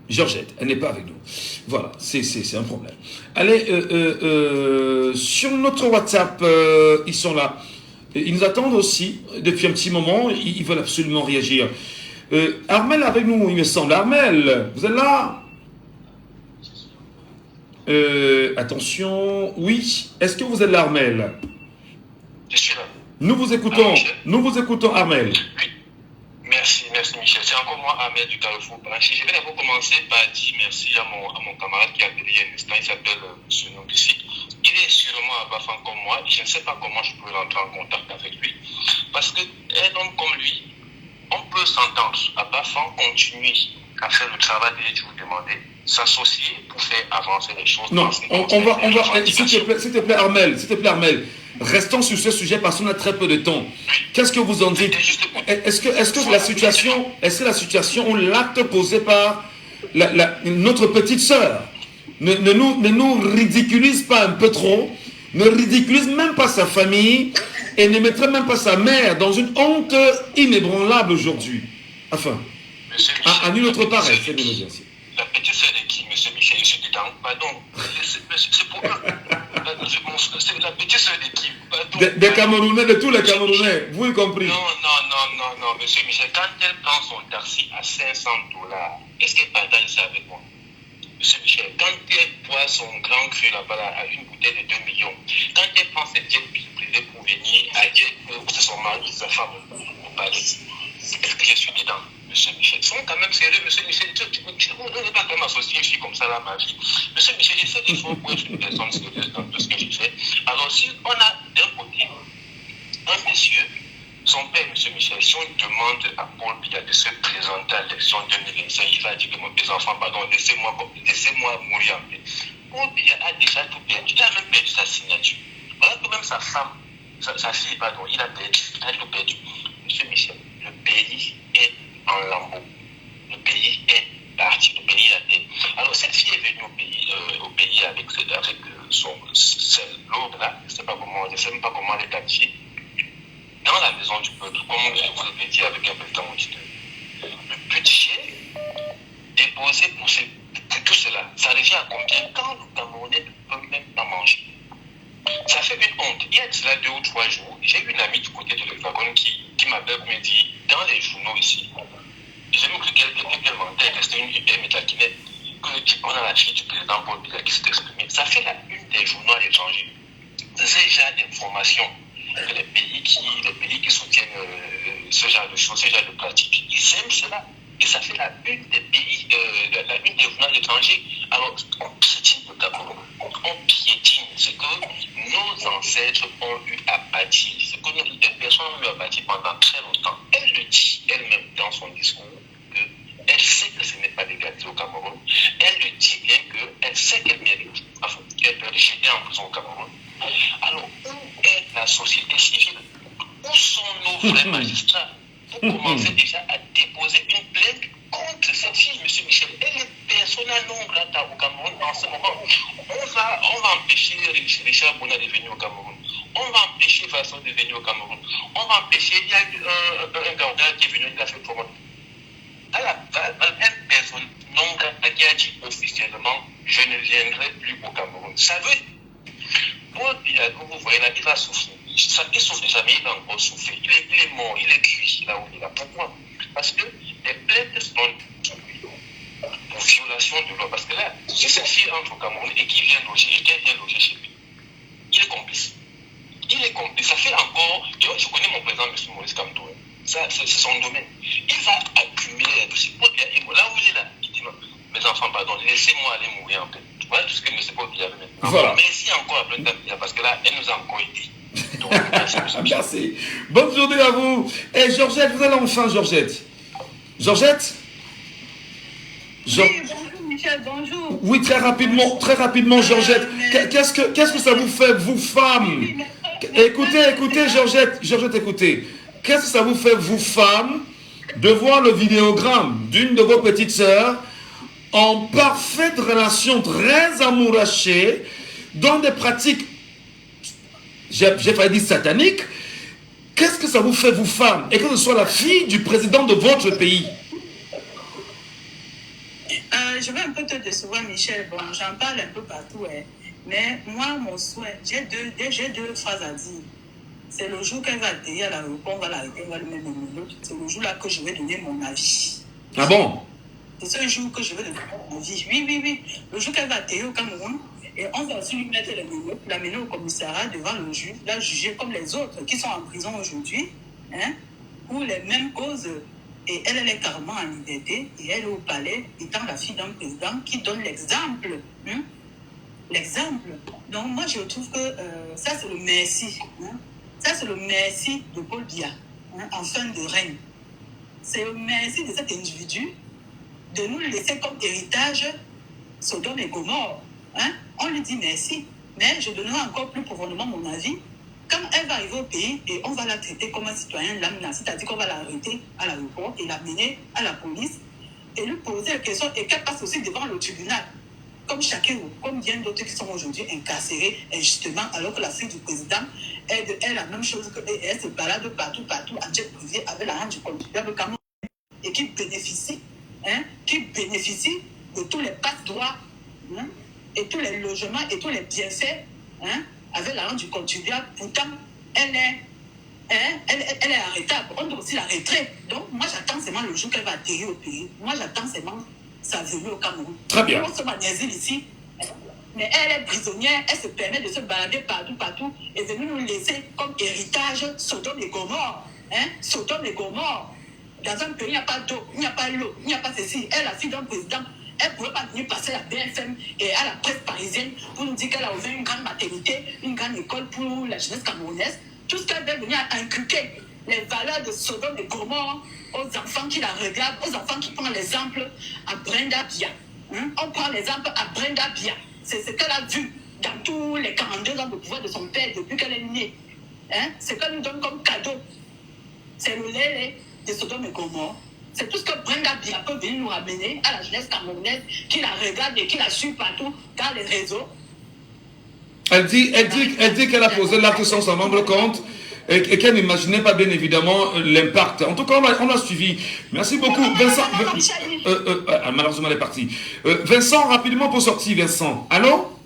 Georgette, elle n'est pas avec nous. Voilà, c'est un problème. Allez, sur notre WhatsApp, ils sont là. Ils nous attendent aussi depuis un petit moment. Ils veulent absolument réagir. Armel est avec nous, il me semble. Armel, vous êtes là? Attention. Oui. Est-ce que vous êtes là, Armel? Je suis là. Nous vous écoutons. Nous vous écoutons, Armel. Oui. Merci Michel. C'est encore moi, Ahmed du Carrefour. Je vais d'abord commencer par dire merci à mon camarade qui a appelé il y a un instant. Il s'appelle M. Nobissi. Il est sûrement à Bafan comme moi. Je ne sais pas comment je peux rentrer en contact avec lui. Parce qu'un homme comme lui, on peut s'entendre. À Bafan, continuer à faire le travail que je vous demandais, s'associer pour faire avancer les choses. Non, on va, s'il te plaît, Armel, restons sur ce sujet parce qu'on a très peu de temps. Qu'est-ce que vous en dites? Est-ce que la situation, ou l'acte posé par notre petite sœur ne nous ridiculise pas un peu trop, ne ridiculise même pas sa famille et ne mettrait même pas sa mère dans une honte inébranlable aujourd'hui? Enfin, à nulle autre part, c'est bien aussi. La petite sœur de qui, M. Michel, je suis dedans, pardon, c'est pour eux. C'est la petite sœur de qui, pardon. Des Camerounais, de tous les Camerounais, vous y compris. Non, M. Michel, quand elle prend son taxi à $500, est-ce qu'elle partage ça avec moi? M. Michel, quand elle boit son grand cru là-bas à une bouteille de 2 millions, quand elle prend ses jets privés pour venir à dire que c'est son mari, sa femme au palais, est-ce que je suis dedans? M. Michel, sont quand même sérieux, M. Michel, tu ne veux pas quand même associer une fille comme ça là, ma vie. M. Michel, j'ai fait des fois pour être une personne sérieuse dans tout ce que j'ai fait. Alors, si on a d'un côté un monsieur, son père, M. Michel, si on demande à Paul Biya de se présenter à l'élection 2025, il va dire que mes enfants, pardon, laissez-moi mourir en paix. Paul Biya a déjà tout perdu, il a même perdu sa signature. Voilà que même sa femme, sa fille, pardon, il a tout perdu. M. Michel, le pays est en lambeaux. Le pays est parti, le pays est terre. Alors cette fille est venue au pays avec l'autre là, je ne sais même pas comment elle est qualifiée, dans la maison du peuple, comme je vous l'avais dit avec un président auditeur. Le budget déposé pour tout cela, ça revient à combien quand le Camerounais ne peut même pas manger? Ça fait une honte. Il y a de cela 2 ou 3 jours, j'ai eu une amie du côté de l'Hexagone qui m'appelle pour me dire, dans les journaux ici, j'ai même cru qu'elle mentait, que c'était une hyper métaquinette, qu'on a la fille du président Paul Biya qui s'est exprimée. Ça fait la une des journaux à l'étranger. C'est déjà d'informations que les pays qui soutiennent ce genre de choses, ce genre de pratiques, ils aiment cela. Et ça fait la une des pays, la une des journaux à l'étranger. Alors, on piétine le Cameroun. On piétine ce que nos ancêtres ont eu à bâtir, ce que les personnes ont eu à bâtir pendant très longtemps. Elle le dit elle-même dans son discours, qu'elle sait que ce n'est pas légalisé au Cameroun. Elle le dit bien qu'elle sait qu'elle mérite, enfin, qu'elle peut rejeter en prison au Cameroun. Alors, où est la société civile? Où sont nos vrais magistrats pour commencer déjà à déposer une plainte contre cette fille, M. Michel? Elle est persona non grata au Cameroun en ce moment. On va empêcher Richard Bona de venir au Cameroun. On va empêcher Vincent de venir au Cameroun. On va empêcher, il y a eu un gardien qui est venu, il a fait comment? Une personne non grata qui a dit officiellement, je ne viendrai plus au Cameroun. Ça veut Paul Biya, que vous voyez là, il va souffrir. Il souffre déjà, mais il va encore souffrir. Il est mort, il est cuit là où il est là. Pourquoi? Parce que les plaintes sont pour violation de loi. Parce que là, si cette fille entre au Cameroun et qui vient loger chez lui, il est complice. Ça fait encore. Je connais mon président, M. Maurice Kamto. Ça, c'est son domaine. Il va accumuler les dossiers. Paul Biya, là où il est là, il dit non, mes enfants, pardon, laissez-moi aller mourir en paix. Voilà tout ce que M. Paul Biya avait maintenant. Voilà. Merci encore à Brenda Biya, parce que là, elle nous a encore aidé. Donc, merci. Bonne journée à vous. Et Georgette, vous allez enfin, Georgette. Georgette? Oui, bonjour Michel, bonjour. Oui, très rapidement, Georgette. Qu'est-ce que ça vous fait, vous femmes? Écoutez, Georgette, écoutez. Qu'est-ce que ça vous fait, vous femmes, de voir le vidéogramme d'une de vos petites sœurs en parfaite relation, très amourachée, dans des pratiques, j'ai failli dire sataniques? Qu'est-ce que ça vous fait, vous femmes? Et que ce soit la fille du président de votre pays? Je vais un peu te décevoir, Michel. Bon, j'en parle un peu partout, hein. Mais moi, mon souhait, j'ai deux phrases à dire. C'est le jour qu'elle va atterrir à l'aéroport, on va l'arrêter, on va lui mettre le minute. C'est le jour-là que je vais donner mon avis. Ah bon? C'est un jour que je vais donner mon avis. Oui, oui, oui. Le jour qu'elle va atterrir au Cameroun, et on va aussi lui mettre les minutes, l'amener au commissariat devant le juge, la juger comme les autres qui sont en prison aujourd'hui, hein, pour les mêmes causes. Et elle est carrément en liberté, et elle est au palais, étant la fille d'un président qui donne l'exemple. Hein, l'exemple. Donc moi je trouve que ça c'est le merci. Hein, ça c'est le merci de Paul Biya, hein, en fin de règne. C'est le merci de cet individu de nous laisser comme héritage Sodome et Gomorrhe. Hein? On lui dit merci, mais je donnerai encore plus profondément mon avis. Quand elle va arriver au pays et on va la traiter comme un citoyen lambda, c'est-à-dire qu'on va l'arrêter à l'aéroport et l'amener à la police et lui poser la question et qu'elle passe aussi devant le tribunal, comme chacun, comme bien d'autres qui sont aujourd'hui incarcérés injustement, alors que la fille du président est la même chose que elle se balade partout en jet privé avec la rente du contribuable Cameroun et qui bénéficie de tous les passe-droits, hein, et tous les logements et tous les bienfaits, hein, avec la rente du contribuable. Pourtant, elle est arrêtable. On doit aussi l'arrêter. Donc, moi, j'attends seulement le jour qu'elle va atterrir au pays. Moi, j'attends seulement sa venue au Cameroun. Très bien. On se manèse ici. Mais elle est prisonnière, elle se permet de se balader partout et venir nous laisser comme héritage Sodome et Gomorrhe. Hein? Sodome et Gomorrhe. Dans un pays, il n'y a pas d'eau, il n'y a pas l'eau, il n'y a pas ceci. Elle, la fille d'un président, elle ne pouvait pas venir passer à la BFM et à la presse parisienne pour nous dire qu'elle a ouvert une grande maternité, une grande école pour la jeunesse camerounaise. Tout ce qu'elle veut venir inculquer, les valeurs de Sodome et Gomorrhe aux enfants qui la regardent, aux enfants qui prennent l'exemple à Brenda Biya. Hein? On prend l'exemple à Brenda Biya. C'est ce qu'elle a vu dans tous les 42 ans de pouvoir de son père depuis qu'elle est née. Hein? Ce qu'elle nous donne comme cadeau, c'est le lait de Sodome et Gomorrhe. C'est tout ce que Brenda Biya peut venir nous ramener à la jeunesse camerounaise qui la regarde et qui la suit partout dans les réseaux. Elle dit qu'elle a posé l'acte sans s'en rendre compte et qu'elle n'imaginait pas bien évidemment l'impact. En tout cas, on a suivi. Merci beaucoup. Vincent, malheureusement, elle est partie. Vincent, rapidement pour sortir, Vincent. Allô?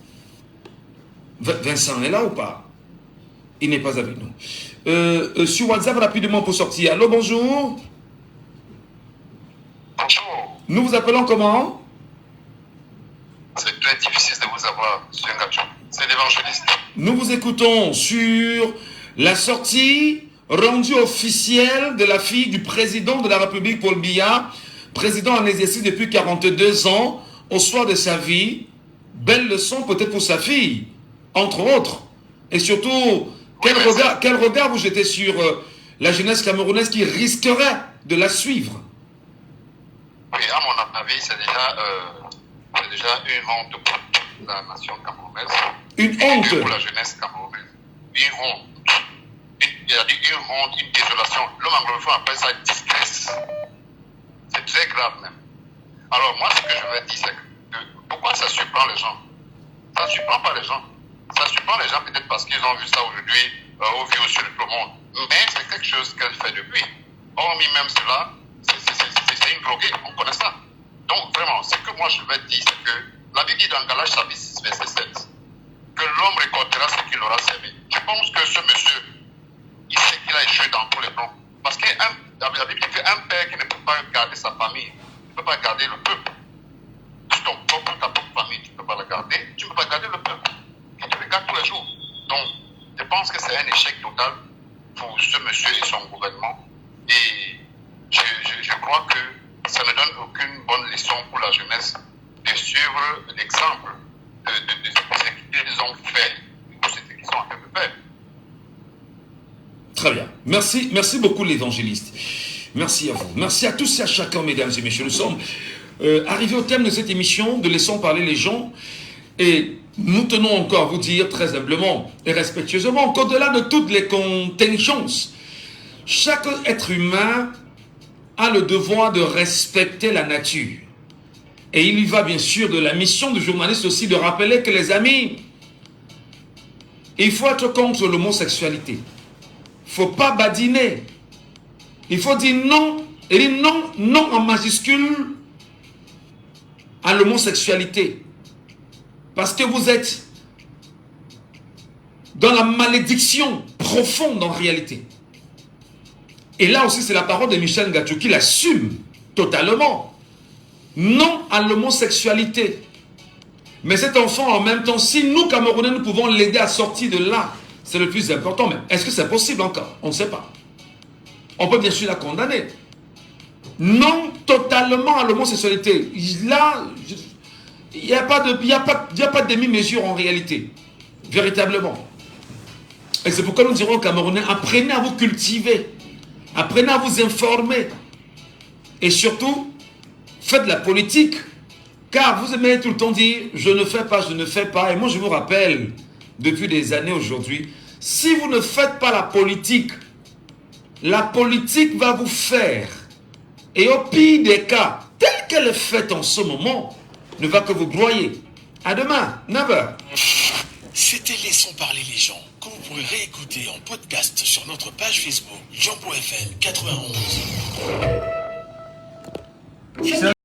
Vincent est là ou pas? Il n'est pas avec nous. Sur WhatsApp, rapidement pour sortir. Allô, bonjour. Bonjour. Nous vous appelons comment? C'est très difficile de vous avoir, M. Ngacho. C'est l'évangéliste. Nous vous écoutons sur la sortie rendue officielle de la fille du président de la République, Paul Biya, président en exercice depuis 42 ans, au soir de sa vie. Belle leçon peut-être pour sa fille, entre autres. Et surtout, quel regard vous jetez sur la jeunesse camerounaise qui risquerait de la suivre? Oui, à mon avis, c'est déjà une honte pour la nation camerounaise. Une honte pour la jeunesse camerounaise. Une honte. Il a dit une honte, une désolation. L'homme anglophone appelle ça disgrâce. C'est très grave même. Alors moi, ce que je vais dire, c'est que pourquoi ça surprend les gens? Ça ne surprend pas les gens. Ça surprend les gens peut-être parce qu'ils ont vu ça aujourd'hui, au vu sur le monde. Mais c'est quelque chose qu'elle fait depuis. Hormis même cela, c'est une droguée, on connaît ça. Donc vraiment, ce que moi je vais dire, c'est que la Bible dit dans Galates chapitre 6, verset 7, que l'homme récoltera ce qu'il aura semé. Je pense que ce monsieur, il sait qu'il a échoué dans tous les plans. Parce que la Bible dit qu'un père qui ne peut pas garder sa famille, ne peut pas garder le peuple. Si ta propre famille, tu ne peux pas la garder, tu ne peux pas garder le peuple. Et tu le gardes tous les jours. Donc, je pense que c'est un échec total pour ce monsieur et son gouvernement. Et je crois que ça ne donne aucune bonne leçon pour la jeunesse de suivre l'exemple de ce qu'ils ont fait, de ce qu'ils sont en train de faire. Très bien. Merci beaucoup l'évangéliste. Merci à vous. Merci à tous et à chacun, mesdames et messieurs. Nous sommes arrivés au thème de cette émission, de Laissons parler les gens. Et nous tenons encore à vous dire très humblement et respectueusement qu'au-delà de toutes les contingences, chaque être humain a le devoir de respecter la nature. Et il y va bien sûr de la mission du journaliste aussi de rappeler que les amis, il faut être contre l'homosexualité. Il ne faut pas badiner. Il faut dire non, et dire non, non en majuscule à l'homosexualité. Parce que vous êtes dans la malédiction profonde en réalité. Et là aussi, c'est la parole de Michel Ngatou qui l'assume totalement. Non à l'homosexualité. Mais cet enfant, en même temps, si nous, Camerounais, nous pouvons l'aider à sortir de là, c'est le plus important. Mais est-ce que c'est possible encore? On ne sait pas. On peut bien sûr la condamner. Non totalement à l'homosexualité. Là, il n'y a pas de demi-mesure en réalité. Véritablement. Et c'est pourquoi nous dirons aux Camerounais, apprenez à vous cultiver. Apprenez à vous informer. Et surtout, faites de la politique. Car vous aimez tout le temps dire, je ne fais pas, je ne fais pas. Et moi, je vous rappelle, depuis des années aujourd'hui, si vous ne faites pas la politique va vous faire. Et au pire des cas, telle qu'elle est faite en ce moment, ne va que vous broyer. À demain, 9h. C'était Laissons parler les gens, que vous pourrez réécouter en podcast sur notre page Facebook Jambo FM 91.